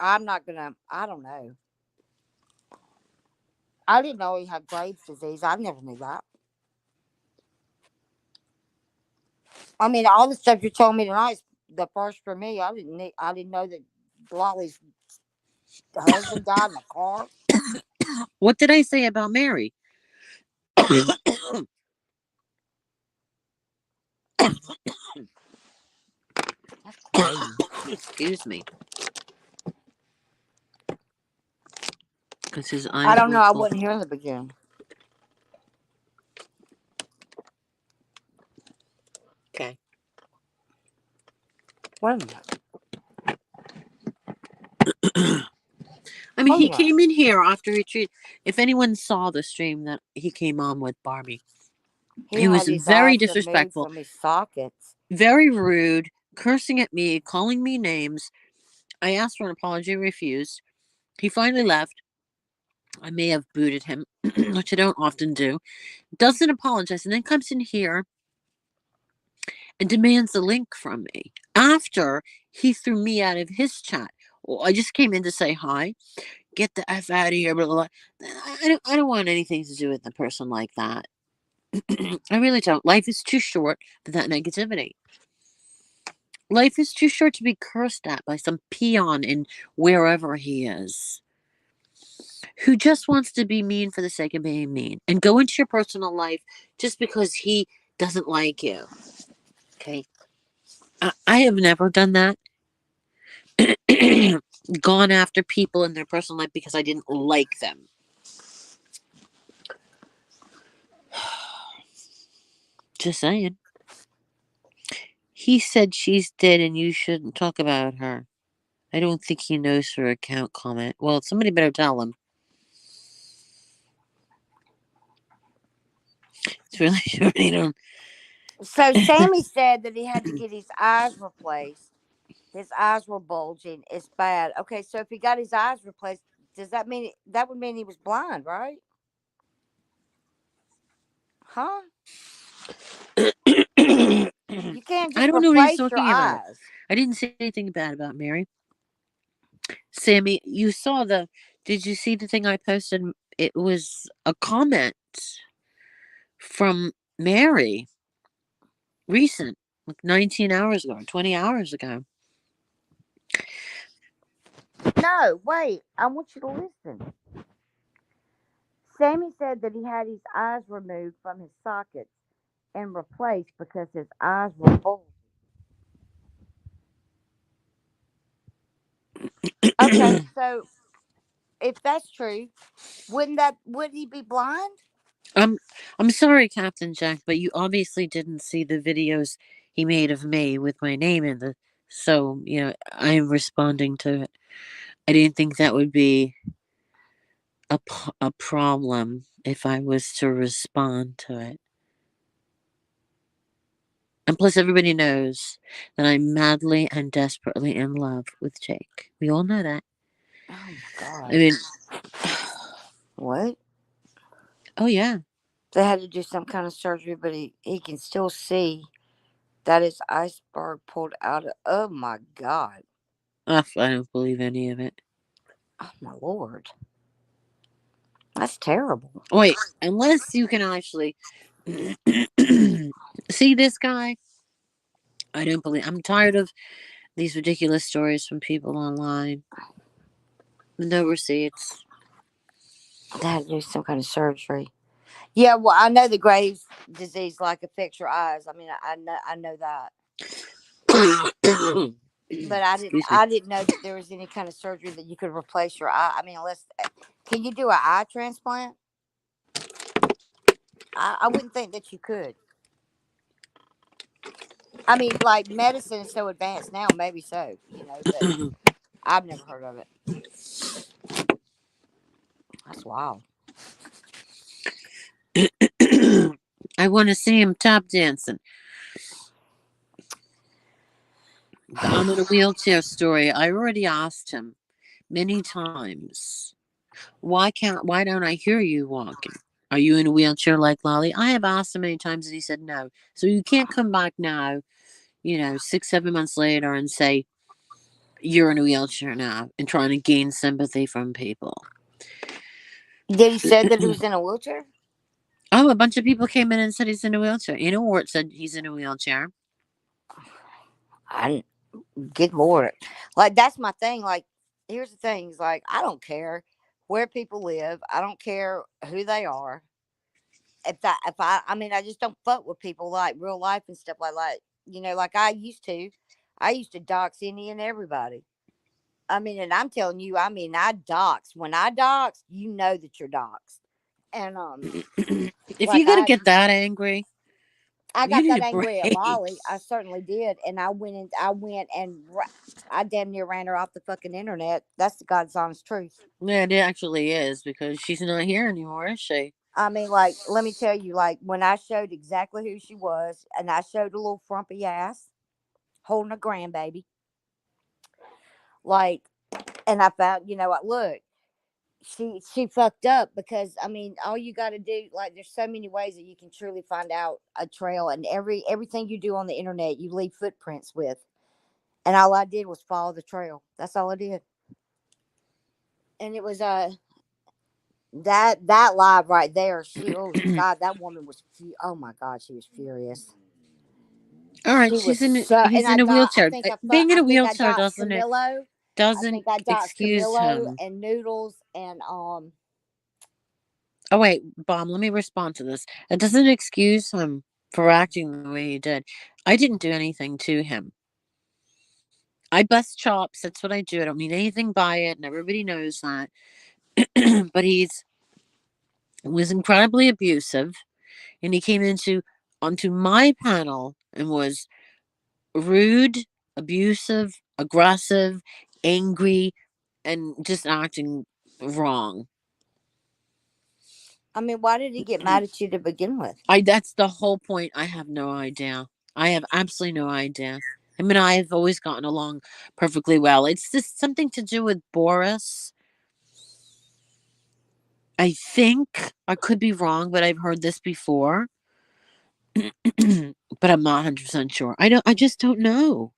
Speaker 2: I'm not gonna. I don't know. I didn't know he had Graves' disease. I never knew that. I mean, all the stuff you told me tonight is the first for me. I didn't know that Lolly's husband died in a car.
Speaker 1: What did I say about Mary?
Speaker 2: That's crazy.
Speaker 1: Excuse me, because his
Speaker 2: I
Speaker 1: eyes
Speaker 2: don't
Speaker 1: were
Speaker 2: know. I
Speaker 1: full.
Speaker 2: wasn't here in the beginning.
Speaker 1: Okay.
Speaker 2: Wait a minute.
Speaker 1: I mean,
Speaker 2: Wait a
Speaker 1: he
Speaker 2: minute.
Speaker 1: came in here after retreat. If anyone saw the stream that he came on with Barbie,
Speaker 2: He
Speaker 1: he was
Speaker 2: had his
Speaker 1: very
Speaker 2: eyes removed
Speaker 1: disrespectful,
Speaker 2: from his sockets.
Speaker 1: very rude, cursing at me, calling me names. I asked for an apology, refused. He finally left. I may have booted him, which I don't often do. Doesn't apologize, and then comes in here and demands a link from me after he threw me out of his chat. Well, I just came in to say hi. Get the F out of here, blah, blah, blah. I don't want anything to do with a person like that. I really don't. Life is too short for that negativity. Life is too short to be cursed at by some peon in wherever he is who just wants to be mean for the sake of being mean and go into your personal life just because he doesn't like you. Okay. I have never done that. Gone after people in their personal life because I didn't like them. Just saying. He said she's dead and you shouldn't talk about her. I don't think he knows her account comment. Well, somebody better tell him. It's really, really don't.
Speaker 2: So Sammy said that he had to get his eyes replaced. His eyes were bulging. It's bad. Okay, so if he got his eyes replaced, does that mean that would mean he was blind, right? Huh?
Speaker 1: I
Speaker 2: You can't just
Speaker 1: don't know what he's
Speaker 2: replace your
Speaker 1: talking about.
Speaker 2: eyes.
Speaker 1: I didn't say anything bad about Mary. Sammy, you saw the. Did you see the thing I posted? It was a comment from Mary, recent, like 19 hours ago, or 20 hours ago.
Speaker 2: No, wait. I want you to listen. Sammy said that he had his eyes removed from his sockets and replaced because his eyes were bulging. Okay, so if that's true, would he be blind?
Speaker 1: I'm I'm sorry, Captain Jack, but you obviously didn't see the videos he made of me with my name in the. So I'm responding to it. I didn't think that would be a problem if I was to respond to it. And plus, everybody knows that I'm madly and desperately in love with Jake. We all know that.
Speaker 2: Oh my
Speaker 1: I
Speaker 2: god.
Speaker 1: mean,
Speaker 2: What?
Speaker 1: oh yeah.
Speaker 2: They had to do some kind of surgery, but he can still see that his iceberg pulled out of. Oh my god.
Speaker 1: Ugh, I don't believe any of it.
Speaker 2: Oh my lord. That's terrible.
Speaker 1: Wait, unless you can actually see this guy, I don't believe. I'm tired of these ridiculous stories from people online. No receipts.
Speaker 2: They had to do some kind of surgery. Yeah, well, I know the Graves' disease like affects your eyes. I mean, I know that, but I didn't
Speaker 1: Excuse me.
Speaker 2: I didn't know that there was any kind of surgery that you could replace your eye. I mean, unless can you do an eye transplant? I wouldn't think that you could. I mean, like medicine is so advanced now, maybe so, but I've never heard of it. That's wild.
Speaker 1: I want to see him tap dancing. The I'm in a wheelchair story. I already asked him many times. Why don't I hear you walking? Are you in a wheelchair like Lolly? I have asked him many times and he said no. So you can't come back now, 6, 7 months later and say you're in a wheelchair now and trying to gain sympathy from people.
Speaker 2: Did he say that he was in a wheelchair?
Speaker 1: Oh, a bunch of people came in and said he's in a wheelchair. You know, Wart said he's in a wheelchair.
Speaker 2: I Good lord, like that's my thing. Like, here's the thing: is like I don't care where people live. I don't care who they are. If I mean, I just don't fuck with people like real life and stuff like that. Like I used to. I used to dox any and everybody. I mean, and I'm telling you, I mean, I dox. When I dox, you know that you're doxed. And
Speaker 1: If
Speaker 2: like
Speaker 1: you're gonna get that angry,
Speaker 2: I
Speaker 1: you
Speaker 2: got
Speaker 1: need
Speaker 2: that
Speaker 1: a
Speaker 2: angry at
Speaker 1: break.
Speaker 2: Molly. I certainly did, and I damn near ran her off the fucking internet. That's the God's honest truth.
Speaker 1: Yeah, it actually is because she's not here anymore, is she?
Speaker 2: I mean, like, let me tell you, like, when I showed exactly who she was, and I showed a little frumpy ass holding a grandbaby, like, and I found, what? Look, she fucked up because I mean, all you got to do, like, there's so many ways that you can truly find out a trail, and everything you do on the internet, you leave footprints with, and all I did was follow the trail. That's all I did, and it was that live right there. Oh God, that woman was oh my God, she was furious.
Speaker 1: All right,
Speaker 2: She was so,
Speaker 1: he's
Speaker 2: and
Speaker 1: in a
Speaker 2: I
Speaker 1: wheelchair.
Speaker 2: think
Speaker 1: Being in
Speaker 2: I
Speaker 1: a
Speaker 2: think I
Speaker 1: wheelchair
Speaker 2: doxed Camilo. I
Speaker 1: doesn't
Speaker 2: think I doxed
Speaker 1: excuse
Speaker 2: Camilo
Speaker 1: him.
Speaker 2: and Noodles and
Speaker 1: Oh wait, Bomb, let me respond to this. It doesn't excuse him for acting the way he did. I didn't do anything to him. I bust chops. That's what I do. I don't mean anything by it, and everybody knows that. But he's was incredibly abusive, and he came into onto my panel and was rude, abusive, aggressive, angry, and just acting wrong.
Speaker 2: I mean, why did he get mad at you to begin with?
Speaker 1: I That's the whole point. I have no idea. I have absolutely no idea. Him and I have always gotten along perfectly well. It's just something to do with Boris. I think I could be wrong, but I've heard this before. But I'm not 100% sure. I just don't know.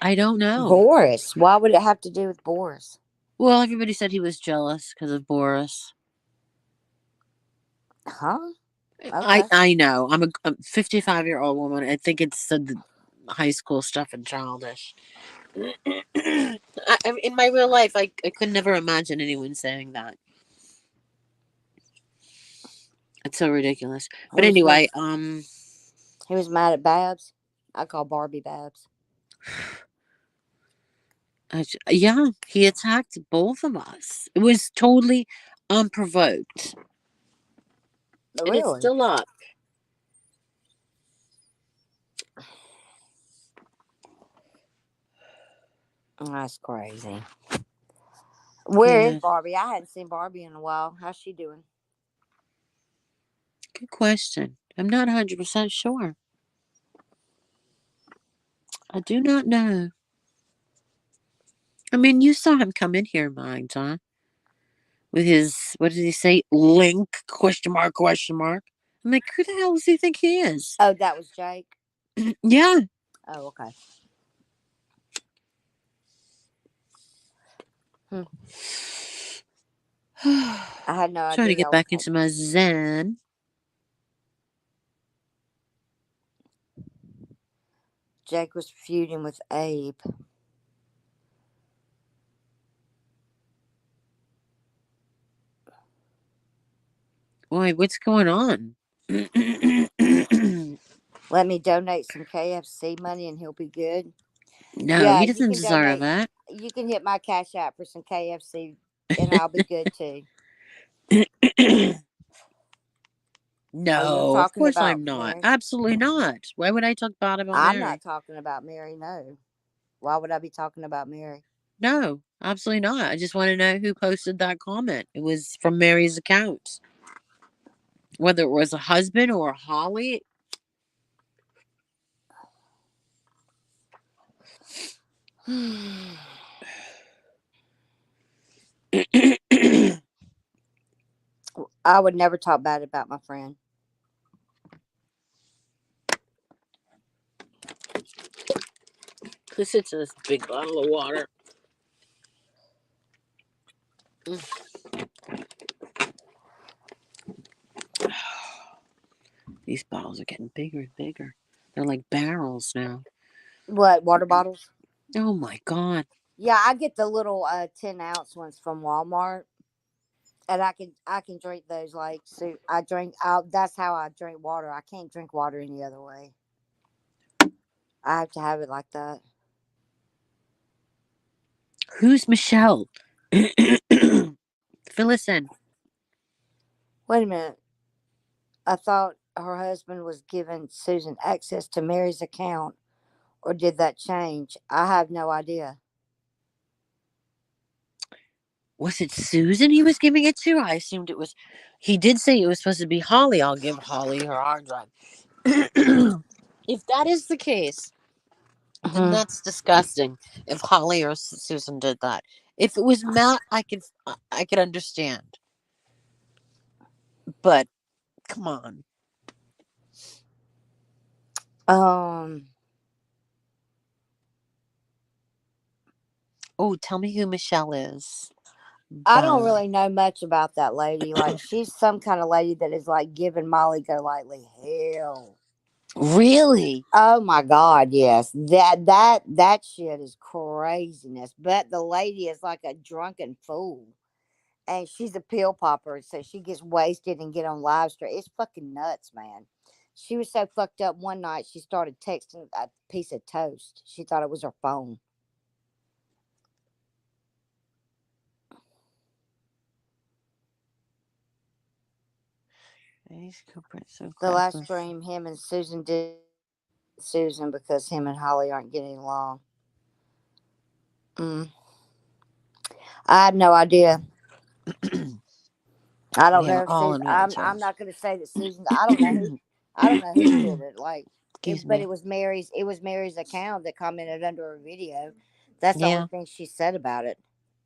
Speaker 1: I don't know.
Speaker 2: Boris. Why would it have to do with Boris?
Speaker 1: Well, everybody said he was jealous because of Boris.
Speaker 2: Huh? Okay.
Speaker 1: I know. I'm a 55-year-old woman. I think it's the high school stuff and childish. In my real life, I could never imagine anyone saying that. It's so ridiculous.
Speaker 2: He
Speaker 1: But
Speaker 2: was mad.
Speaker 1: anyway,
Speaker 2: He was mad at Babs. I call Barbie Babs.
Speaker 1: yeah, he attacked both of us. It was totally unprovoked, and it's
Speaker 2: Really?
Speaker 1: still up.
Speaker 2: That's crazy. Where is
Speaker 1: Yeah,
Speaker 2: Barbie? I hadn't seen Barbie in a while. How's she doing?
Speaker 1: good question. I'm not 100% sure. I do not know. I mean, you saw him come in here, mind, huh? With his, what did he say? Link, question mark, question mark. I'm like, who the hell does he think he is?
Speaker 2: Oh, that was Jake.
Speaker 1: Yeah.
Speaker 2: Oh, okay. Hmm. I had no
Speaker 1: Trying
Speaker 2: idea
Speaker 1: to get
Speaker 2: y'all was
Speaker 1: back into my zen.
Speaker 2: Jake was feuding with Abe.
Speaker 1: Why, what's going on?
Speaker 2: Let me donate some KFC money and he'll be good.
Speaker 1: No,
Speaker 2: Yeah,
Speaker 1: he
Speaker 2: you
Speaker 1: doesn't
Speaker 2: can
Speaker 1: deserve
Speaker 2: donate.
Speaker 1: it.
Speaker 2: You can hit my cash app for some KFC and I'll be good too. Oh, you're
Speaker 1: No, of
Speaker 2: talking
Speaker 1: course
Speaker 2: about
Speaker 1: I'm not.
Speaker 2: Mary?
Speaker 1: Absolutely not. Why would I talk bad about
Speaker 2: I'm not
Speaker 1: Mary?
Speaker 2: talking about Mary, no. Why would I be talking about Mary?
Speaker 1: No, absolutely not. I just want to know who posted that comment. It was from Mary's account. Whether it was a husband or Holly.
Speaker 2: I would never talk bad about my friend.
Speaker 1: This is this big bottle of water. These bottles are getting bigger and bigger. They're like barrels now.
Speaker 2: What, water bottles?
Speaker 1: Oh my god.
Speaker 2: Yeah, I get the little 10-ounce ones from Walmart. And I can drink those like soup. I drink. That's how I drink water. I can't drink water any other way. I have to have it like that.
Speaker 1: Who's Michelle? Fill us in.
Speaker 2: Wait a minute. I thought her husband was giving Susan access to Mary's account, or did that change? I have no idea.
Speaker 1: Was it Susan he was giving it to? I assumed it was. He did say it was supposed to be Holly. I'll give Holly her hard drive. If that is the case, then
Speaker 2: Hmm.
Speaker 1: that's disgusting. If Holly or Susan did that. If it was Matt, I could understand. But come on.
Speaker 2: Um,
Speaker 1: Oh, tell me who Michelle is.
Speaker 2: I don't
Speaker 1: Bah.
Speaker 2: really know much about that lady. Like, she's some kind of lady that is like giving Molly Golightly hell.
Speaker 1: Really?
Speaker 2: Oh my God, yes. That shit is craziness. But the lady is like a drunken fool. And she's a pill popper, so she gets wasted and get on live stream. It's fucking nuts, man. She was so fucked up one night she started texting a piece of toast. She thought it was her phone.
Speaker 1: So
Speaker 2: The last
Speaker 1: crackers.
Speaker 2: stream him and Susan did Susan because him and Holly aren't getting along. Mm. I have no idea. I don't
Speaker 1: They
Speaker 2: know
Speaker 1: are
Speaker 2: if
Speaker 1: all
Speaker 2: Susan.
Speaker 1: in
Speaker 2: I'm
Speaker 1: wheelchairs.
Speaker 2: not going to say that Susan. I don't know who. I don't know who did it. Like,
Speaker 1: Excuse
Speaker 2: but
Speaker 1: me.
Speaker 2: it was Mary's. It was Mary's account that commented under her video. That's the only
Speaker 1: Yeah,
Speaker 2: thing she said about it.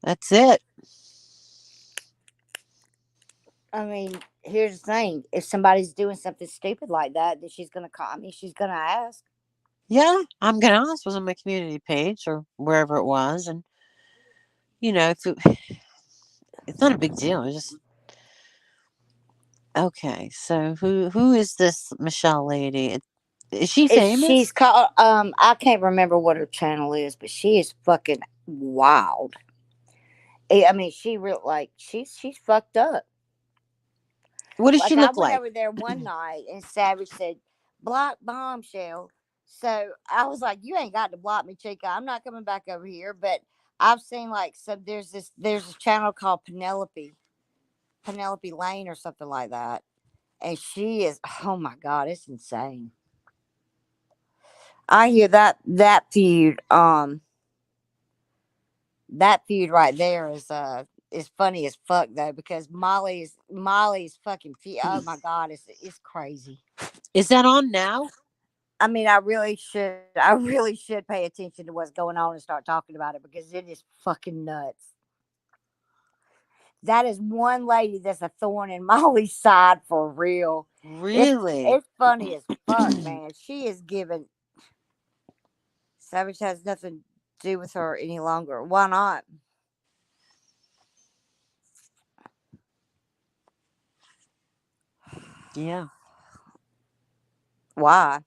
Speaker 1: that's it.
Speaker 2: I mean, here's the thing: if somebody's doing something stupid like that, then she's going to call me. She's going to ask.
Speaker 1: Yeah, I'm gonna ask. Was on my community page or wherever it was, and if it's not a big deal. It's just okay. So who is this Michelle lady? Is she
Speaker 2: If she's
Speaker 1: famous?
Speaker 2: called, I can't remember what her channel is, but she is fucking wild. I mean, she real like she's fucked up.
Speaker 1: What does she
Speaker 2: Like, I
Speaker 1: look
Speaker 2: went
Speaker 1: like?
Speaker 2: over there one night and Savage said, "Block bombshell." So I was like, "You ain't got to block me, Chica. I'm not coming back over here." But I've seen like some. There's a channel called Penelope Lane or something like that, and she is. Oh my God, it's insane. I hear that feud right there is funny as fuck though, because Molly's fucking feud. Oh my God, it's crazy.
Speaker 1: Is that on now?
Speaker 2: I mean, I really should pay attention to what's going on and start talking about it because it is fucking nuts. That is one lady that's a thorn in Molly's side for real. It's
Speaker 1: Really?
Speaker 2: it's funny as fuck, man. She is giving Savage has nothing to do with her any longer. Why not?
Speaker 1: Yeah.
Speaker 2: Why?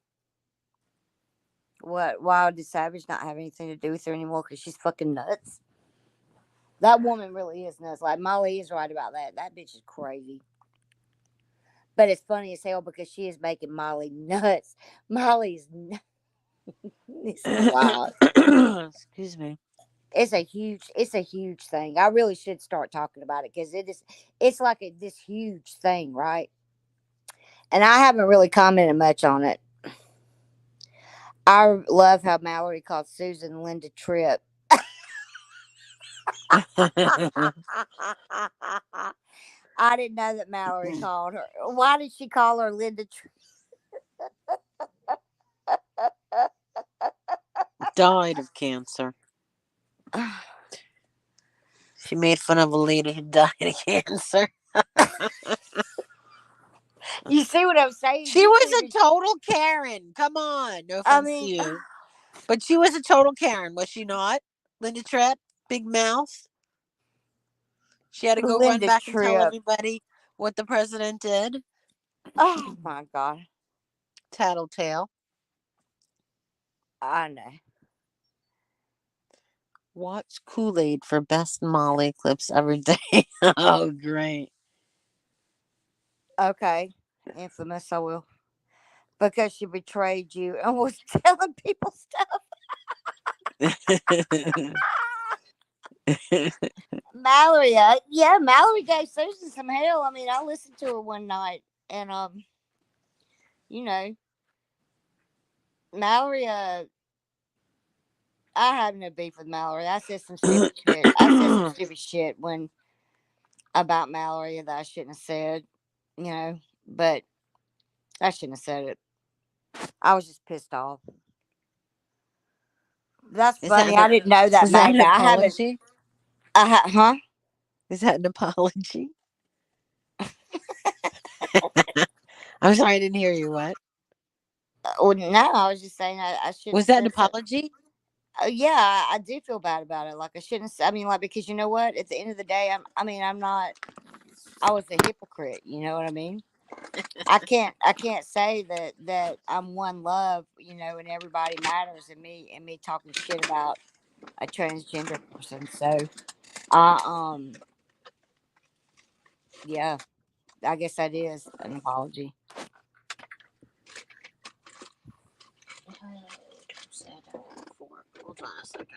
Speaker 2: What? Why does Savage not have anything to do with her anymore? Because she's fucking nuts. That woman really is nuts. Like, Molly is right about that. That bitch is crazy. But it's funny as hell because she is making Molly nuts. This is wild.
Speaker 1: Excuse me.
Speaker 2: It's a huge thing. I really should start talking about it because it's like this huge thing, right? And I haven't really commented much on it. I love how Mallory called Susan Linda Tripp. I didn't know that Mallory called her. Why did she call her Linda Tripp?
Speaker 1: Died of cancer. She made fun of a lady who died of cancer.
Speaker 2: You see what I'm saying?
Speaker 1: She
Speaker 2: You
Speaker 1: was
Speaker 2: can't
Speaker 1: a
Speaker 2: even.
Speaker 1: total Karen. Come on. No
Speaker 2: I
Speaker 1: offense to
Speaker 2: mean,
Speaker 1: you. But she was a total Karen, was she not? Linda Tripp? Big mouth. She had to go run
Speaker 2: Linda
Speaker 1: back and tell
Speaker 2: Tripp.
Speaker 1: everybody what the president did.
Speaker 2: Oh my God.
Speaker 1: Tattletale.
Speaker 2: I know.
Speaker 1: Watch Kool-Aid for best Molly clips every day. Oh, great.
Speaker 2: Okay. Infamous, I will. Because she betrayed you and was telling people stuff. Mallory, yeah, Mallory gave Susan some hell. I mean, I listened to her one night, and you know, Mallory, I have no beef with Mallory. I said some stupid shit. I said some stupid shit when about Mallory that I shouldn't have said, you know, but I shouldn't have said it. I was just pissed off. That's
Speaker 1: Is that
Speaker 2: funny. I didn't know that,
Speaker 1: was that an
Speaker 2: Magda. I haven't.
Speaker 1: apology?
Speaker 2: Huh?
Speaker 1: Is that an apology? I'm sorry, I didn't hear you. What
Speaker 2: Well, no, I was just saying I shouldn't
Speaker 1: was
Speaker 2: have
Speaker 1: that? An
Speaker 2: said so.
Speaker 1: apology?
Speaker 2: Yeah, I do feel bad about it. Like I shouldn't. I mean, like because you know what? At the end of the day, I mean, I'm not. I was a hypocrite. You know what I mean? I can't say that I'm one love. You know, and everybody matters, and me talking shit about a transgender person. So, I yeah, I guess that is an apology.
Speaker 1: Hold on a second.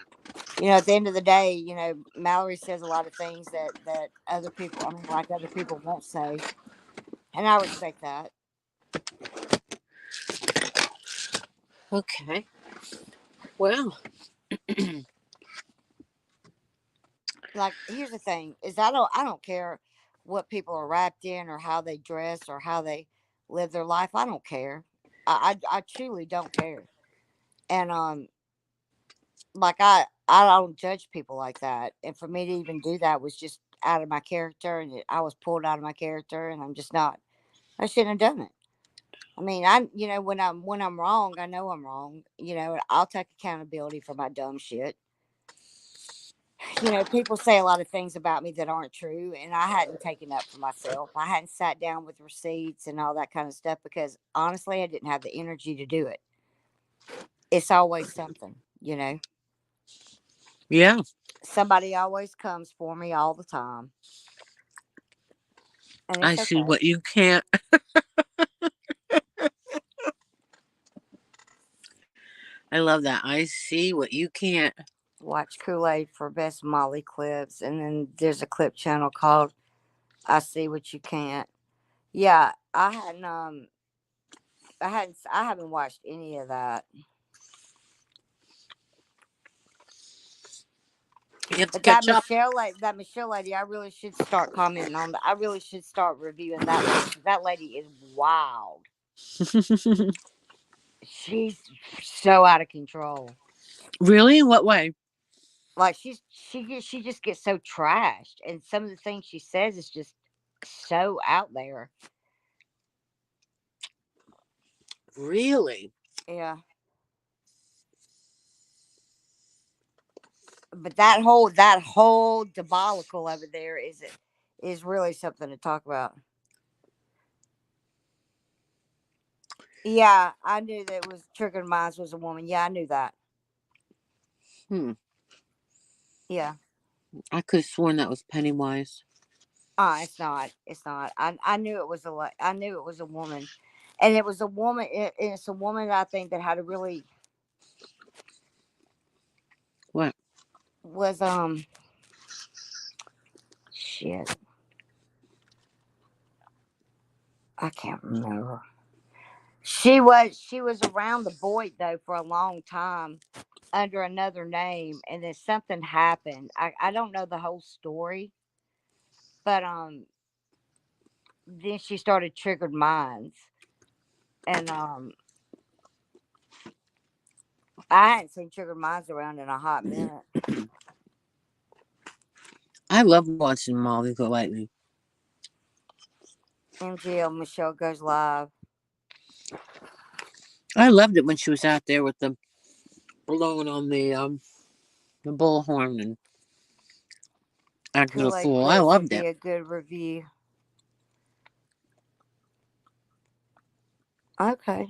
Speaker 2: You know, at the end of the day, you know, Mallory says a lot of things that other people. I mean, like other people won't say, and I respect that.
Speaker 1: Okay. Well,
Speaker 2: Like here's the thing is I don't care what people are wrapped in or how they dress or how they live their life. I don't care. I truly don't care. And like I don't judge people like that. And for me to even do that was just out of my character, and I was pulled out of my character, and I'm just not. I shouldn't have done it. I mean, I you know when I'm wrong, I know I'm wrong. You know, I'll take accountability for my dumb shit. You know, people say a lot of things about me that aren't true, and I hadn't taken up for myself. I hadn't sat down with receipts and all that kind of stuff because honestly, I didn't have the energy to do it. It's always something, you know.
Speaker 1: yeah,
Speaker 2: Somebody always comes for me all the time, and
Speaker 1: I
Speaker 2: it's
Speaker 1: see
Speaker 2: okay.
Speaker 1: what you can't. I love that. I see what you can't.
Speaker 2: Watch Kool Aid for best Molly clips, and then there's a clip channel called "I See What You Can't." Yeah, I haven't watched any of that.
Speaker 1: You have to
Speaker 2: But
Speaker 1: catch up.
Speaker 2: That Michelle lady, I really should start commenting on that. I really should start reviewing that lady because that lady is wild. She's so out of control.
Speaker 1: Really? In what way?
Speaker 2: Like she just gets so trashed, and some of the things she says is just so out there.
Speaker 1: Really?
Speaker 2: Yeah, but that whole debacle over there is really something to talk about. Yeah, I knew that it was Triggered Minds was a woman. Yeah, I knew that.
Speaker 1: Hmm.
Speaker 2: Yeah.
Speaker 1: I could have sworn that was Pennywise.
Speaker 2: It's not. It's not. I knew it was I knew it was a woman, and it was a woman. It's a woman I think that had a really
Speaker 1: What?
Speaker 2: was shit. I can't remember. She was around the Boyd though for a long time under another name, and then something happened. I don't know the whole story, but then she started Triggered Minds, and I hadn't seen Triggered Minds around in a hot minute.
Speaker 1: I love watching Molly go lightly.
Speaker 2: MGL Michelle Goes Live.
Speaker 1: I loved it when she was out there with the blowing on the bullhorn and acting a
Speaker 2: Kool-Aid
Speaker 1: fool. I
Speaker 2: clips would
Speaker 1: loved
Speaker 2: be
Speaker 1: it.
Speaker 2: a good review. Okay.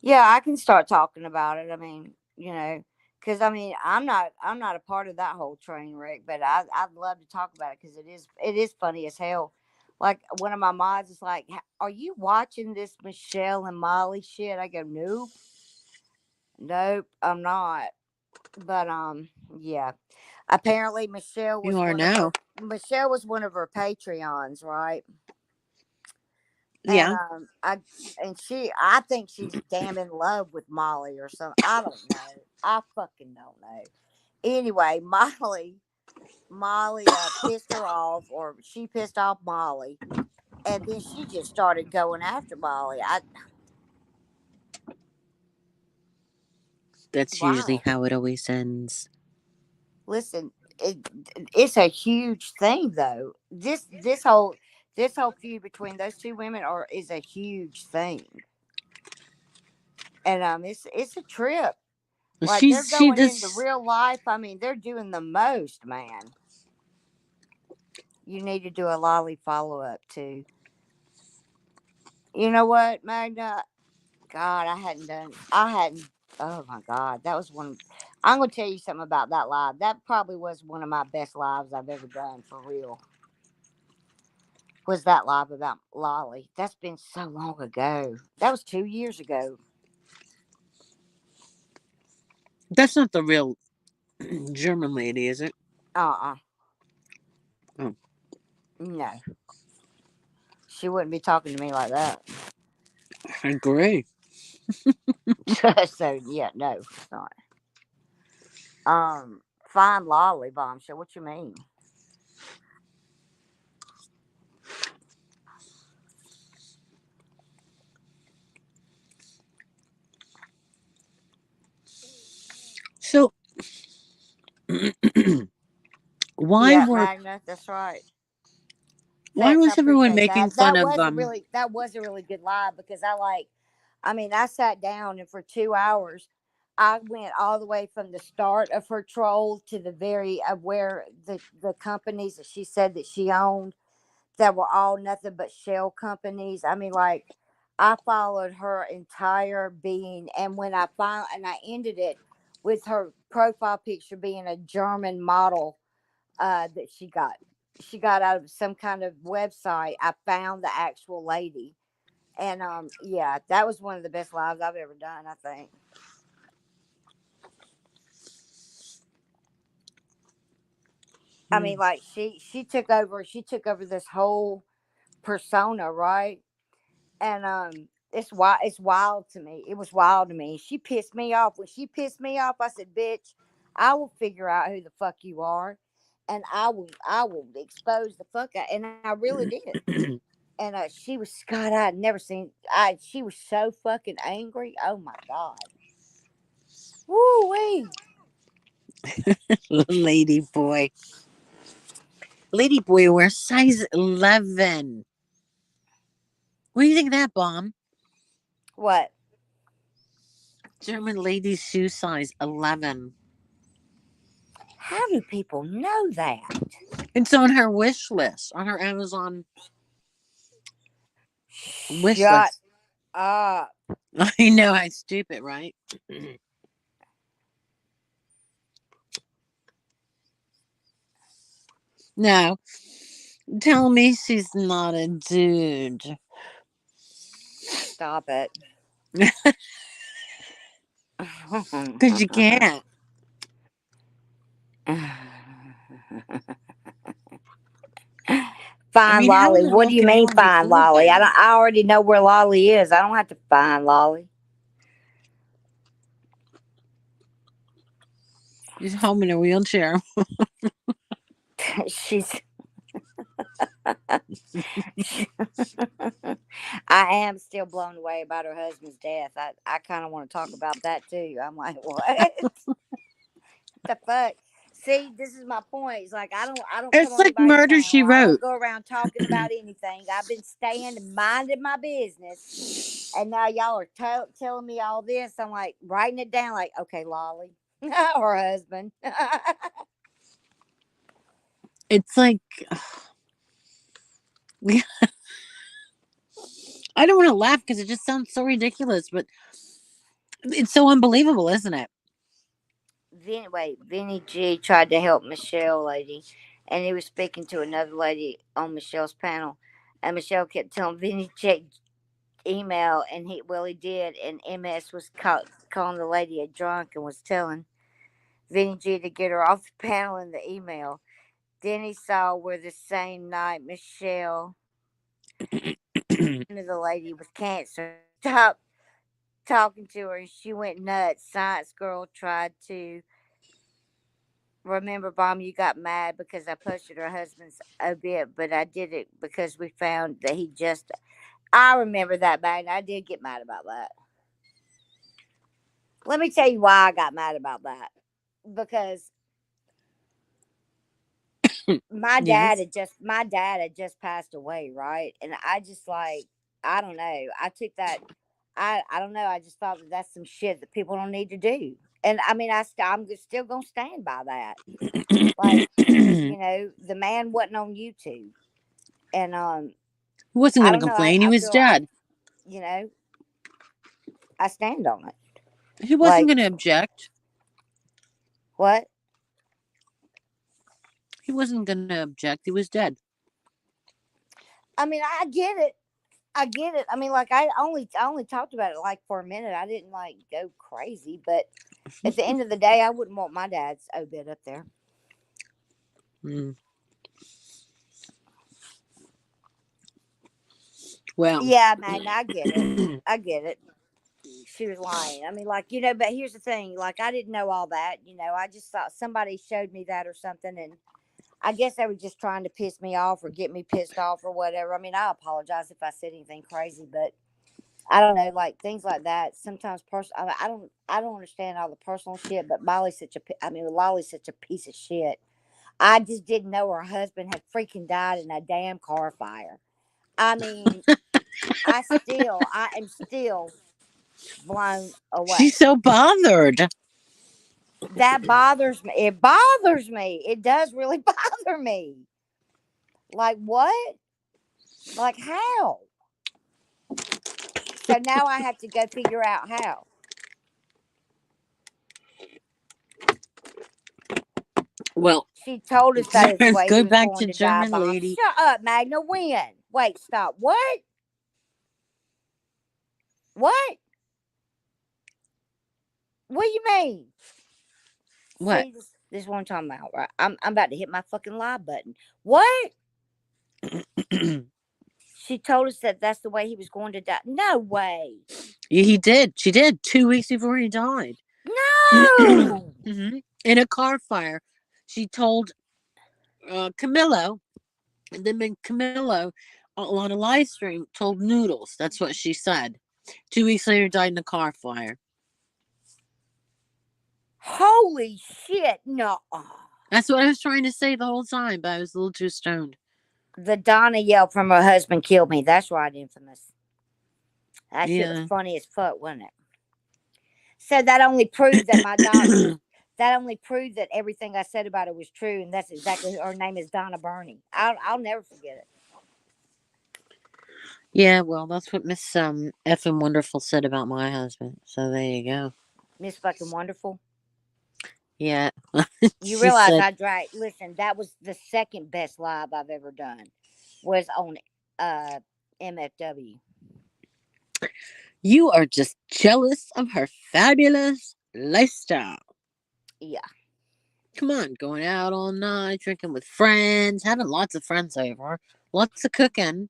Speaker 2: Yeah, I can start talking about it. I mean, you know, Because I mean, I'm not a part of that whole train wreck, but I'd love to talk about it because it is funny as hell. Like one of my mods is like, "Are you watching this Michelle and Molly shit?" I go, "Nope, nope, I'm not." But yeah. Apparently,
Speaker 1: You are now.
Speaker 2: Michelle was one of her Patreons, right? And
Speaker 1: Yeah.
Speaker 2: I think she's damn in love with Molly or something. I don't know. I fucking don't know. Anyway, Molly pissed her off, or she pissed off Molly, and then she just started going after Molly.
Speaker 1: That's usually
Speaker 2: Wow.
Speaker 1: how it always ends.
Speaker 2: Listen, it's a huge thing though. This whole feud between those two women are is a huge thing, and it's a trip. Like they're
Speaker 1: She
Speaker 2: going into
Speaker 1: does.
Speaker 2: real life. I mean, they're doing the most, man. You need to do a lolly follow up too. You know what, Magna? God, I hadn't, oh my God, that was one. I'm going to tell you something about that live. That probably was one of my best lives I've ever done for real. Was that live about Lolly? That's been so long ago. That was 2 years ago.
Speaker 1: That's not the real German lady, is it?
Speaker 2: Uh-uh.
Speaker 1: Oh,
Speaker 2: No. She wouldn't be talking to me like that.
Speaker 1: I agree.
Speaker 2: So, yeah, no, it's not. Fine Lolly bombshell. What you mean?
Speaker 1: So, why
Speaker 2: Yeah,
Speaker 1: were
Speaker 2: Magna, that's right.
Speaker 1: why
Speaker 2: Thanks, I
Speaker 1: was everyone
Speaker 2: appreciate
Speaker 1: making
Speaker 2: that.
Speaker 1: fun of
Speaker 2: That was a really good live because I mean, I sat down and for 2 hours I went all the way from the start of her troll to the very of where the companies that she said that she owned that were all nothing but shell companies. I mean, like I followed her entire being, and when I ended it with her profile picture being a German model that she got out of some kind of website. I found the actual lady, and yeah, that was one of the best lives I've ever done. I think. I
Speaker 1: hmm,
Speaker 2: mean, like she took over this whole persona, right? And it's wild to me. It was wild to me. She pissed me off. When she pissed me off, I said, "Bitch, I will figure out who the fuck you are, and I will expose the fuck out." And I really did. And she was God. I had never seen. I She was so fucking angry. Oh my God. Woo wee.
Speaker 1: lady boy? Lady boy wears size 11. What do you think of that, bomb?
Speaker 2: What?
Speaker 1: German lady shoe size 11.
Speaker 2: How do people know that?
Speaker 1: It's on her wish list, on her Amazon wish
Speaker 2: Shut
Speaker 1: list.
Speaker 2: up.
Speaker 1: I know, I stupid, right? No, tell me she's not a dude.
Speaker 2: Stop it.
Speaker 1: Because you can't. I
Speaker 2: Find
Speaker 1: mean, how in
Speaker 2: Lolly.
Speaker 1: the
Speaker 2: What do
Speaker 1: world
Speaker 2: you
Speaker 1: can
Speaker 2: mean
Speaker 1: anyone be
Speaker 2: find
Speaker 1: fooled by
Speaker 2: Lolly?
Speaker 1: that?
Speaker 2: I already know where Lolly is. I don't have to find Lolly.
Speaker 1: She's home in a wheelchair.
Speaker 2: She's I am still blown away about her husband's death. I kind of want to talk about that too. I'm like, what the fuck? See, this is my point. It's like I don't come
Speaker 1: It's
Speaker 2: on
Speaker 1: like
Speaker 2: anybody's
Speaker 1: Murder,
Speaker 2: channel.
Speaker 1: She
Speaker 2: I don't
Speaker 1: Wrote.
Speaker 2: go around talking about anything. I've been staying and minding my business, and now y'all are telling me all this. I'm like writing it down. Like, okay, Lolly, or husband.
Speaker 1: It's like, I don't want to laugh because it just sounds so ridiculous, but it's so unbelievable, isn't it?
Speaker 2: Vinny G tried to help Michelle lady, and he was speaking to another lady on Michelle's panel, and Michelle kept telling Vinny check email, and he did, and MS was calling the lady a drunk and was telling Vinny G to get her off the panel in the email. Then he saw where the same night Michelle the lady with cancer stopped talking to her and she went nuts. Science girl tried to remember bomb you got mad because I posted her husband's obit, but I did it because we found that he just I remember that bad. I did get mad about that. Let me tell you why I got mad about that. Because
Speaker 1: Yes.
Speaker 2: my dad had just passed away, right? And I just like I don't know. I took that I don't know. I just thought that that's some shit that people don't need to do. And I mean, I'm still gonna stand by that. Like,
Speaker 1: He
Speaker 2: you know, the man wasn't on YouTube, and
Speaker 1: wasn't
Speaker 2: I
Speaker 1: going to
Speaker 2: don't know.
Speaker 1: complain. He was dead.
Speaker 2: You know, I stand on it.
Speaker 1: He wasn't
Speaker 2: Like
Speaker 1: going to object.
Speaker 2: what?
Speaker 1: He wasn't going to object. He was dead.
Speaker 2: I mean, I get it. I get it. I mean, like I only talked about it like for a minute. I didn't like go crazy, but at the end of the day, I wouldn't want my dad's obit up there.
Speaker 1: Mm. Well,
Speaker 2: Yeah, man, I get it. I get it. She was lying. I mean, like, you know, but here's the thing. Like, I didn't know all that. You know, I just thought somebody showed me that or something. And I guess they were just trying to piss me off or get me pissed off or whatever. I mean, I apologize if I said anything crazy, but I don't know, like things like that. Sometimes I don't understand all the personal shit, but Lolly's such a piece of shit. I just didn't know her husband had freaking died in a damn car fire. I mean, I am still blown
Speaker 1: she's
Speaker 2: away.
Speaker 1: so bothered.
Speaker 2: That bothers me. It bothers me. It does really bother me. Like what? Like how? So now I have to go figure out how.
Speaker 1: Well,
Speaker 2: She told us that is the
Speaker 1: let's
Speaker 2: way he
Speaker 1: go
Speaker 2: was
Speaker 1: back
Speaker 2: going
Speaker 1: to
Speaker 2: to die,
Speaker 1: German
Speaker 2: bomb.
Speaker 1: lady.
Speaker 2: Shut up, Magna. When? Wait, stop. What? What? What do you mean?
Speaker 1: What?
Speaker 2: See, this one time out, right? I'm about to hit my fucking live button. What? She told us that that's the way he was going to die. No way.
Speaker 1: He did. She did 2 weeks before he died.
Speaker 2: No.
Speaker 1: In a car fire. She told Camillo, and then Camillo on a live stream told Noodles. That's what she said. 2 weeks later, died in a car fire.
Speaker 2: Holy shit. No.
Speaker 1: That's what I was trying to say the whole time, but I was a little too stoned.
Speaker 2: The Donna yell from her husband killed me. That's right, infamous. That shit was
Speaker 1: Yeah.
Speaker 2: funny as fuck, wasn't it? So that only proved that my doctors that only proved that everything I said about her was true, and that's exactly her name is Donna Burney. I'll never forget it.
Speaker 1: Yeah, well, that's what Miss Effin Wonderful said about my husband. So there you go.
Speaker 2: Miss fucking wonderful.
Speaker 1: Yeah.
Speaker 2: You
Speaker 1: She
Speaker 2: realize
Speaker 1: said,
Speaker 2: I drank? Listen, that was the second best live I've ever done. Was on uh MFW.
Speaker 1: "You are just jealous of her fabulous lifestyle.
Speaker 2: Yeah.
Speaker 1: Come on, going out all night, drinking with friends, having lots of friends over, lots of cooking."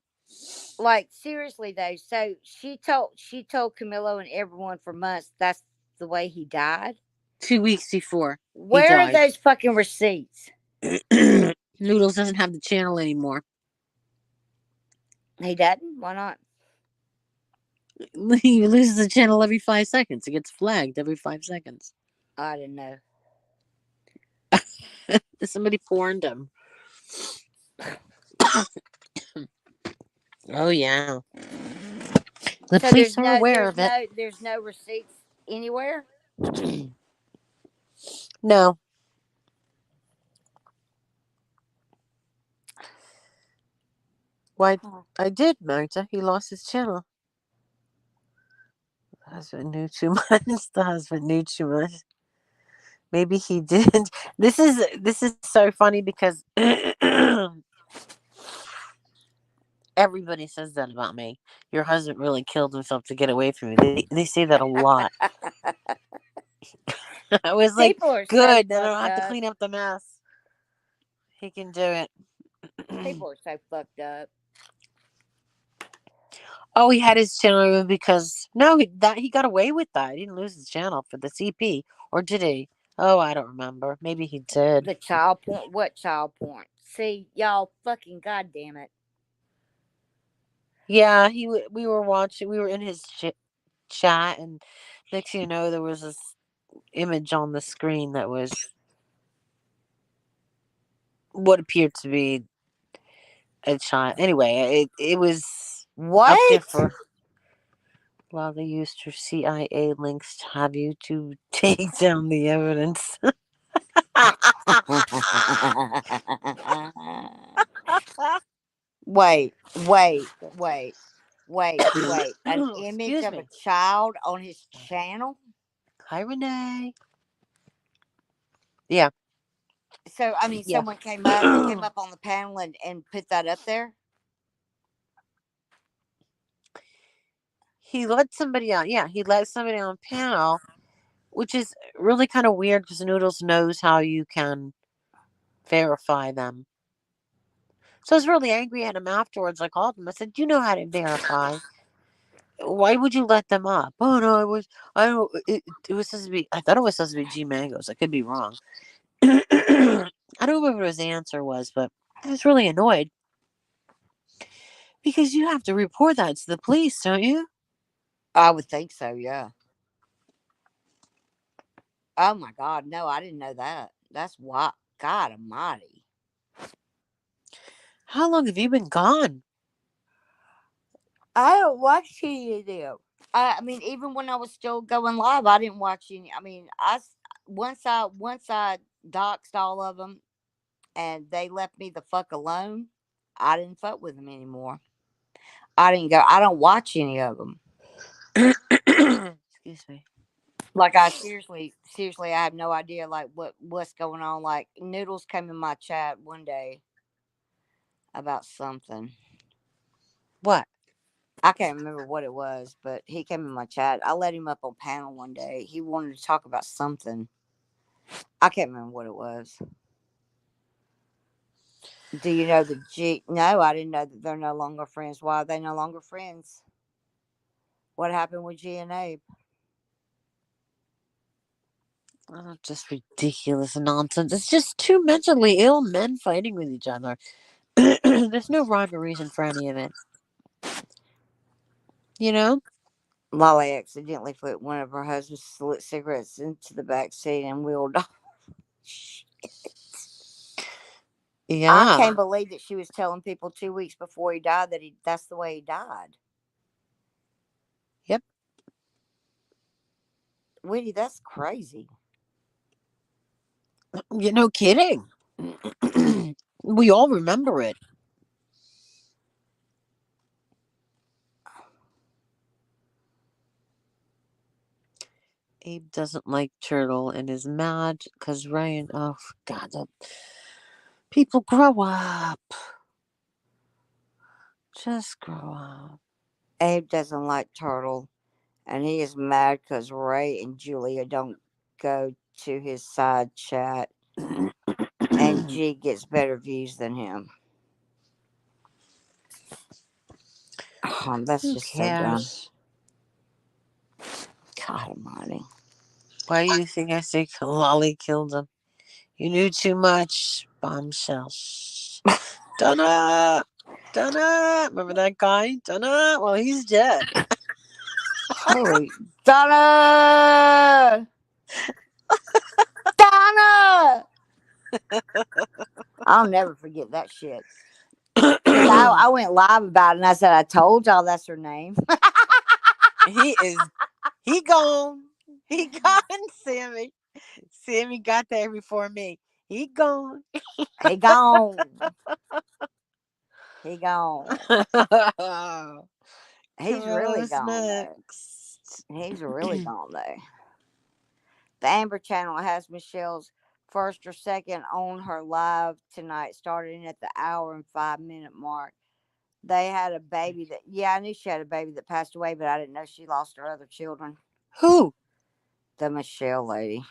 Speaker 2: Like seriously though, so she told Camilo and everyone for months that's the way he died.
Speaker 1: 2 weeks before he
Speaker 2: Where are
Speaker 1: died.
Speaker 2: those fucking receipts?
Speaker 1: Noodles doesn't have the channel anymore.
Speaker 2: He doesn't? Why not?
Speaker 1: He loses the channel every 5 seconds. It gets flagged every 5 seconds.
Speaker 2: I didn't know.
Speaker 1: Somebody porned him. Oh yeah. The
Speaker 2: So
Speaker 1: police are aware of it.
Speaker 2: there's no receipts anywhere.
Speaker 1: No. Why?
Speaker 2: Huh.
Speaker 1: I did, Magda. He lost his channel. The husband knew too much. The husband knew too much. Maybe he did. This is so funny because everybody says that about me. Your husband really killed himself to get away from me. They say that a lot. I was like,
Speaker 2: People are so
Speaker 1: good. Then I don't
Speaker 2: fucked
Speaker 1: have to
Speaker 2: up.
Speaker 1: clean up the mess. He can do it.
Speaker 2: People are so fucked up.
Speaker 1: Oh, he had his channel removed because no, that he got away with that. He didn't lose his channel for the CP, or did he? Oh, I don't remember. Maybe he did.
Speaker 2: The child porn. What child porn? See, y'all fucking goddamn it.
Speaker 1: Yeah, we were watching. We were in his chat, and next thing you know, there was this image on the screen that was what appeared to be a child. Anyway, it was up there
Speaker 2: What?
Speaker 1: for while they used her CIA links to have you to take down the evidence.
Speaker 2: Wait, wait, wait, wait. An image
Speaker 1: Excuse
Speaker 2: of a
Speaker 1: me.
Speaker 2: child on his channel?
Speaker 1: Hi, Renee. Yeah,
Speaker 2: So, I mean,
Speaker 1: yeah.
Speaker 2: someone came up on the panel and put that up there?
Speaker 1: He let somebody on. Yeah, he let somebody on panel, which is really kind of weird because Noodles knows how you can verify them. So I was really angry at him afterwards. I called him. I said, "You know how to verify. Why would you let them up?" Oh no, I was. I don't. It was supposed to be. I thought it was supposed to be G Mangoes. I could be wrong. I don't remember what his answer was, but I was really annoyed because you have to report that to the police, don't you?
Speaker 2: I would think so, yeah. Oh my God, no, I didn't know that. That's why. God Almighty.
Speaker 1: How long have you been gone?
Speaker 2: I don't watch any of them. I mean, even when I was still going live, I didn't watch any. I mean, once I doxed all of them and they left me the fuck alone, I didn't fuck with them anymore. I didn't go. I don't watch any of them.
Speaker 1: Excuse me.
Speaker 2: Like I seriously, I have no idea like what's going on. Like Noodles came in my chat one day about something.
Speaker 1: What?
Speaker 2: I can't remember what it was, but he came in my chat. I let him up on panel one day. He wanted to talk about something. I can't remember what it was. Do you know the G? No, I didn't know that they're no longer friends. Why are they no longer friends? What happened with G and Abe?
Speaker 1: Oh, just ridiculous nonsense. It's just two mentally ill men fighting with each other. There's no rhyme or reason for any of it. You know?
Speaker 2: Molly accidentally put one of her husband's lit cigarettes into the back seat and wheeled off. I
Speaker 1: Yeah.
Speaker 2: can't believe that she was telling people 2 weeks before he died that that's the way he died.
Speaker 1: Yep.
Speaker 2: Whitty, that's crazy.
Speaker 1: You no kidding. We all remember it. Abe doesn't like Turtle and is mad because Ryan. Oh, God. People grow up. Just grow up.
Speaker 2: Abe doesn't like Turtle, and he is mad because Ray and Julia don't go to his side chat, and G gets better views than him. That's
Speaker 1: Who
Speaker 2: just so dumb.
Speaker 1: cares?
Speaker 2: God Almighty.
Speaker 1: Why do you think I say Lolly killed him? You knew too much. Bombshells. Donna! Donna! Remember that guy? Donna? Well, he's dead.
Speaker 2: Holy Donna! Donna! I'll never forget that shit. Because I went live about it and I said, I told y'all that's her name.
Speaker 1: he is. He gone. He gone, Sammy. Sammy got there before me. He gone.
Speaker 2: He gone. He gone. He's really
Speaker 1: Camilla's
Speaker 2: gone though.
Speaker 1: next.
Speaker 2: He's really gone though. The Amber Channel has Michelle's first or second on her live tonight, starting at the hour and 5 minute mark. They had a baby that, yeah, I knew she had a baby that passed away, but I didn't know she lost her other children.
Speaker 1: Who?
Speaker 2: The Michelle lady.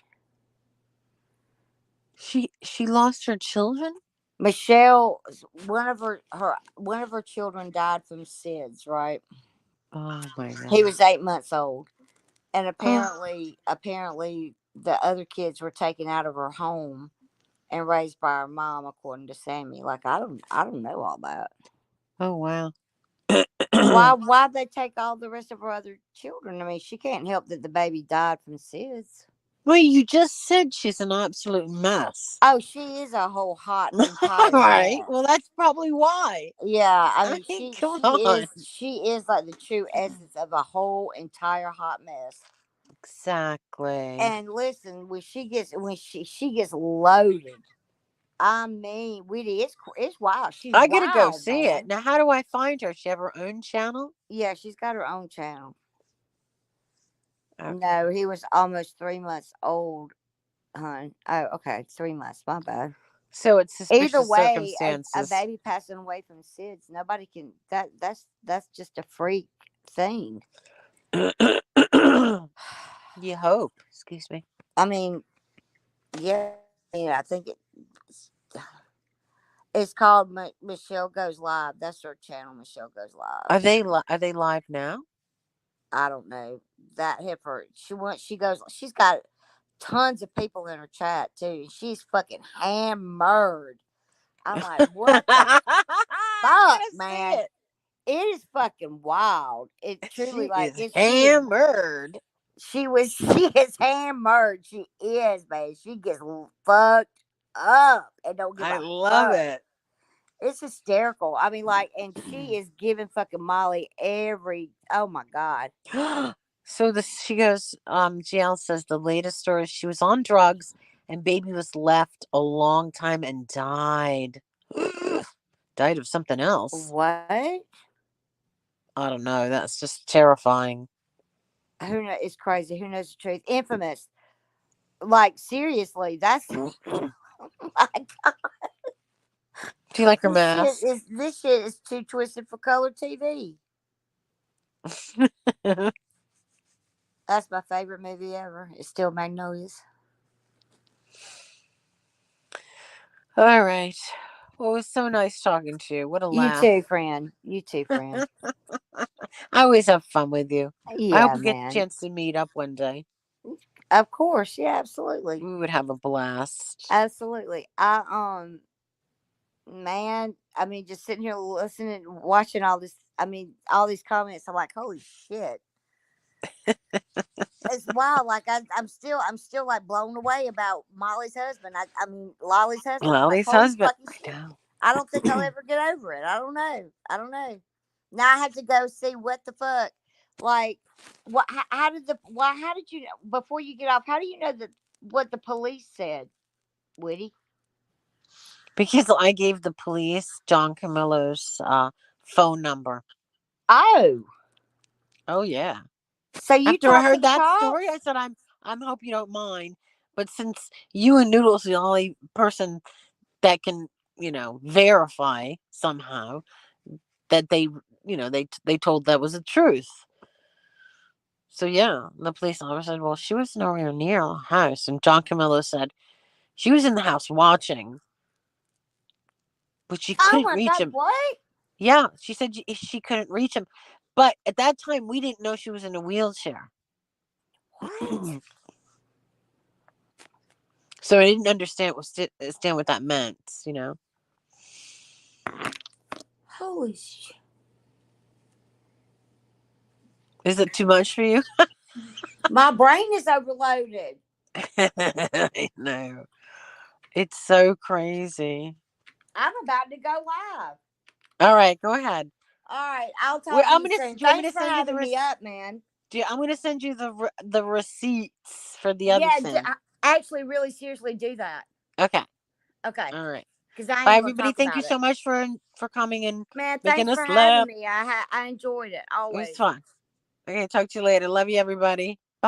Speaker 1: She lost her children?
Speaker 2: Michelle, one of her children died from SIDS, right?
Speaker 1: Oh my
Speaker 2: He
Speaker 1: god.
Speaker 2: was 8 months old. And
Speaker 1: Oh,
Speaker 2: apparently the other kids were taken out of her home and raised by her mom, according to Sammy. Like, I don't know all that.
Speaker 1: oh wow.
Speaker 2: Why they take all the rest of her other children? I mean, she can't help that the baby died from SIDS.
Speaker 1: Well, you just said she's an absolute mess.
Speaker 2: Oh, she is a whole hot
Speaker 1: All
Speaker 2: entire
Speaker 1: right. Well,
Speaker 2: mess.
Speaker 1: that's probably why.
Speaker 2: Yeah, I
Speaker 1: I
Speaker 2: mean,
Speaker 1: mean,
Speaker 2: she
Speaker 1: come
Speaker 2: she
Speaker 1: on.
Speaker 2: is she is like the true essence of a whole entire hot mess.
Speaker 1: Exactly.
Speaker 2: And listen, when she gets loaded, I mean, Whitty, it's wild. She's
Speaker 1: I gotta go
Speaker 2: wild,
Speaker 1: see it.
Speaker 2: man.
Speaker 1: Now, how do I find her? She have her own channel?
Speaker 2: Yeah, she's got her own channel.
Speaker 1: Okay.
Speaker 2: No, he was almost 3 months old, hon. Oh, okay, 3 months. My bad.
Speaker 1: So it's
Speaker 2: Either
Speaker 1: suspicious
Speaker 2: way, a
Speaker 1: circumstances.
Speaker 2: baby passing away from SIDS, nobody can. That's just a freak thing.
Speaker 1: You hope. Excuse me.
Speaker 2: I mean, yeah. I mean, I think it's called Michelle Goes Live. That's her channel. Michelle Goes Live.
Speaker 1: Are they live now?
Speaker 2: I don't know that hip her. She goes. She's got tons of people in her chat too. She's fucking hammered. I'm like, what the
Speaker 1: I
Speaker 2: fuck,
Speaker 1: gotta see
Speaker 2: man?
Speaker 1: it.
Speaker 2: It is fucking wild. It truly
Speaker 1: She
Speaker 2: like
Speaker 1: is
Speaker 2: it's she is
Speaker 1: hammered.
Speaker 2: she is hammered. She is, man. She gets fucked up and don't give
Speaker 1: I
Speaker 2: a
Speaker 1: love
Speaker 2: fuck.
Speaker 1: it.
Speaker 2: It's hysterical. I mean, like, and she is giving fucking Molly every. Oh my god.
Speaker 1: So she goes, GL says the latest story, she was on drugs and baby was left a long time and died. Died of something else.
Speaker 2: What?
Speaker 1: I don't know. That's just terrifying.
Speaker 2: Who knows? It's crazy. Who knows the truth? Infamous. Like, seriously, that's like
Speaker 1: Do you like her mask?
Speaker 2: this shit is too twisted for color TV. That's my favorite movie ever. It's still Magnolias.
Speaker 1: All right. Well, it was so nice talking to you. What a
Speaker 2: You
Speaker 1: laugh.
Speaker 2: too, friend. You too, friend.
Speaker 1: I always have fun with you. I hope
Speaker 2: Yeah,
Speaker 1: we get a
Speaker 2: man.
Speaker 1: chance to meet up one day.
Speaker 2: Of course. Yeah, absolutely.
Speaker 1: We would have a blast.
Speaker 2: Absolutely. Man, I mean, just sitting here listening, watching all this. I mean, all these comments. I'm like, holy shit. It's wild. Like I'm still like blown away about Molly's husband. I mean, Lolly's husband. I'm like,
Speaker 1: Lily's
Speaker 2: holy
Speaker 1: husband.
Speaker 2: fucking
Speaker 1: I
Speaker 2: shit.
Speaker 1: know.
Speaker 2: I don't think I'll ever get over it. I don't know. I don't know. Now I have to go see what the fuck. Like, what? How did the? Why? How did you? Before you get off, how do you know that what the police said, Woody?
Speaker 1: Because I gave the police John Camillo's phone number.
Speaker 2: Oh,
Speaker 1: Oh yeah.
Speaker 2: so you
Speaker 1: After I
Speaker 2: talked to
Speaker 1: heard
Speaker 2: the
Speaker 1: that story,
Speaker 2: cops?
Speaker 1: I said I'm hope you don't mind. But since you and Noodle's the only person that can, verify somehow that they told that was the truth. So yeah, the police officer said, well, she was nowhere near the house. And John Camillo said she was in the house watching, but she
Speaker 2: Oh
Speaker 1: couldn't
Speaker 2: my
Speaker 1: reach
Speaker 2: God!
Speaker 1: him.
Speaker 2: What?
Speaker 1: Yeah, she said she couldn't reach him. But at that time, we didn't know she was in a wheelchair.
Speaker 2: What?
Speaker 1: So I didn't understand what that meant.
Speaker 2: Holy shit!
Speaker 1: Is it too much for you?
Speaker 2: My brain is overloaded.
Speaker 1: I know. It's so crazy.
Speaker 2: I'm about to go live.
Speaker 1: All right, go ahead.
Speaker 2: All right, I'll
Speaker 1: Wait,
Speaker 2: talk to you soon.
Speaker 1: do you want me
Speaker 2: Thanks
Speaker 1: to
Speaker 2: for
Speaker 1: send you the
Speaker 2: having me up, man.
Speaker 1: I'm going to send you the receipts for the other
Speaker 2: Yeah,
Speaker 1: thing.
Speaker 2: actually, really seriously do that.
Speaker 1: Okay.
Speaker 2: Okay,
Speaker 1: All right.
Speaker 2: because I
Speaker 1: Bye,
Speaker 2: ain't gonna
Speaker 1: everybody.
Speaker 2: talk
Speaker 1: Thank you
Speaker 2: about it.
Speaker 1: so much for coming and
Speaker 2: Man,
Speaker 1: making
Speaker 2: thanks
Speaker 1: us
Speaker 2: for having
Speaker 1: laugh.
Speaker 2: me. I enjoyed it
Speaker 1: It was
Speaker 2: always.
Speaker 1: fun. Okay, talk to you later. Love you, everybody.